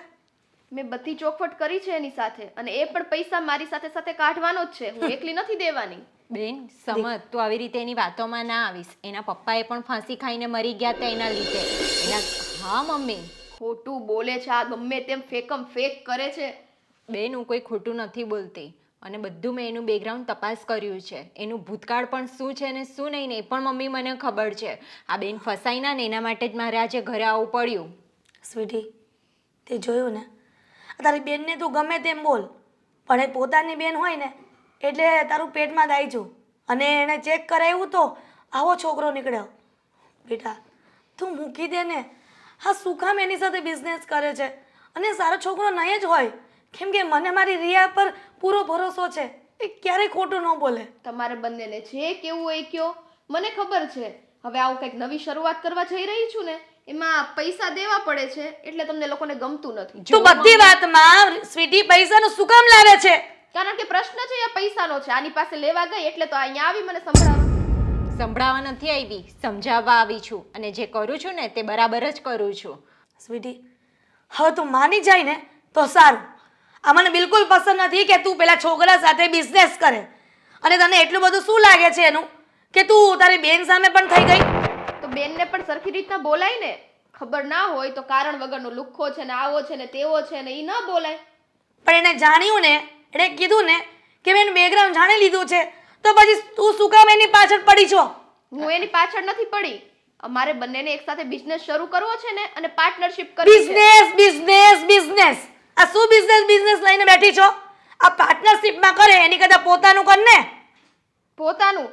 મેં બધી ચોખવટ કરી છે એની સાથે, અને એ પણ પૈસા મારી સાથે સાથે કાઢવાનો જ છે. હું એકલી નથી દેવાની. બેન સમજ, તું આવી રીતે એની વાતોમાં ના આવીશ. એના પપ્પાએ પણ ફાંસી ખાઈને મરી ગયા હતા એના લીધે. હા મમ્મી. ખોટું બોલે છે આ, ગમે તેમ ફેકમ ફેક કરે છે. બેન હું કોઈ ખોટું નથી બોલતી, અને બધું મેં એનું બેકગ્રાઉન્ડ તપાસ કર્યું છે. એનું ભૂતકાળ પણ શું છે ને શું નહીં ને એ પણ મમ્મી મને ખબર છે. આ બેન ફસાઈ ના ને એના માટે જ મારે આજે ઘરે આવવું પડ્યું. સ્વીટી, તે જોયું ને, તારી બેનને તું ગમે તેમ બોલ, પણ એ પોતાની બેન હોય ને એટલે તારું પેટમાં દાયજું, અને એને ચેક કરાવ્યું તો આવો છોકરો નીકળ્યો. બેટા તું મૂકી દે ને. હા, શું કામ એની સાથે બિઝનેસ કરે છે? અને સારો છોકરો નહીં જ હોય, કેમ કે મને મારી રિયા પર પૂરો ભરોસો છે. એ ક્યારેય ખોટું ન બોલે. તમારે બંનેને જે કેવું હોય એ કયો, મને ખબર છે. હવે આવું કંઈક નવી શરૂઆત કરવા જઈ રહી છું ને, એમાં પૈસા દેવા પડે છે એટલે તમને લોકોને ગમતું નથી. તું બધી વાતમાં સ્વીટી પૈસાનું શું કામ લાવે છે? કારણ કે પ્રશ્ન છે એ પૈસાનો છે. આની પાસે લેવા ગઈ એટલે તો અહીંયા આવી મને સંભળાવવા. સંભળાવા નથી આવી, સમજાવવા આવી છું. અને જે કરું છું ને તે બરાબર જ કરું છું. સ્વીટી, હવે તું માની જાય ને તો સારું. આ મને બિલકુલ પસંદ નથી કે તું પેલા છોકરા સાથે બિઝનેસ કરે. અને તને એટલું બધું શું લાગે છે એનું કે તું તારી બેન સામે પણ થઈ ગઈ? તો બેનને પણ સરખી રીતના બોલાય ને. ખબર ના હોય તો કારણ વગરનો લુખ્ખો છે ને આવો છે ને તેવો છે ને એ ન બોલાય. પણ એને જાણ્યું ને, એણે કીધું ને કે મેં એનું બેકગ્રાઉન્ડ જાણી લીધું છે, તો પછી તું શું કામ એની પાછળ પડી છો? હું એની પાછળ નથી પડી. અમારે બંનેને એકસાથે બિઝનેસ શરૂ કરવો છે ને, અને પાર્ટનરશિપ કરવી છે. બિઝનેસ બિઝનેસ બિઝનેસ, આ શું બિઝનેસ લઈને બેઠી છો? આ પાર્ટનરશિપમાં કરે એની કરતાં પોતાનું કર ને. પોતાનું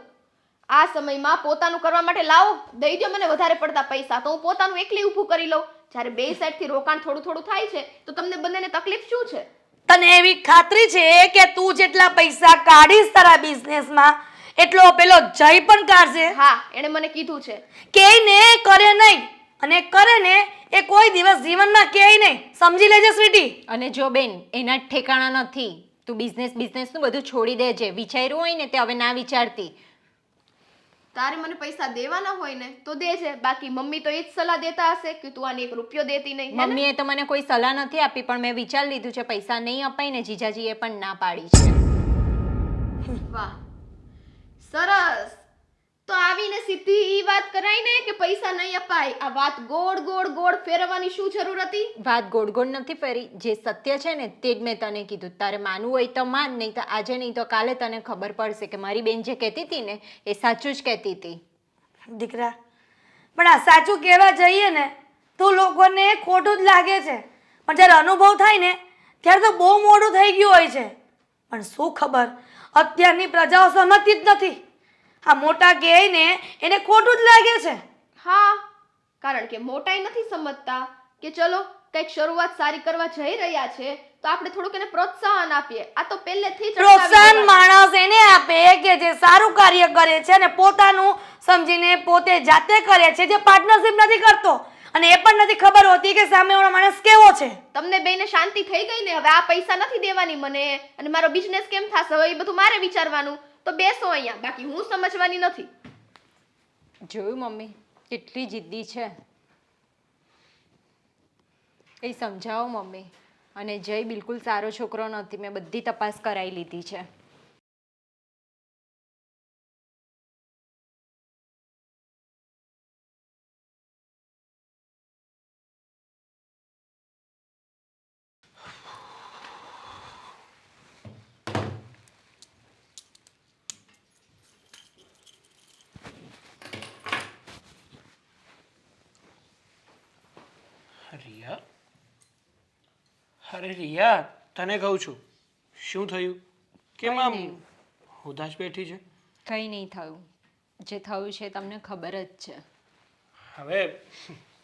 આ સમયમાં પોતાનું કરવા માટે લાવો, દઈ દો મને વધારે પડતા પૈસા તો હું પોતાનું એકલી ઊભું કરી લઉં. જ્યારે બે સાઈડથી રોકાણ થોડું થોડું થાય છે તો તમને બંનેને તકલીફ શું છે? તને એવી ખાતરી છે કે તું જેટલા પૈસા કાઢીશ તારા બિઝનેસમાં એટલો પેલો જય પણ કાઢશે? હા, એણે મને કીધું છે. કેય ને કરે નહીં, અને કરે ને એ કોઈ દિવસ જીવનમાં કેય નહીં, સમજી લેજે સ્વીટી. અને જો બેન એના જ ઠેકાણા નથી. તું બિઝનેસનું બધું છોડી દેજે. વિચાર્યું હોય ને તે હવે ના વિચારતી. તારે મને પૈસા દેવાના હોય ને તો દેજે, બાકી મમ્મી તો એ જ સલાહ દેતા હશે કે તું આને 1 રૂપિયો દેતી નહીં, હે ને? મમ્મીએ તો મને કોઈ સલાહ નથી આપી, પણ મેં વિચારી લીધું છે પૈસા નહીં અપાય ને જીજાજીએ પણ ના પાડી છે. વાહ, સરસ. તો આવીને સીધી ઈ વાત કરાય ને કે પૈસા નહીં અપાય. આ વાત ગોળ ગોળ ગોળ ફેરવવાની શું જરૂર હતી? વાત ગોળ ગોળ નથી ફરી, જે સત્ય છે ને તે જ મેં તને કીધું. તારે માનવું હોય તો માન, નહીં તો આજે નહીં તો કાલે તને ખબર પડશે કે મારી બેન જે કહેતી હતી ને એ સાચું જ કહેતી હતી. દીકરા, પણ આ સાચું કહેવા જઈએ ને તો લોકોને ખોટું જ લાગે છે, પણ જ્યારે અનુભવ થાય ને ત્યારે તો બહુ મોડું થઈ ગયું હોય છે. પણ શું ખબર, અત્યારની પ્રજાઓ સમજતી જ નથી. આ મોટા કહે ને એને ખોટું જ લાગે છે. હા, કારણ કે મોટાઈ નથી સમજતા કે ચલો કંઈક શરૂઆત સારી કરવા જઈ રહ્યા છે તો આપણે થોડુંક એને પ્રોત્સાહન આપીએ. આ તો પહેલેથી જ પ્રોત્સાહન માણસ એને આપે કે જે સારું કાર્ય કરે છે અને પોતાનું સમજીને પોતે જાતે કરે છે, જે પાર્ટનરશિપ નથી કરતો અને એ પણ નથી ખબર હોતી કે સામેવાળો માણસ કેવો છે. તમને બેને શાંતિ થઈ ગઈ ને? હવે આ પૈસા નથી દેવાની મને અને મારો બિઝનેસ કેમ થશે હવે એ બધું મારે વિચારવાનું. તો બેસો અહીંયા, બાકી હું સમજવાની નથી. જોયું મમ્મી કેટલી જિદ્દી છે. એ સમજાવો મમ્મી. અને જય બિલકુલ સારો છોકરો નથી, મેં બધી તપાસ કરાવી લીધી છે. રિયા, અરે રિયા, તને કહું છું, શું થયું? કેમ આમ નહીં. ઉદાસ બેઠી છે? કંઈ નહીં થયું. જે થયું છે તમને ખબર જ છે. હવે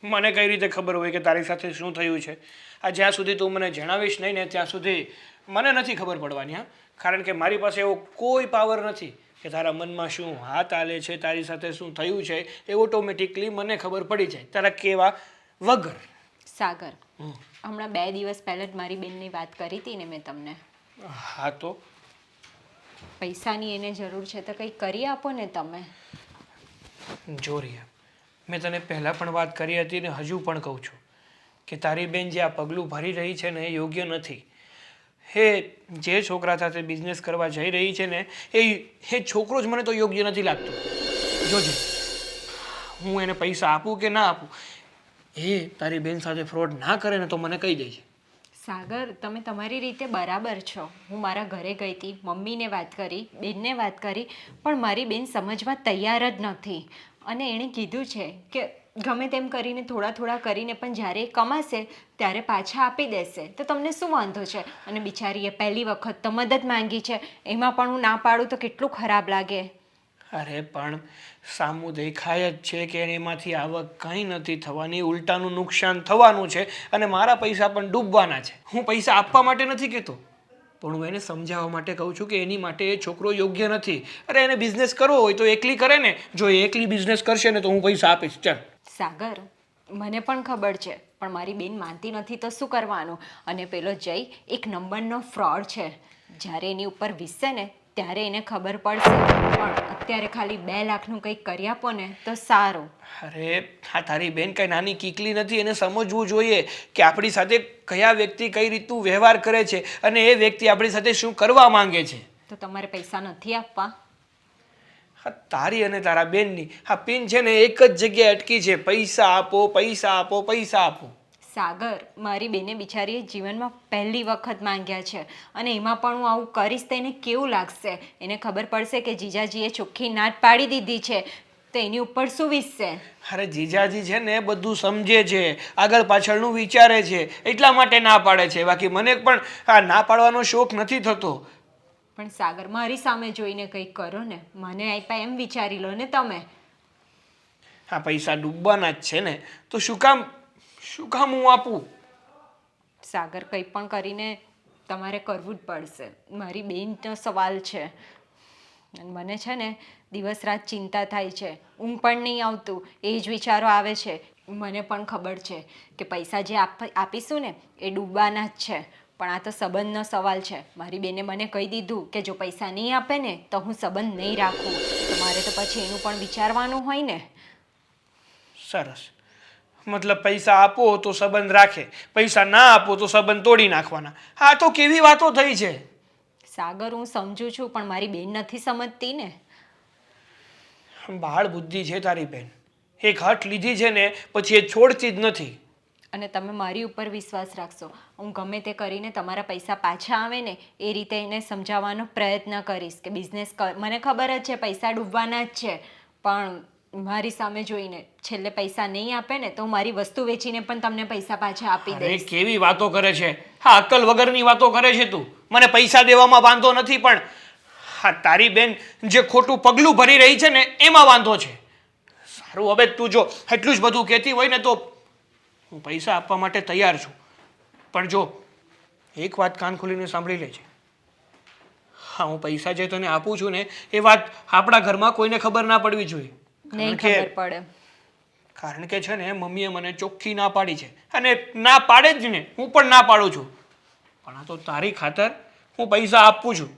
મને કઈ રીતે ખબર હોય કે તારી સાથે શું થયું છે? આ જ્યાં સુધી તું મને જણાવીશ નહીં ને ત્યાં સુધી મને નથી ખબર પડવાની. હા, કારણ કે મારી પાસે એવો કોઈ પાવર નથી કે તારા મનમાં શું હાથ આલે છે, તારી સાથે શું થયું છે એ ઓટોમેટિકલી મને ખબર પડી જાય તારા કેવા વગર. સાગર, હમણાં 2 દિવસ પહેલાં જ મારી બેનની વાત કરી હતી ને મેં તમને. હા, તો પૈસાની એને જરૂર છે તો કંઈક કરી આપો ને તમે. જો રિયા, મેં તને પહેલાં પણ વાત કરી હતી ને હજુ પણ કહું છું કે તારી બેન જે આ પગલું ભરી રહી છે ને એ યોગ્ય નથી. એ જે છોકરા સાથે બિઝનેસ કરવા જઈ રહી છે ને એ છોકરો જ મને તો યોગ્ય નથી લાગતો. જોજે, હું એને પૈસા આપું કે ના આપું, એ તારી બેન સાથે ફ્રોડ ના કરે ને તો મને કહી દે છે. સાગર, તમે તમારી રીતે બરાબર છો. હું મારા ઘરે ગઈ હતી, મમ્મીને વાત કરી, બેનને વાત કરી, પણ મારી બેન સમજવા તૈયાર જ નથી. અને એણે કીધું છે કે ગમે તેમ કરીને થોડા કરીને પણ જ્યારે એ કમાશે ત્યારે પાછા આપી દેશે. તો તમને શું વાંધો છે? અને બિચારીએ પહેલી વખત તો મદદ માંગી છે, એમાં પણ હું ના પાડું તો કેટલું ખરાબ લાગે. અરે પણ સામું દેખાય જ છે કે એમાંથી આવક કંઈ નથી થવાની, ઉલટાનું નુકસાન થવાનું છે અને મારા પૈસા પણ ડૂબવાના છે. હું પૈસા આપવા માટે નથી કહેતો, પણ હું એને સમજાવવા માટે કહું છું કે એની માટે એ છોકરો યોગ્ય નથી. અરે એને બિઝનેસ કરવો હોય તો એકલી કરે ને. જો એ એકલી બિઝનેસ કરશે ને તો હું પૈસા આપીશ. ચાલ. સાગર, મને પણ ખબર છે, પણ મારી બેન માનતી નથી તો શું કરવાનું? અને પેલો જય એક નંબરનો ફ્રોડ છે. જ્યારે એની ઉપર વિસશે ને ત્યારે એને ખબર પડશે. પણ અત્યારે ખાલી 2 લાખનું કંઈક કરી આપો ને તો સારું. અરે આ તારી બેન કઈ નાની કીકલી નથી, એને સમજવું જોઈએ કે આપણી સાથે કયા વ્યક્તિ કઈ રીતનું વ્યવહાર કરે છે અને એ વ્યક્તિ આપણી સાથે શું કરવા માંગે છે. તો તમારે પૈસા નથી આપવા? હા, તારી અને તારા બેનની આ પિન છે ને એક જ જગ્યાએ અટકી છે. પૈસા આપો, પૈસા આપો, પૈસા આપો. સાગર, મારી બેને બિચારીએ જીવનમાં પહેલી વખત માંગ્યા છે અને એમાં પણ હું આવું કરીશ તો એને કેવું લાગશે? એને ખબર પડશે કે જીજાજીએ ચોખ્ખી નાટ પાડી દીધી છે તો એની ઉપર શું વીસશે? અરે જીજાજી છે ને બધું સમજે છે, આગળ પાછળનું વિચારે છે, એટલા માટે ના પાડે છે. બાકી મને પણ આ ના પાડવાનો શોખ નથી થતો. પણ સાગર, મારી સામે જોઈને કંઈક કરો ને. મને આપ્યા એમ વિચારી લો ને તમે. આ પૈસા ડૂબવાના જ છે ને તો શું કામ હું આપું? સાગર, કંઈ પણ કરીને તમારે કરવું જ પડશે. મારી બેનનો સવાલ છે અને મને છે ને દિવસ રાત ચિંતા થાય છે. ઊંઘ પણ નહીં આવતું, એ જ વિચારો આવે છે. મને પણ ખબર છે કે પૈસા જે આપીશું ને એ ડૂબવાના જ છે, પણ આ તો સંબંધનો સવાલ છે. મારી બેને મને કહી દીધું કે જો પૈસા નહીં આપે ને તો હું સંબંધ નહીં રાખું. તો મારે તો પછી એનું પણ વિચારવાનું હોય ને. સરસ. મતલબ પૈસા આપો તો સંબંધ રાખે, પૈસા ના આપો તો સંબંધ તોડી નાખવાના. આ તો કેવી વાતો થઈ છે. સાગર, હું સમજુ છું પણ મારી બેન નથી સમજતી ને. બાળ બુદ્ધિ છે તારી બેન. એક હઠ લીધી છે ને પછી એ છોડતી જ નથી. અને તમે મારી ઉપર વિશ્વાસ રાખશો, હું ગમે તે કરીને તમારા પૈસા પાછા આવે ને એ રીતે એને સમજાવવાનો પ્રયત્ન કરીશ કે બિઝનેસ મને ખબર જ છે પૈસા ડૂબવાના જ છે, પણ મારી સામે જોઈને છેલ્લે પૈસા નહીં આપે ને તો હું મારી વસ્તુ વેચીને પણ તમને પૈસા પાછા આપી અરે દઈશ. કેવી વાતો કરે છે. હા, અક્કલ વગરની વાતો કરે છે તું. મને પૈસા દેવામાં વાંધો નથી, પણ હા તારી બેન જે ખોટું પગલું ભરી રહી છે ને એમાં વાંધો છે. સારું, હવે તું જો એટલું જ બધું કહેતી હોય ને તો હું પૈસા આપવા માટે તૈયાર છું, પણ જો એક વાત કાન ખોલીને સાંભળી લેજે. હા, હું પૈસા જે તને આપું છું ને એ વાત આપણા ઘરમાં કોઈને ખબર ના પડવી જોઈએ. નહીં ખબર પડે. કારણ કે છે ને મમ્મીએ મને ચોખ્ખી ના પાડી છે, અને ના પાડે જ ને હું પણ ના પાડું છું. પણ આ તો તારી ખાતર હું પૈસા આપું છું.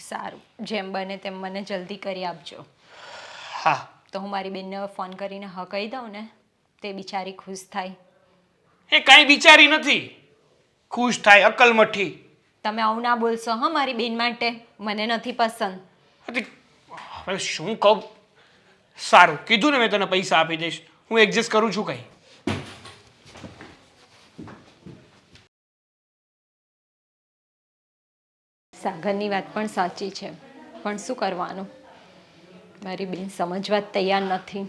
સારું, જેમ બને તેમ મને જલ્દી કરી આપજો. હા. તો હું મારી બેનને ફોન કરીને હા કહી દઉં ને તે બિચારી ખુશ થાય. એ કાંઈ બિચારી નથી ખુશ થાય, અક્કલમઠી. તમે આવું ના બોલશો હા મારી બેન માટે, મને નથી પસંદ. હવે શું કહું. સારું, કીધું ને મેં તને પૈસા આપી દઈશ. હું એડજસ્ટ કરું છું કંઈ. સાગરની વાત પણ સાચી છે, પણ શું કરવાનું, મારી બેન સમજવા જ તૈયાર નથી.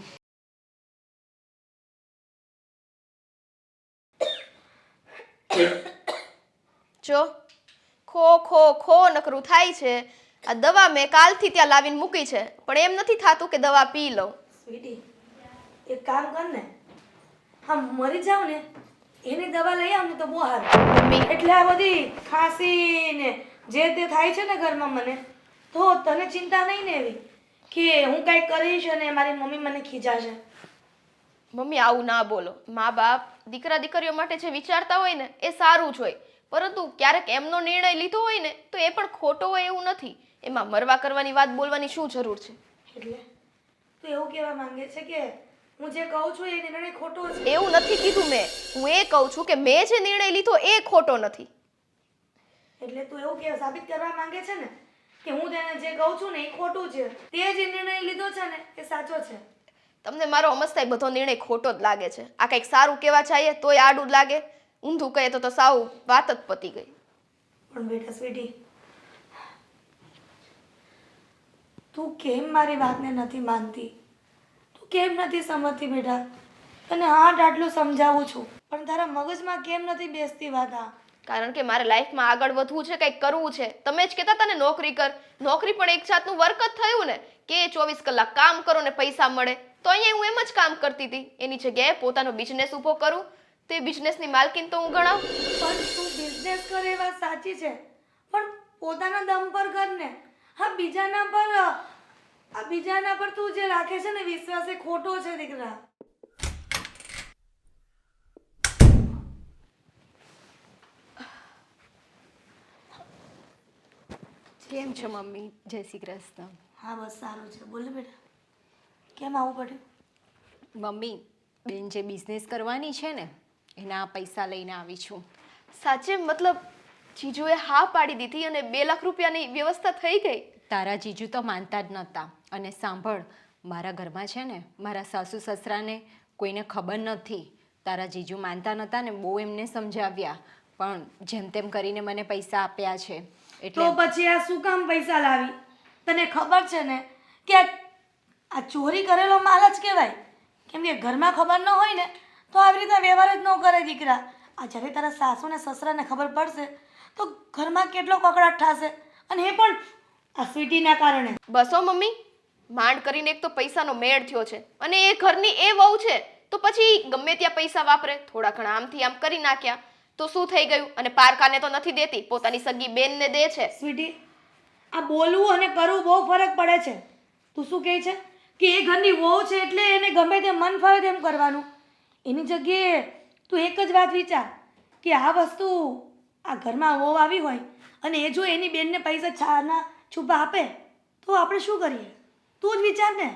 જો ખો ખો ખો નકરું થાય છે. આ દવા મેં કાલથી ત્યાં લાવીને મૂકી છે, પણ એમ નથી થતું કે દવા પી લઉં. સ્વીટી, એક કામ કર ને, હા મરી જાવ ને એની દવા લઈ આવ ને તો બહુ સારું. મમ્મી, એટલે આ બધી ખાંસી ને જે તે થાય છે ને ઘરમાં મને, તો તને ચિંતા નહીં ને એવી કે હું કંઈક કરીશ અને મારી મમ્મી મને ખીજાશે. મમ્મી આવું ના બોલો. મા બાપ દીકરા દીકરીઓ માટે જે વિચારતા હોય ને એ સારું જ હોય, પરંતુ ક્યારેક એમનો નિર્ણય લીધો હોય ને તો એ પણ ખોટો હોય એવું નથી. એમાં મરવા કરવાની વાત બોલવાની શું જરૂર છે? એટલે તું એવું કહેવા માંગે છે કે હું જે કહું છું એ નિર્ણય ખોટો છે? એવું નથી કીધું મેં. હું એ કહું છું કે મેં જે નિર્ણય લીધો એ ખોટો નથી. એટલે તું એવું કે સાબિત કરવા માંગે છે ને કે હું તેને જે કહું છું ને એ ખોટું છે, તે જે નિર્ણય લીધો છે ને એ સાચો છે. તમને મારો અમસ્તાય બધો નિર્ણય ખોટો જ લાગે છે. આ કંઈક સારું કહેવા ચાહીએ તોય આડું જ લાગે, ઊંધું કહે તો સાવ વાત જ પતી ગઈ. પણ બેટા સ્વીટી, તું કેમ મારી વાતને નથી માનતી? તું કેમ નથી સમજતી બેટા? તને હાટ આટલું સમજાવું છું પણ તારા મગજમાં કેમ નથી બેસતી વાત આ? કારણ કે મારે લાઈફમાં આગળ વધવું છે, કંઈક કરવું છે. તમે જ કહેતા હતા ને નોકરી કર. નોકરી પણ એક જાતનું વર્ક જ થયું ને કે 24 કલાક કામ કરો ને પૈસા મળે. તો અહીંયા હું એમ જ કામ કરતી હતી. એની જગ્યાએ પોતાનો બિઝનેસ ઊભો કરું તો એ બિઝનેસની માલકીન તો હું ગણાવ. પણ તું બિઝનેસ કરે એ વાત સાચી છે, પણ પોતાના દમ પર કર ને. હા, બીજાના પર તું જે રાખે છે ને વિશ્વાસ એ ખોટો છે દીકરા. કેમ છો મમ્મી? જય શ્રી કૃષ્ણ. હા બસ સારું છે. બોલ બેટા, કેમ આવું પડ્યું? મમ્મી, બેન જે બિઝનેસ કરવાની છે ને એના પૈસા લઈને આવી છું. સાચે? મતલબ જીજુએ હા પાડી દીધી અને 2 લાખ રૂપિયાની વ્યવસ્થા થઈ ગઈ? તારા જીજુ તો માનતા જ નહોતા. અને સાંભળ, મારા ઘરમાં છે ને મારા સાસુ સસરાને કોઈને ખબર નથી. તારા જીજુ માનતા નહોતા ને બહુ એમને સમજાવ્યા, પણ જેમ તેમ કરીને મને પૈસા આપ્યા છે. એટલે તો પછી આ શું કામ પૈસા લાવી? તને ખબર છે ને કે આ ચોરી કરેલો માલ જ કહેવાય. કેમ કે ઘરમાં ખબર ન હોય ને તો આવી રીતના વ્યવહાર જ ન કરે દીકરા. આ જ્યારે તારા સાસુ ને સસરાને ખબર પડશે તો ઘરમાં કેટલો કકડાટ થશે, અને એ પણ આ સ્વીટીના કારણે. બસો મમ્મી, માંડ કરીને એક તો પૈસાનો મેળ થયો છે અને એ ઘરની એ વહુ છે તો પછી ગમે ત્યાં પૈસા વાપરે. થોડા ઘણા આમથી આમ કરી નાખ્યા તો શું થઈ ગયું? અને પારકાને તો નથી દેતી, પોતાની સગી બેનને દે છે. સ્વીટી, આ બોલવું અને કરવું બહુ ફરક પડે છે. તું શું કહે છે કે એ ઘરની વહુ છે એટલે એને ગમે તેમ મન ફાવે તેમ કરવાનું? એની જગ્યાએ તું એક જ વાત વિચાર કે આ વસ્તુ આ ઘરમાં વહુ આવી હોય અને એ જો એની બેનને પૈસા છાના છુપા આપે તો આપણે શું કરીએ? તું જ વિચાર ને.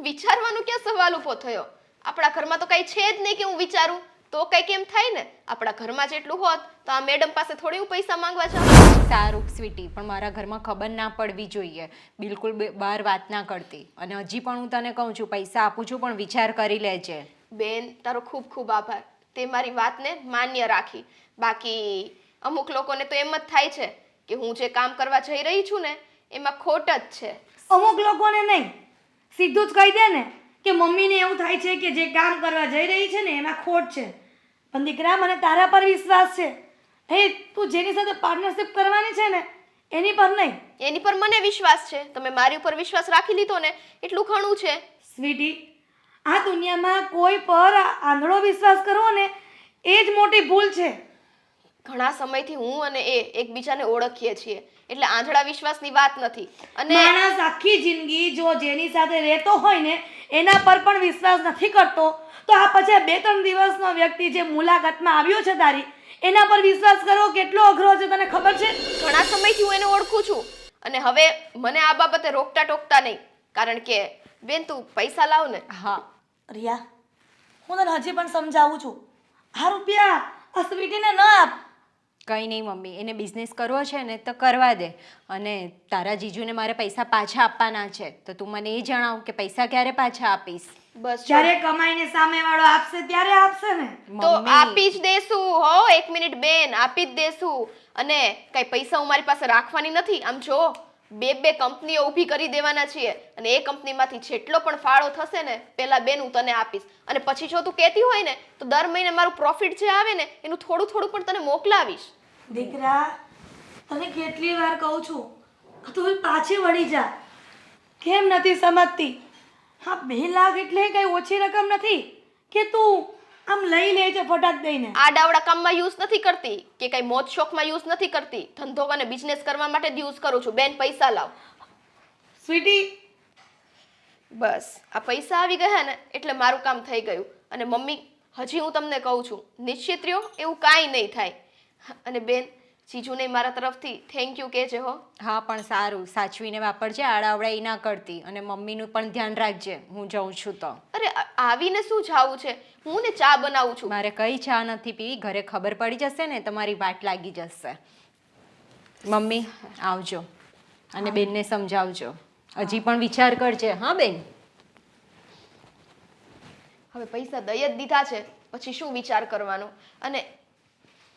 વિચારવાનો ક્યાં સવાલ ઊભો થયો? આપણા ઘરમાં તો કઈ છે જ નહીં કે હું વિચારું. તો કઈ કેમ થાય ને? આપણા ઘરમાં જેટલું હોત તો આ મેડમ પાસે થોડી હું પૈસા માંગવા જાઉં. સારું સ્વીટી, પણ મારા ઘરમાં ખબર ના પડવી જોઈએ. બિલકુલ બહાર વાત ના કરતી. અને હજી પણ હું તને કહું છું, પૈસા આપું છું પણ વિચાર કરી લેજે. બેન, તારો ખૂબ ખૂબ આભાર. તે મારી વાતને માન્ય રાખી. બાકી અમુક લોકોને તો એમ જ થાય છે કે હું જે કામ કરવા જઈ રહી છું ને એમાં ખોટ જ છે. અમુક લોકોને નહીં, સીધું જ કહી દે ને કે મમ્મીને એવું થાય છે કે જે કામ કરવા જઈ રહી છે ને એમાં ખોટ છે. પણ દીકરા, મને તારા પર વિશ્વાસ છે. તું જેની સાથે પાર્ટનરશિપ કરવાની છે ને એની પર નહીં. એની પર મને વિશ્વાસ છે. તમે મારી ઉપર વિશ્વાસ રાખી લીધો ને એટલું ઘણું છે. સ્વીટી, આ દુનિયામાં કોઈ પર આંધળો વિશ્વાસ કરવો ને એ જ મોટી ભૂલ છે. ઘણા સમયથી હું અને એ એકબીજાને ઓળખીએ છીએ, એટલે આંધળા વિશ્વાસની વાત નથી. અને માણસ આખી જિંદગી જો જેની સાથે રહેતો હોય ને એના પર પણ વિશ્વાસ નથી કરતો તો આ પછી 2-3 દિવસનો વ્યક્તિ જે મુલાકાતમાં આવ્યો છે તારી એના પર વિશ્વાસ કરવો કેટલો અઘરો છે તને ખબર છે? ઘણા સમયથી હું એને ઓળખું છું અને હવે મને આ બાબતે રોકતા ટોકતા નહીં. કારણ કે બેન, તું પૈસા લાવ ને. હા રિયા, હું તને હજી પણ સમજાવું છું, આ રૂપિયા આ સ્વીટીને ન આપ. કંઈ નહીં મમ્મી, એને બિઝનેસ કરવો છે ને તો કરવા દે. અને તારા જીજુને મારે પૈસા પાછા આપવાના છે તો તું મને એ જણાવ કે પૈસા ક્યારે પાછા આપીશ. બસ જો. જ્યારે કમાઈને સામેવાળો આપશે ત્યારે આપશે ને. તો આપી જ દેશું. હો, 1 મિનિટ બેન, આપી જ દેશું. અને કઈ પૈસા હું મારી પાસે રાખવાની નથી. આમ જો, 2 કંપનીઓ ઊભી કરી દેવાના છીએ અને એ કંપનીમાંથી જેટલો પણ ફાળો થશે ને પહેલા બેન હું તને આપીશ. અને પછી જો તું કહેતી હોય ને તો દર મહિને મારું પ્રોફિટ જે આવે ને એનું થોડું થોડું પણ તને મોકલાવીશ. દીકરા, તને કેટલી વાર કહું છું તું પાછી વળી જા. કેમ નથી સમજતી? હા, 2 લાખ એટલે કઈ ઓછી રકમ નથી કે તું આમ લઈ લે છે ફટાક દઈને. આ ડાવડા કામમાં યુઝ નથી કરતી કે કઈ મોજ શોખમાં યુઝ નથી કરતી. ધંધો અને બિઝનેસ કરવા માટે જ યુઝ કરું છું. બેન, પૈસા લાવ. સ્વીટી, બસ આ પૈસા આવી ગયા ને એટલે મારું કામ થઈ ગયું. અને મમ્મી, હજી હું તમને કહું છું, નિશ્ચિત રહ્યો, એવું કાંઈ નહીં થાય. અને બેન, જીજુને મારા તરફથી થેન્ક યુ કહેજે હો. હા, પણ સારું સાચવીને વાપરજે, આડાવડા ના કરતી. અને મમ્મીનું પણ ધ્યાન રાખજે, હું જાઉં છું તો. અરે આવીને શું જાવું છે? હું ને ચા બનાવું છું. મારે કઈ ચા નથી પીવી. ઘરે ખબર પડી જશે ને તમારી વાટ લાગી જશે. મમ્મી આવજો અને બેનને સમજાવજો. હજી પણ વિચાર કરજે. હા બેન. હવે પૈસા દઈ જ દીધા છે પછી શું વિચાર કરવાનો? અને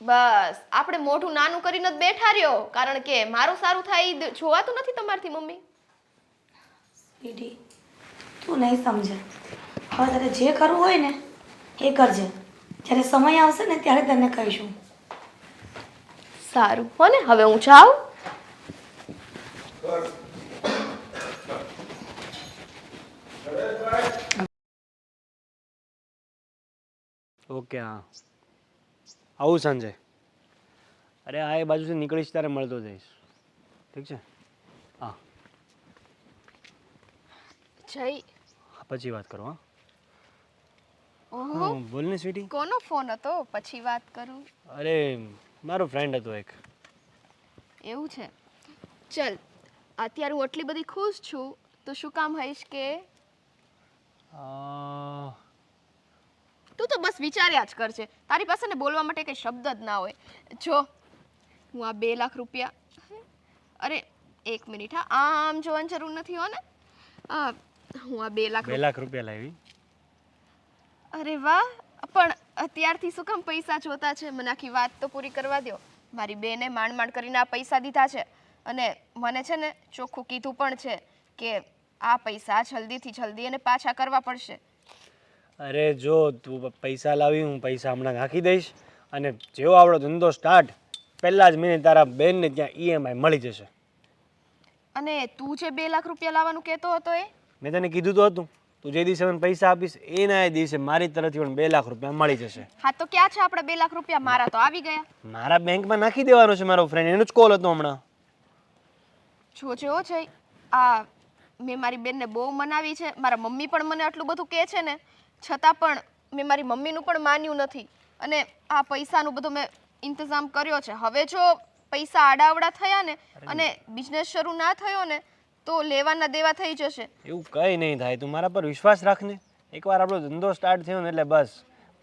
બસ આપણે મોઢું નાનું કરીને જ બેઠા રહ્યો કારણ કે મારું સારું થાય ઈ જોવાતું નથી તમારથી મમ્મી. સ્વીટી, તું નહીં સમજે. હવે તારે જે કરવું હોય ને એ કરજે. જ્યારે સમય આવશે ને ત્યારે તને કહીશું. સારું હો ને, હવે હું જાઉં. ઓકે, હા આવું સાંજે. અરે આ એ બાજુથી નીકળીશ ત્યારે મળતો જઈશ. ઠીક છે? હા જય. પછી વાત કરો. હા ઓહો, હા, બોલ ને સ્વીટી. કોનો ફોન હતો? પછી વાત કરું. અરે મારો ફ્રેન્ડ હતો એક. એવું છે? ચલ, અત્યારે હું આટલી બધી ખુશ છું તો શું કામ હઈશ કે તું તો બસ વિચાર્યા જ કરશે. તારી પાસે ને બોલવા માટે કઈ શબ્દ જ ના હોય. જો હું આ 2 લાખ રૂપિયા, અરે 1 મિનિટ, હા આમ જોવાની જરૂર નથી હો ને. હું આ 2 લાખ 2 લાખ રૂપિયા લાવી. અરે વાહ, પણ અત્યારથી શું કામ પૈસા જોતા છે? મને આખી વાત તો પૂરી કરવા દો. મારી બેને માંડ માંડ કરીને આ પૈસા દીધા છે અને મને છે ને ચોખ્ખું કીધું પણ છે કે આ પૈસા જલ્દીથી જલ્દી એને પાછા કરવા પડશે. અરે જો તું પૈસા લાવી, હું પૈસા હમણાં નાખી દઈશ અને જેવો આપણો ધંધો સ્ટાર્ટ પહેલા જ મહિને તારા બેનને ત્યાં EMI મળી જશે. અને તું જે 2 લાખ રૂપિયા લાવવાનું કહેતો હતો એ મેં તને કીધું તો હતું, તું જે દિવસે મને પૈસા આપીશ એના એ દિવસે મારી તરફથી પણ 2 લાખ રૂપિયા મળી જશે. હા તો ક્યાં છે આપણા 2 લાખ રૂપિયા? મારા તો આવી ગયા. મારા બેંકમાં નાખી દેવાનો છે મારો ફ્રેન્ડ, એનો જ કોલ હતો હમણાં. જોજો છે આ મેં મારી બેનને બહુ મનાવી છે. મારા મમ્મી પણ મને આટલું બધું કહે છે ને છતાં પણ મેં મારી મમ્મીનું પણ માન્યું નથી અને આ પૈસાનું બધું મેં ઇંતજામ કર્યો છે. હવે જો પૈસા આડાવડા થયા ને અને બિઝનેસ શરૂ ના થયો ને તો લેવાના દેવા થઈ જશે. એવું કંઈ નહીં થાય, તું મારા પર વિશ્વાસ રાખ ને. એકવાર આપણો ધંધો સ્ટાર્ટ થયો ને એટલે બસ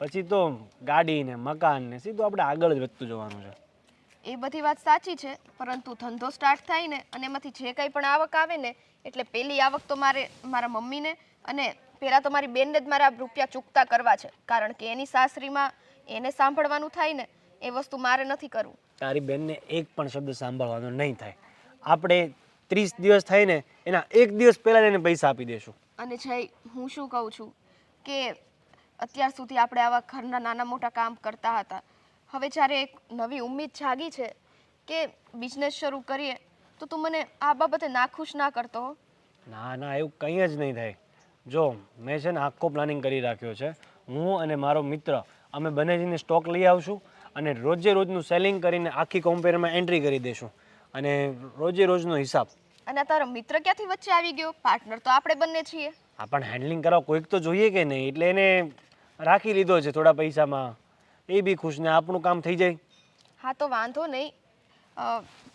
પછી તો ગાડી ને મકાન ને સીધું આપણે આગળ જ વધતું જવાનું છે. એ બધી વાત સાચી છે, પરંતુ ધંધો સ્ટાર્ટ થાય ને અને એમાંથી જે કંઈ પણ આવક આવે ને એટલે પેલી આવક તો મારે મારા મમ્મીને અને પહેલાં તો મારી બેનને જ મારા રૂપિયા ચૂકતા કરવા છે, કારણ કે એની સાસરીમાં એને સાંભળવાનું થાય ને એ વસ્તુ મારે નથી કરવું. તારી બેનને એક પણ શબ્દ સાંભળવાનો નહીં થાય. આપણે 30 દિવસ થાય ને એના 1 દિવસ પહેલાં એને પૈસા આપી દઈશું. અને જય, હું શું કહું છું કે અત્યાર સુધી આપણે આવા ઘરના નાના મોટા કામ કરતા હતા. હવે જ્યારે એક નવી ઉમ્મીદ જાગી છે કે બિઝનેસ શરૂ કરીએ તો તું મને આ બાબતે નાખુશ ના કરતો હો. ના ના, એવું કંઈ જ નહીં થાય. જો મેં છે ને આખો પ્લાનિંગ કરી રાખ્યો છે. હું અને મારો મિત્ર અમે બંને જઈને સ્ટોક લઈ આવશું અને રોજે રોજનું સેલિંગ કરીને આખી કંપનીમાં એન્ટ્રી કરી દઈશું અને રોજે રોજનો હિસાબ. અને આ તારો મિત્ર ક્યાંથી વચ્ચે આવી ગયો? પાર્ટનર તો આપણે બંને છીએ. આપણને હેન્ડલિંગ કરવા કોઈક તો જોઈએ કે નહીં, એટલે એને રાખી લીધો છે થોડા પૈસામાં. એ બી ખુશ ને આપણું કામ થઈ જાય. હા તો વાંધો નહીં,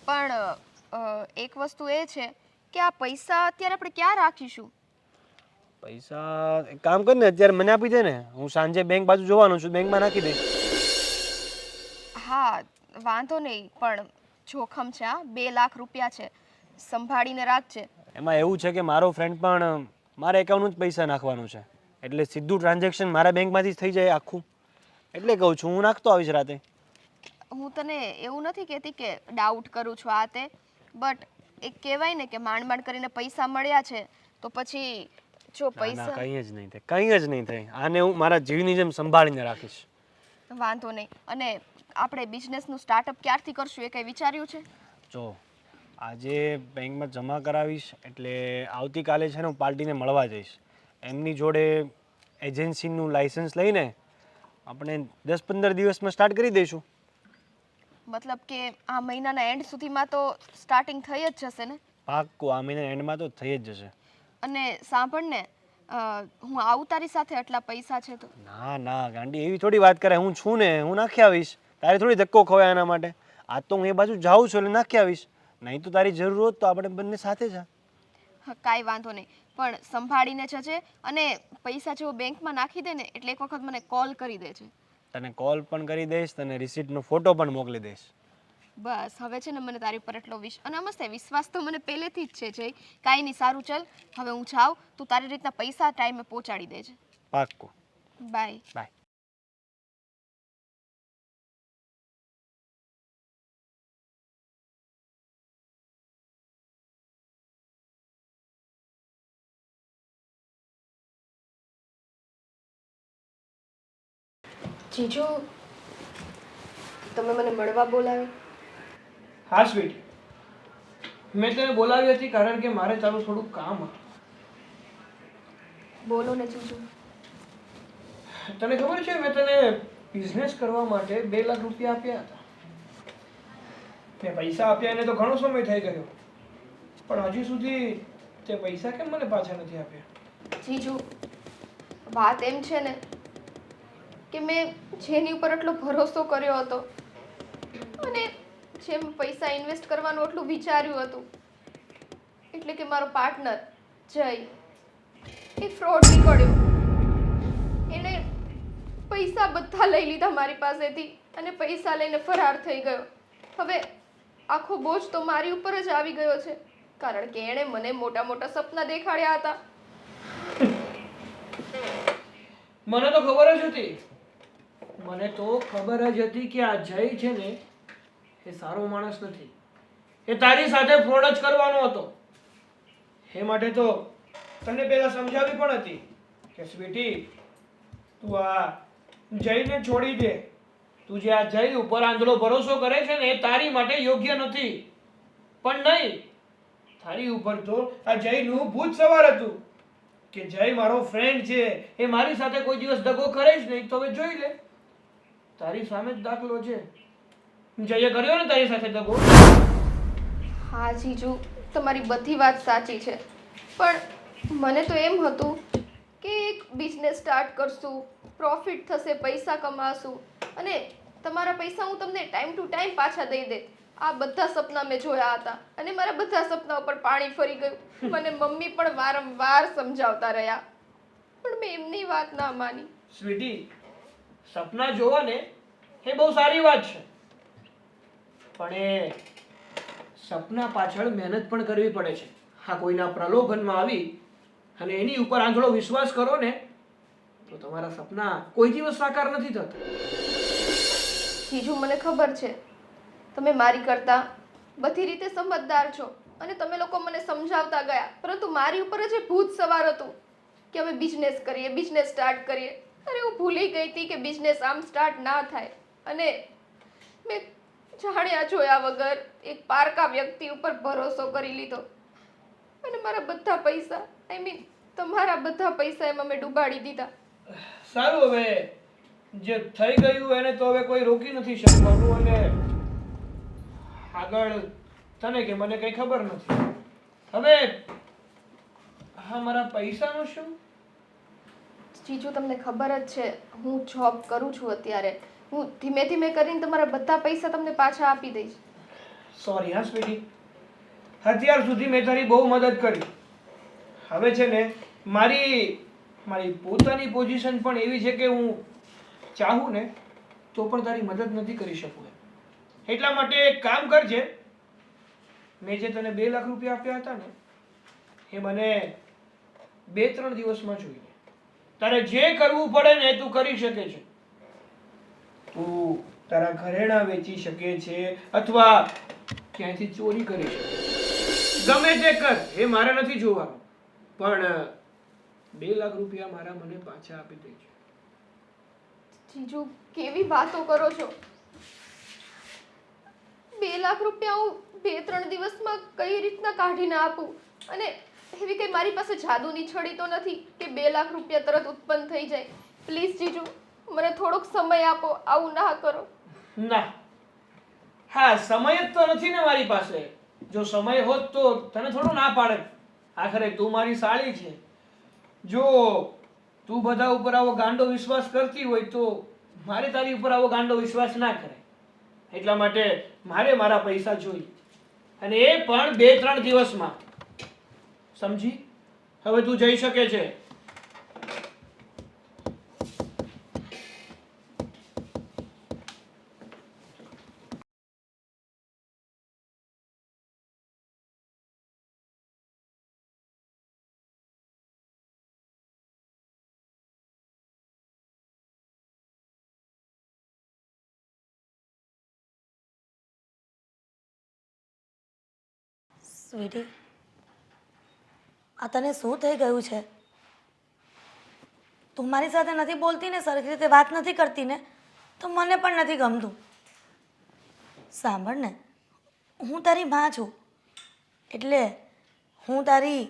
પણ એક વસ્તુ એ છે કે આ પૈસા અત્યારે આપણે ક્યાં રાખીશું? પૈસા એક કામ કર ને, અત્યારે મને આપી દે ને, હું સાંજે બેંક બાજુ જોવાનો છું, બેંકમાં નાખી દે. હા વાંધો નહીં, પણ જોખમ છે. આ 2 લાખ રૂપિયા છે, સંભાળીને રાખજે. એમાં એવું છે કે મારો ફ્રેન્ડ પણ મારા એકાઉન્ટનું જ પૈસા નાખવાનું છે, એટલે સીધું ટ્રાન્ઝેક્શન મારા બેંકમાંથી જ થઈ જાય આખું. એટલે કહું છું હું નાખતો આવીશ રાતે. હું તને એવું નથી કહેતી કે ડાઉટ કરું છું આ તે, બટ એક કહેવાય ને કે માંડ માંડ કરીને પૈસા મળ્યા છે તો પછી જો ના પૈસા કંઈ જ નહીં થાય, કંઈ જ નહીં થાય. આને હું મારા જીવની જેમ સંભાળીને રાખીશ. વાંધો નહીં. અને આપણે બિઝનેસનું સ્ટાર્ટઅપ ક્યારથી કરશું એ કંઈ વિચાર્યું છે? જો આજે બેંકમાં જમા કરાવીશ એટલે આવતીકાલે છે ને હું પાર્ટીને મળવા જઈશ. એમની જોડે એજન્સીનું લાઇસન્સ લઈને આપણે 10-15 દિવસમાં સ્ટાર્ટ કરી દઈશું. મતલબ કે આ મહિનાના એન્ડ સુધીમાં તો સ્ટાર્ટિંગ થઈ જ જશે ને? પાક્કું આ મહિના એન્ડમાં તો થઈ જ જશે. અને સાંભળ ને, હું આવું તારી સાથે, આટલા પૈસા છે તો? ના ના ગાંડી, એવી થોડી વાત કરે. હું છું ને, હું નાખી આવીશ. તારે થોડી ધક્કો ખવાય એના માટે. આ તો હું એ બાજુ જાઉં છું એટલે નાખી આવીશ. નહીં તો તારી જરૂર હોત તો આપણે બંને સાથે જ. કાંઈ વાંધો નહીં, પણ સંભાળીને જજે. અને પૈસા જેવો બેંકમાં નાખી દે ને એટલે એક વખત મને કોલ કરી દેજે. તને કોલ પણ કરી દઈશ, તને રિસીપ્ટનો ફોટો પણ મોકલી દઈશ. બસ હવે છે ને મને તારી પર એટલો વિશ્વાસ તો મને પહેલેથી જ છે જય. કાંઈ નહીં, સારું ચાલ હવે હું જાઉં, તું તારી રીતના પૈસા ટાઈમે પહોંચાડી દેજે. પાક્કું. બાય. બાય. જીજુ, તમે મને મળવા બોલાવી? હા સ્વીટી, મેં તને બોલાવી હતી કારણ કે મારે તારું થોડું કામ હતું. બોલો ને જીજુ. તને ખબર છે મેં તને બિઝનેસ કરવા માટે 2 લાખ રૂપિયા આપ્યા હતા. મેં પૈસા આપ્યા એને તો ઘણો સમય થઈ ગયો, પણ હજી સુધી તે પૈસા કેમ મને પાછા નથી આપ્યા? જીજુ, વાત એમ છે ને કે મેં જેની ઉપર એટલો ભરોસો કર્યો હતો અને જેમ પૈસા ઇન્વેસ્ટ કરવાનું એટલું વિચાર્યું હતું, એટલે કે મારો પાર્ટનર જય એ ફ્રોડ નીકળ્યો. એણે પૈસા બધા લઈ લીધા મારી પાસેથી અને પૈસા લઈને ફરાર થઈ ગયો. હવે આખો બોજ તો મારી ઉપર જ આવી ગયો છે, કારણ કે એણે મને મોટા મોટા સપના દેખાડ્યા હતા. મને તો ખબર જ હતી, મને તો ખબર જ હતી કે આ જય છે ને એ સારો માણસ નથી. એ તારી સાથે ફ્રોડ જ કરવાનો હતો. એ માટે તો તને પહેલા સમજાવી પણ હતી કે સ્વીટી, તું આ જયને છોડી દે. તું જે આ જય ઉપર આંધળો ભરોસો કરે છે ને એ તારી માટે યોગ્ય નથી. પણ નહીં, તારી ઉપર તો આ જયનું ભૂત સવાર હતું કે જય મારો ફ્રેન્ડ છે, એ મારી સાથે કોઈ દિવસ દગો કરે જ નહીં. તો હવે જોઈ લે, તારી સામે જ દાખલો છે. જયે કર્યો ને તારી સાથે દગો. હા જીજુ, તમારી બધી વાત સાચી છે, પણ મને તો એમ હતું કે એક બિઝનેસ સ્ટાર્ટ કરશું, પ્રોફિટ થશે, પૈસા કમાશું અને તમારા પૈસા હું તમને ટાઈમ ટુ ટાઈમ પાછા દઈ દે. આ બધા સપના મેં જોયા હતા અને મારા બધા સપના ઉપર પાણી ફરી ગયું. મને મમ્મી પણ વારંવાર સમજાવતા રહ્યા પણ મેં એમની વાત ના માની. સ્વીટી, સપના જોવા ને એ બહુ સારી વાત છે, પણ એ સપના પાછળ મહેનત પણ કરવી પડે છે. હા, કોઈના પ્રલોભનમાં આવી અને એની ઉપર આંધળો વિશ્વાસ કરો ને તો તમારા સપના કોઈ દિવસ સાકાર નથી થતા. જીજુ, મને ખબર છે તમે મારી કરતા બધી રીતે સમજદાર છો અને તમે લોકો મને સમજાવતા ગયા, પરંતુ મારી ઉપર જ એ ભૂત સવાર હતું કે અમે બિઝનેસ કરીએ, બિઝનેસ સ્ટાર્ટ કરીએ. અરે હું ભૂલી ગઈ હતી કે બિઝનેસ આમ સ્ટાર્ટ ના થાય અને મેં જાણ્યા જોયા વગર એક પારકા વ્યક્તિ ઉપર ભરોસો કરી લીધો અને મારા બધા પૈસા તમારા બધા પૈસા એમાં મેં ડૂબાડી દીધા. સારું, હવે જે થઈ ગયું એને તો હવે કોઈ રોકી નથી શકવાનું, અને આગળ તને કે મને કઈ ખબર નથી. હવે હા, મારા પૈસાનું શું? જીજુ, તમને ખબર જ છે હું જોબ કરું છું અત્યારે. હું ધીમે ધીમે કરીને તમારા બધા પૈસા તમને પાછા આપી દઈશ. સોરી હા સ્વીટી, અત્યાર સુધી મેં તારી બહુ મદદ કરી. હવે છે ને મારી પોતાની પોઝિશન પણ એવી છે કે હું ચાહું ને તો પણ તારી મદદ નથી કરી શકું. એટલા માટે એક કામ કરજે, મેં જે તને 2 લાખ રૂપિયા આપ્યા હતા ને એ મને 2-3 દિવસમાં જોઈએ. તારે જે કરવું પડે ને તું કરી શકે છે. તું તારા ઘરેણાં વેચી શકે છે અથવા ક્યાંયથી ચોરી કરી શકે છે. ગમે તે કર, એ મારે નથી જોવાનું, પણ 2 લાખ રૂપિયા મારા મને પાછા આપી દેજે. જીજુ, કેવી વાતો કરો છો? 2 લાખ રૂપિયા હું 2-3 દિવસમાં કઈ રીતના કાઢીને આપું? અને એવી કઈ મારી પાસે જાદુની છડી તો નથી કે 2 લાખ રૂપિયા તરત ઉત્પન્ન થઈ જાય. પ્લીઝ જીજુ, મને થોડોક સમય આપો, આવું ના કરો. ના, હા, સમય જ તો નથી ને મારી પાસે. જો સમય હોત તો તને થોડું ના પાડે. આખરે તું મારી સાળી છે. જો તું બધા ઉપર આવો ગાંડો વિશ્વાસ કરતી હોય તો મારે તારી ઉપર આવો ગાંડો વિશ્વાસ ના કરાય. એટલા માટે મારે મારા પૈસા જોઈએ, અને એ પણ 2-3 દિવસમાં. સમજી? હવે તું જઈ શકે છે. સ્વીટી, આ તને શું થઈ ગયું છે? તું મારી સાથે નથી બોલતી ને, સરખી રીતે વાત નથી કરતી ને, તો મને પણ નથી ગમતું. સાંભળ ને, હું તારી માં છું, એટલે હું તારી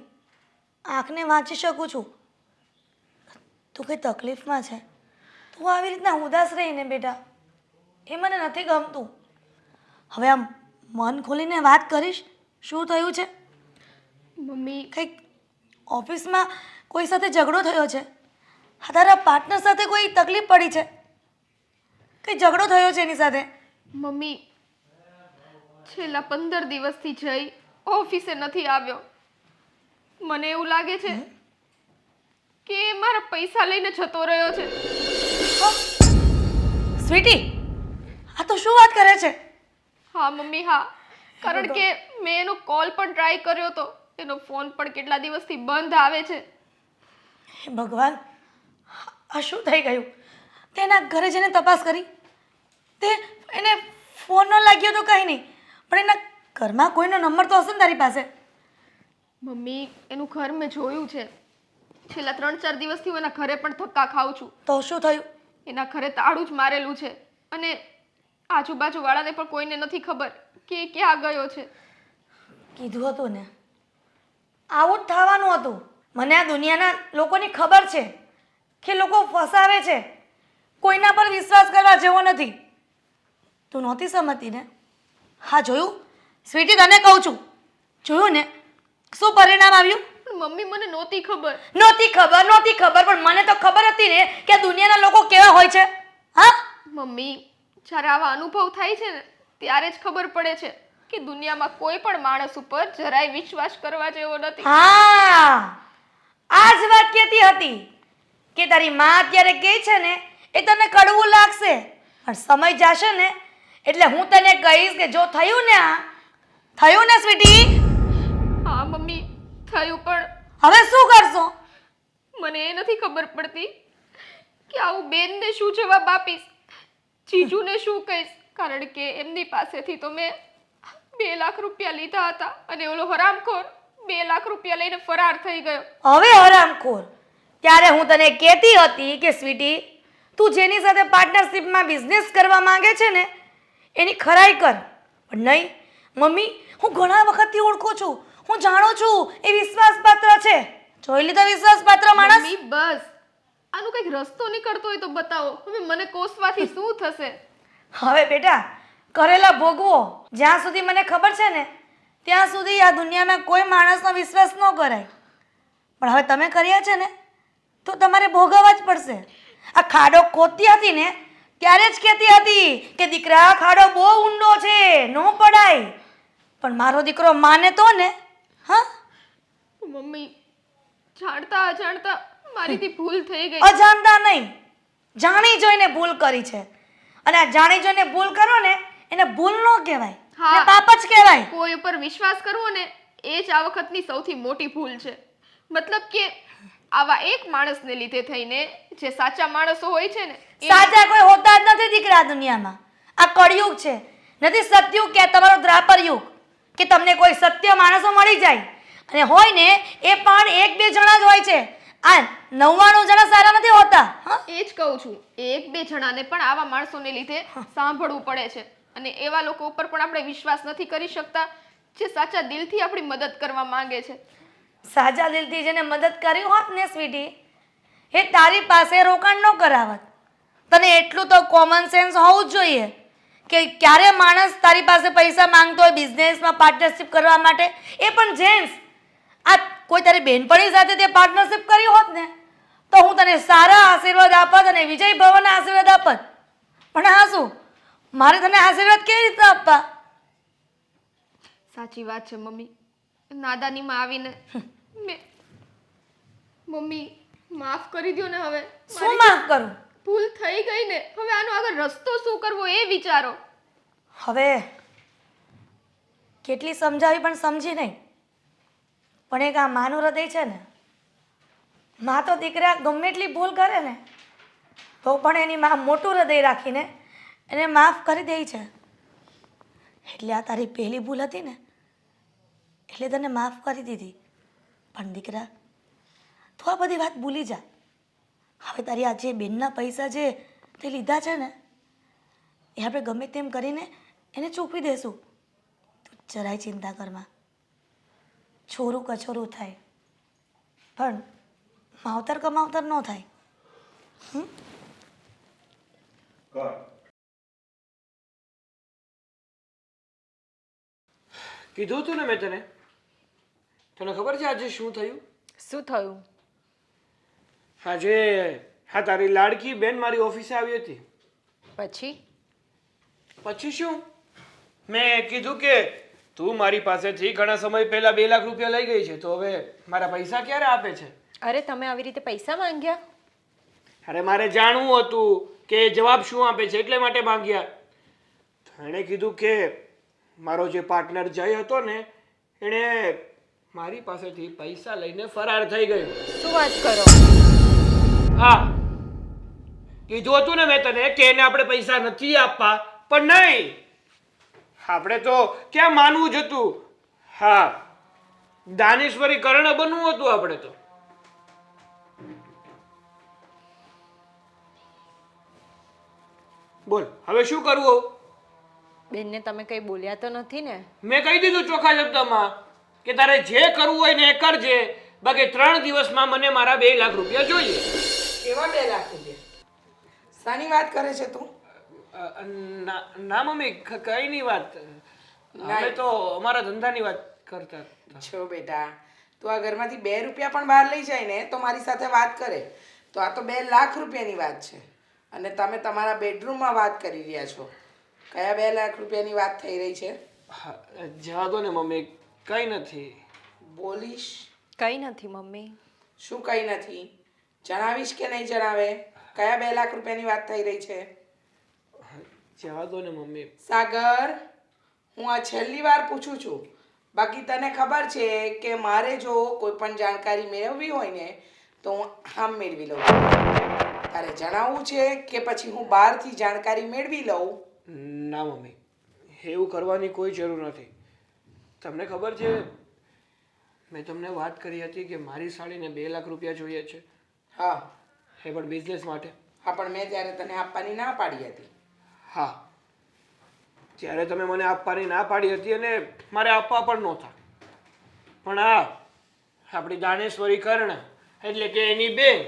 આંખને વાંચી શકું છું. તું કઈ તકલીફમાં છે, તું આવી રીતના ઉદાસ રહીને બેટા, એ મને નથી ગમતું. હવે આમ મન ખોલીને વાત કરીશ, શું થયું છે? મમ્મી, કંઈક ઓફિસમાં કોઈ સાથે ઝઘડો થયો છે? હા, તારા પાર્ટનર સાથે કોઈ તકલીફ પડી છે? કંઈ ઝઘડો થયો છે એની સાથે? મમ્મી, છેલ્લા 15 દિવસથી જઈ ઓફિસે નથી આવ્યો. મને એવું લાગે છે કે એ મારા પૈસા લઈને જતો રહ્યો છે. સ્વીટી, આ તો શું વાત કરે છે? હા મમ્મી, હા. કારણ કે મેં એનો કોલ પણ ટ્રાય કર્યો હતો, એનો ફોન પણ કેટલા દિવસથી બંધ આવે છે. હે ભગવાન, આ શું થઈ ગયું? તેના ઘરે જઈને તપાસ કરી? તે એને ફોન ન લાગ્યો તો કંઈ નહીં, પણ એના ઘરમાં કોઈનો નંબર તો હશે ને તારી પાસે? મમ્મી, એનું ઘર મેં જોયું છે. છેલ્લા 3-4 દિવસથી હું એના ઘરે પણ ધક્કા ખાઉં છું. તો શું થયું? એના ઘરે તાળું જ મારેલું છે અને આજુબાજુવાળાને પણ કોઈને નથી ખબર કે એ ક્યાં ગયો છે. કીધું હતું ને, આવું જ થવાનું હતું. મને આ દુનિયાના લોકોની ખબર છે કે લોકો ફસાવે છે, કોઈના પર વિશ્વાસ કરવા જેવો નથી. તું નહોતી સમજતી ને? હા, જોયું સ્વીટી, તને કહું છું, જોયું ને શું પરિણામ આવ્યું? પણ મમ્મી, મને નહોતી ખબર. નહોતી ખબર, પણ મને તો ખબર હતી ને કે આ દુનિયાના લોકો કેવા હોય છે. હા મમ્મી, જ્યારે આવા અનુભવ થાય છે ને ત્યારે જ ખબર પડે છે કે દુનિયામાં કોઈ પણ માણસ ઉપર જરાય વિશ્વાસ કરવા જેવો નથી. હા, આ જ વાત કહેતી હતી કે તારી માં અત્યારે કહે છે ને એ તને કડવું લાગશે, પણ સમય જશે ને એટલે હું તને કહીશ કે જો થયું ને થયું ને સ્વીટી, હા મમ્મી, થયું, પણ હવે શું કરશો? મને એ નથી ખબર પડતી કે આવું બેનને શું જવાબ આપીશ, જીજુને શું કહીશ, કારણ કે એમની પાસેથી તો મેં 2 લાખ રૂપિયા લીધા હતા અને ઓલો હરામખોર 2 લાખ રૂપિયા લઈને ફરાર થઈ ગયો. હવે હરામખોર, ત્યારે હું તને કહેતી હતી કે સ્વીટી તું જેની સાથે પાર્ટનરશિપમાં બિઝનેસ કરવા માંગે છે ને એની ખરાઈ કર, પણ નહીં મમ્મી, હું ઘણા વખતથી ઓળખું છું, હું જાણું છું એ વિશ્વાસપાત્ર છે. જોઈ લીધો વિશ્વાસપાત્ર માણસ? મમ્મી બસ, આનો કંઈક રસ્તો નીકળતો હોય તો બતાવો. હવે મને કોસવાથી શું થશે? હવે બેટા કરેલા ભોગવો. જ્યાં સુધી મને ખબર છે ને ત્યાં સુધી આ દુનિયામાં કોઈ માણસનો વિશ્વાસ ન કરાય, પણ હવે તમે કર્યા છે ને તો તમારે ભોગવવા જ પડશે. આ ખાડો ખોદતી હતી ને ત્યારે જ કહેતી હતી કે દીકરા ખાડો બહુ ઊંડો છે, ન પડાય, પણ મારો દીકરો માને તો ને. હા, મમ્મી, જાણતા અજાણતા મારીથી ભૂલ થઈ ગઈ. અજાણતા નહીં, જાણી જોઈને ભૂલ કરી છે, અને આ જાણી જોઈને ભૂલ કરો ને એને ભૂલ ન કહેવાય, હા. એ પાપ જ કહેવાય. કોઈ ઉપર વિશ્વાસ કરવો ને એ જ આ વખતની સૌથી મોટી ભૂલ છે. મતલબ કે આવા એક માણસને લીધે થઈને જે સાચા માણસો હોય છે ને સાચા કોઈ હોતા જ નથી દીકરા દુનિયામાં. આ કળયુગ છે, નથી સત્યુગ કે તમારો દ્રાપર યુગ કે તમને કોઈ સત્ય માણસો મળી જાય, અને હોય ને એ પણ 1-2 જણા જ હોય છે. આ 99 જણા સારા નથી હોતા. હા, એ જ કહું છું, 1-2 જણાને પણ આવા માણસોને લીધે સાંભળવું પડે છે, અને એવા લોકો ઉપર પણ આપણે વિશ્વાસ નથી કરી શકતા જે સાચા દિલથી આપણી મદદ કરવા માંગે છે. સાચા દિલથી જેને મદદ કરી હોત ને સ્વીટી, એ તારી પાસે રોકાણ ન કરાવત. તને એટલું તો કોમન સેન્સ હોવું જ જોઈએ કે ક્યારે માણસ તારી પાસે પૈસા માંગતો હોય બિઝનેસમાં પાર્ટનરશિપ કરવા માટે, એ પણ જેન્ટ્સ. આ કોઈ તારી બહેનપણી સાથે તે પાર્ટનરશિપ કરી હોત ને તો હું તને સારા આશીર્વાદ આપત અને વિજય ભવનના આશીર્વાદ આપત, પણ હા શું મારે તને આશીર્વાદ કેવી રીતના આપવા? સાચી વાત છે મમ્મી, નાદાનીમાં આવીને મેં મમ્મી માફ કરી દ્યો ને. હવે શું માફ કરું? ભૂલ થઈ ગઈ ને, હવે આનો આગળ રસ્તો શું કરવો એ વિચારો. હવે કેટલી સમજાવી પણ સમજી નહીં, પણ એક આ માનું હૃદય છે ને, માં તો દીકરા ગમે એટલી ભૂલ કરે ને તો પણ એની માં મોટું હૃદય રાખીને એને માફ કરી દે છે. એટલે આ તારી પહેલી ભૂલ હતી ને એટલે તને માફ કરી દીધી, પણ દીકરા તું આ બધી વાત ભૂલી જા. હવે તારી આ જે બેનના પૈસા જે તે લીધા છે ને એ આપણે ગમે તેમ કરીને એને ચૂકવી દેશું. તું જરાય ચિંતા કરમાં. છોરું કછોરું થાય પણ માવતર કમાવતર ન થાય. કીધું હતું ને મેં તને ખબર છે આજે શું થયું? શું થયું? આજે હા તારી લાડકી બેન મારી ઓફિસે આવી હતી. પછી શું, મેં કીધું કે તું મારી પાસેથી ઘણા સમય પહેલા 2 લાખ રૂપિયા લઈ ગઈ છે, તો હવે મારા પૈસા ક્યારે આપે છે? અરે તમે આવી રીતે પૈસા માંગ્યા? અરે મારે જાણવું હતું કે જવાબ શું આપે છે એટલે માટે માંગ્યા. એણે કીધું કે મારો જે પાર્ટનર જય હતો ને એણે મારી પાસેથી પૈસા લઈને ફરાર થઈ ગયો. શું વાત કરો? હા, કીધું હતું ને મેં તને કે એને આપણે પૈસા નથી આપવા, પણ નહીં, આપણે તો ક્યાં માનવું જ હતું. હા, દાનેશ્વરી કર્ણ બનવું હતું આપણે તો. બોલ હવે શું કરવું? બેનને તમે કંઈ બોલ્યા તો નથી ને? મેં કહી દીધું ચોખ્ખા શબ્દમાં કે તારે જે કરવું હોય ને એ કરજે, બાકી 3 દિવસમાં મને મારા 2 લાખ રૂપિયા જોઈએ. કેવા 2 લાખ રૂપિયા? શાની વાત કરે છે તું? ના મમ્મી, કઈ ની વાત, અમે તો અમારા ધંધાની વાત કરતા હતા. જો બેટા, તું આ ઘરમાંથી 2 રૂપિયા પણ બહાર લઈ જાય ને તો મારી સાથે વાત કરે, તો આ તો 2 લાખ રૂપિયાની વાત છે. અને તમે તમારા બેડરૂમમાં વાત કરી રહ્યા છો. કયા 2 લાખ રૂપિયાની વાત થઈ રહી છે? હા, જવા દો ને મમ્મી, કંઈ નથી. બોલીશ? કંઈ નથી મમ્મી. શું કંઈ નથી? જણાવીશ કે નહીં જણાવે? કયા 2 લાખ રૂપિયાની વાત થઈ રહી છે? જવા દો ને મમ્મી. સાગર, હું આ છેલ્લી વાર પૂછું છું. બાકી તને ખબર છે કે મારે જો કોઈ પણ જાણકારી મેળવવી હોય ને તો હું આમ મેળવી લઉં. તારે જણાવવું છે કે પછી હું બહારથી જાણકારી મેળવી લઉં? ના મમ્મી, એવું કરવાની કોઈ જરૂર નથી. તમને ખબર છે, મેં તમને વાત કરી હતી કે મારી સાડીને 2 લાખ રૂપિયા જોઈએ છે. હા. એ પણ બિઝનેસ માટે. હા, પણ મેં ત્યારે તને આપવાની ના પાડી હતી. હા, ત્યારે તમે મને આપવાની ના પાડી હતી અને મારે આપવા પણ નહોતા. પણ આપણી દાનેશ્વરી કર્ણ એટલે કે એની બેન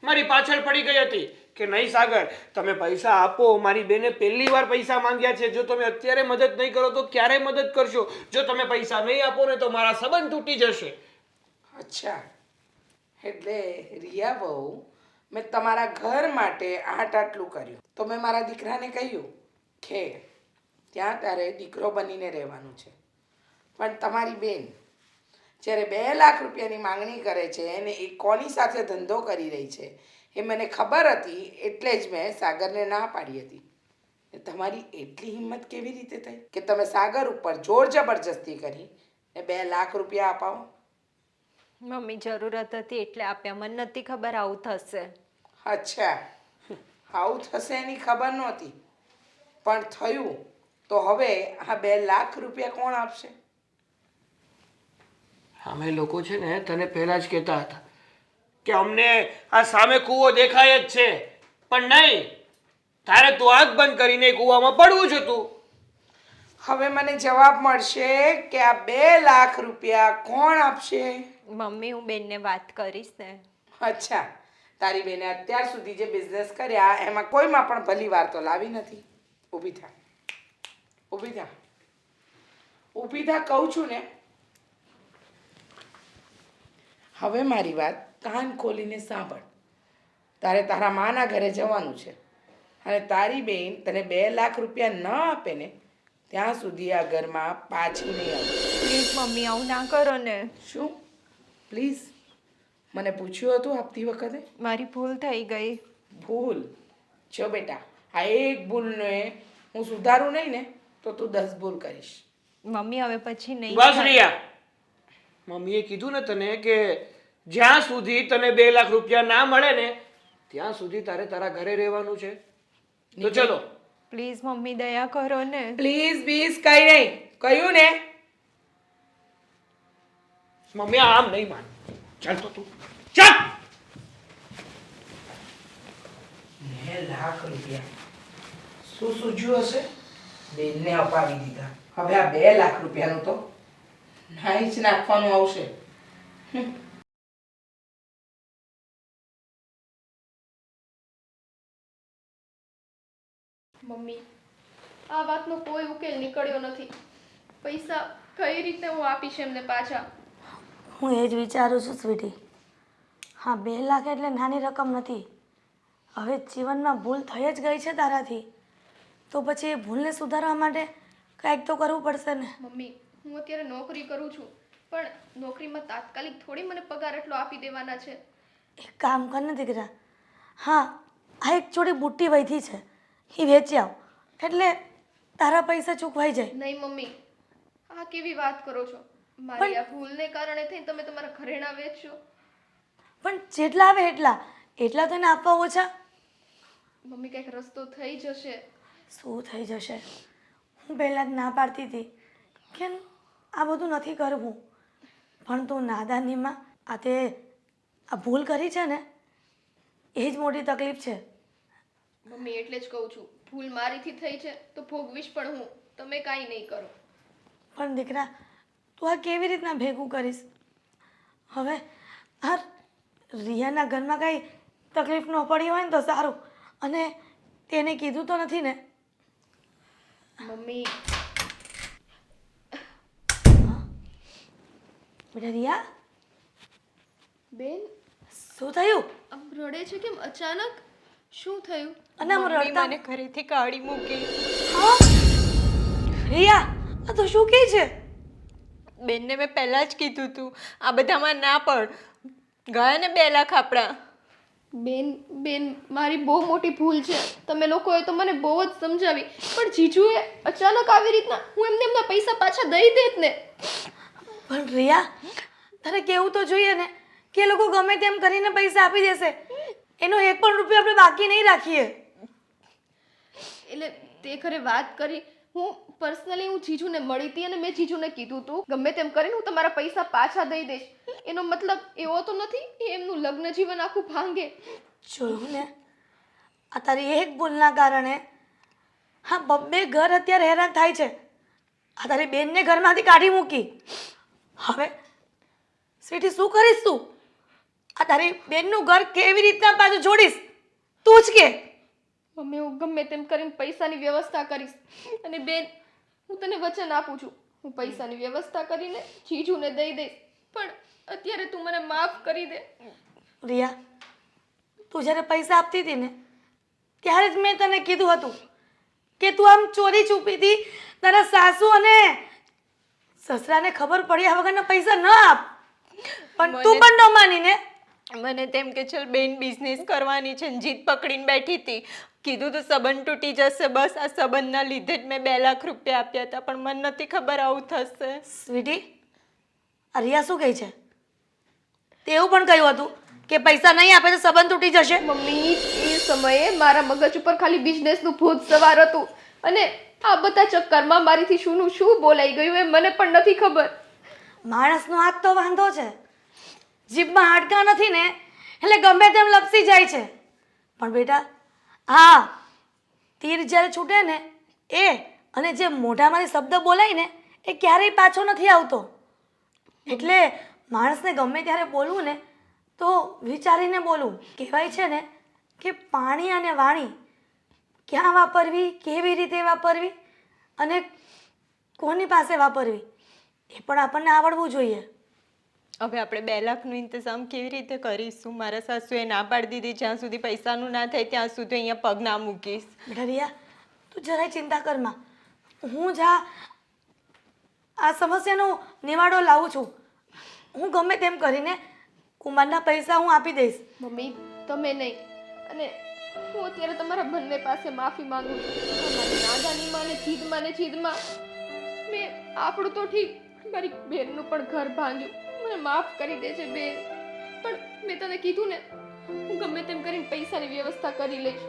મારી પાછળ પડી ગઈ હતી કે નહીં સાગર, તમે પૈસા આપો. મારી બેને પહેલી વાર પૈસા માંગ્યા છે. જો તમે અત્યારે મદદ નહીં કરો તો ક્યારે મદદ કરશો? જો તમે પૈસા નહીં આપો ને તો મારા સંબંધ તૂટી જશે. અચ્છા, એટલે રિયા બહુ, મેં તમારા ઘર માટે આટલું કર્યું તો મેં મારા દીકરાને કહ્યું કે ત્યાં તારે દીકરો બનીને રહેવાનું છે. પણ તમારી બેન જ્યારે 2 લાખ રૂપિયાની માંગણી કરે છે અને એ કોની સાથે ધંધો કરી રહી છે એ મને ખબર હતી, એટલે જ મેં સાગરને ના પાડી હતી. તમારી એટલી હિંમત કેવી રીતે થઈ કે તમે સાગર ઉપર જોર જબરજસ્તી કરી ને 2 લાખ રૂપિયા અપાવો? મમ્મી જરૂરત હતી એટલે આપ્યા. મને નથી ખબર આવું થશે. અચ્છા, આવું થશે એની ખબર નહોતી, પણ થયું. તો હવે આ 2 લાખ રૂપિયા કોણ આપશે? અમે લોકો છે ને તને પહેલા જ કહેતા હતા કે અમને આ સામે કૂવો દેખાય જ છે, પણ નહીં, તારે તું આંખ બંધ કરીને કૂવામાં પડવું જ હતું. હવે મને જવાબ મળશે કે આ 2 લાખ રૂપિયા કોણ આપશે? મમ્મી હું બેનને વાત કરીશ ને. અચ્છા, તારી બેને અત્યાર સુધી જે બિઝનેસ કર્યા એમાં કોઈમાં પણ ભલી વાર તો લાવી નથી. ઊભી થા, ઊભી થા, ઊભી થા કહું છું ને. હવે મારી વાત કાન ખોલીને સાંભળ. તારે તારા માના ઘરે જવાનું છે અને તારી બેન તને 2 લાખ રૂપિયા ન આપે ને ત્યાં સુધી આ ઘરમાં પાછી નહીં આવે. પ્લીઝ મમ્મી આવું ના કરો ને. શું પ્લીઝ? મને પૂછ્યું હતું આપતી વખતે? મારી ભૂલ થઈ ગઈ. ભૂલ? જો બેટા, આ એક ભૂલને હું સુધારું નહીં ને તો તું 10 ભૂલ કરીશ. મમ્મી હવે પછી નહીં બસ થાય. રિયા, મમ્મીએ કીધું ને તને કે જ્યાં સુધી તને 2 લાખ રૂપિયા ના મળે ને ત્યાં સુધી તારે તારા ઘરે રહેવાનું છે. તો ચલો. પ્લીઝ મમ્મી દયા કરો ને. પ્લીઝ બીઝ કઈ નહીં, કહ્યું ને. મમ્મી આમ નહીં માન. ચાલ તો તું ચાલ. 2 લાખ રૂપિયા શું સૂઝ્યું હશે? બેનને અપાવી દીધા. હવે આ 2 લાખ રૂપિયાનું તો નાઈ જ નાખવાનું આવશે. મમ્મી, આ વાતનો કોઈ ઉકેલ નીકળ્યો નથી. પૈસા કઈ રીતે હું આપીશ એમને પાછા? હું એ જ વિચારું છું સ્વીટી. હા, 2 લાખ એટલે નાની રકમ નથી. હવે જીવનમાં ભૂલ થઈ જ ગઈ છે તારાથી, તો પછી એ ભૂલને સુધારવા માટે કંઈક તો કરવું પડશે ને. મમ્મી, હું અત્યારે નોકરી કરું છું, પણ નોકરીમાં તાત્કાલિક થોડી મને પગાર એટલો આપી દેવાના છે. એક કામ કર ને દીકરા. હા, આ એક જોડી બુટ્ટી વૈધી છે, એ વેચી આવ એટલે તારા પૈસા ચૂકવાઈ જાય. નહીં મમ્મી, આ કેવી વાત કરો છો? મારી આ ભૂલને કારણે થઈને તમે તમારા ઘરેણાં વેચશો? પણ જેટલા આવે એટલા તો એને આપવા ઓછા. મમ્મી, કંઈક રસ્તો થઈ જશે. શું થઈ જશે? હું પહેલાં જ ના પાડતી હતી કે આ બધું નથી કરવું, પણ તું નાદાનીમાં આ ભૂલ કરી છે ને એ જ મોટી તકલીફ છે. મમ્મી, એટલે જ કહું છું, ભૂલ મારીથી થઈ છે તો ભોગવીશ પણ હું. તમે કાંઈ નહીં કરો. પણ દીકરા, તું આ કેવી રીતના ભેગું કરીશ? હવે આ રિયાના ઘરમાં કાંઈ તકલીફ ન પડી હોય ને તો સારું. અને તેને કીધું તો નથી ને? મમ્મી, બેટા રિયા, બેન શું થયું? આમ રડે છે કેમ અચાનક? શું થયું? અને આમ મમ્મી રડતા મને ઘરેથી કાઢી મૂકી. હા રિયા આ તો શું કહે છે? બેનને મેં પહેલાં જ કીધું તું આ બધામાં ના પડ. ગયા ને 2 લાખ આપણા. બેન મારી બહુ મોટી ભૂલ છે. તમે લોકોએ તો મને બહુ જ સમજાવી, પણ જીજુએ અચાનક આવી રીતના હું એમના પૈસા પાછા દઈ દેત ને. પણ રિયા તારે કેવું તો જોઈએ ને કે એ લોકો ગમે તેમ કરીને પૈસા આપી દેશે. એનો 1 પણ રૂપિયો આપણે બાકી નહીં રાખીએ. એટલે તે ખરે વાત કરી. હું પર્સનલી હું જીજુને મળી હતી અને મેં જીજુને કીધું હતું ગમે તેમ કરીને હું તમારા પૈસા પાછા દઈ દઈશ. એનો મતલબ એવો તો નથી કે એમનું લગ્ન જીવન આખું ભાંગે. જોયું ને આ તારી એક ભૂલના કારણે હા 2 ઘર અત્યારે હેરાન થાય છે. આ તારી બેનને ઘરમાંથી કાઢી મૂકી. હવે સ્વીટી શું કરીશ તું? આ તારી બેનનું ઘર કેવી રીતના પાછું જોડીશ તું જ કે. મમ્મી હું ગમે તેમ કરીને પૈસાની વ્યવસ્થા કરીશ. અને બેન હું તને વચન આપું છું હું પૈસાની વ્યવસ્થા કરીને જીજુને દઈ દઈશ. પણ અત્યારે તું મને માફ કરી દે. રિયા તું જ્યારે પૈસા આપતી હતી ને ત્યારે જ મેં તને કીધું હતું કે તું આમ ચોરી છુપીથી તારા સાસુ અને સસરાને ખબર પડ્યા વગરના પૈસા ન આપ. પણ તું પણ ન માનીને મને તેમ કે ચલ બેન બિઝનેસ કરવાની છે ને જીદ પકડીને બેઠી હતી. કીધું તો સંબંધ તૂટી જશે બસ આ સંબંધના લીધે જ મેં 2 લાખ રૂપિયા આપ્યા હતા પણ મને નથી ખબર આવું થશે. સ્વીટી આ રિયા શું કહે છે? તે એવું પણ કહ્યું હતું કે પૈસા નહીં આપે તો સંબંધ તૂટી જશે. મમ્મી એ સમયે મારા મગજ ઉપર ખાલી બિઝનેસનું ભૂત સવાર હતું અને આ બધા ચક્કરમાં મારીથી શુંનું શું બોલાઈ ગયું એ મને પણ નથી ખબર. માણસનો હાથ તો વાંધો છે, જીભમાં હાડકા નથી ને એટલે ગમે તેમ લપસી જાય છે. પણ બેટા હા તીર જ્યારે છૂટે ને એ અને જે મોઢામાંથી શબ્દ બોલાય ને એ ક્યારેય પાછો નથી આવતો. એટલે માણસને ગમે ત્યારે બોલવું ને તો વિચારીને બોલવું. કહેવાય છે ને કે પાણી અને વાણી ક્યાં વાપરવી, કેવી રીતે વાપરવી અને કોની પાસે વાપરવી એ પણ આપણને આવડવું જોઈએ. હવે આપણે 2 લાખનો ઇંતજામ કેવી રીતે કરીશું? મારા સાસુએ ના પાડી દીધી જ્યાં સુધી પૈસાનું ના થાય ત્યાં સુધી અહીંયા પગ ના મૂકીશ. બેટા રિયા તું જરાય ચિંતા કરમાં. હું જ આ સમસ્યાનો નિવાડો લાવું છું. હું ગમે તેમ કરીને કુમારના પૈસા હું આપી દઈશ. મમ્મી તમે નહીં. અને હું અત્યારે તમારા બંને પાસે માફી માંગુ છું. તમારી નાદાનીમાં ને જીદમાં મેં આપણું તો ઠીક મારી બેનનું પણ ઘર ભાંગ્યું. મને માફ કરી દે છે બેન. પણ મેં તને કીધું ને હું ગમે તેમ કરીને પૈસાની વ્યવસ્થા કરી લઈશ.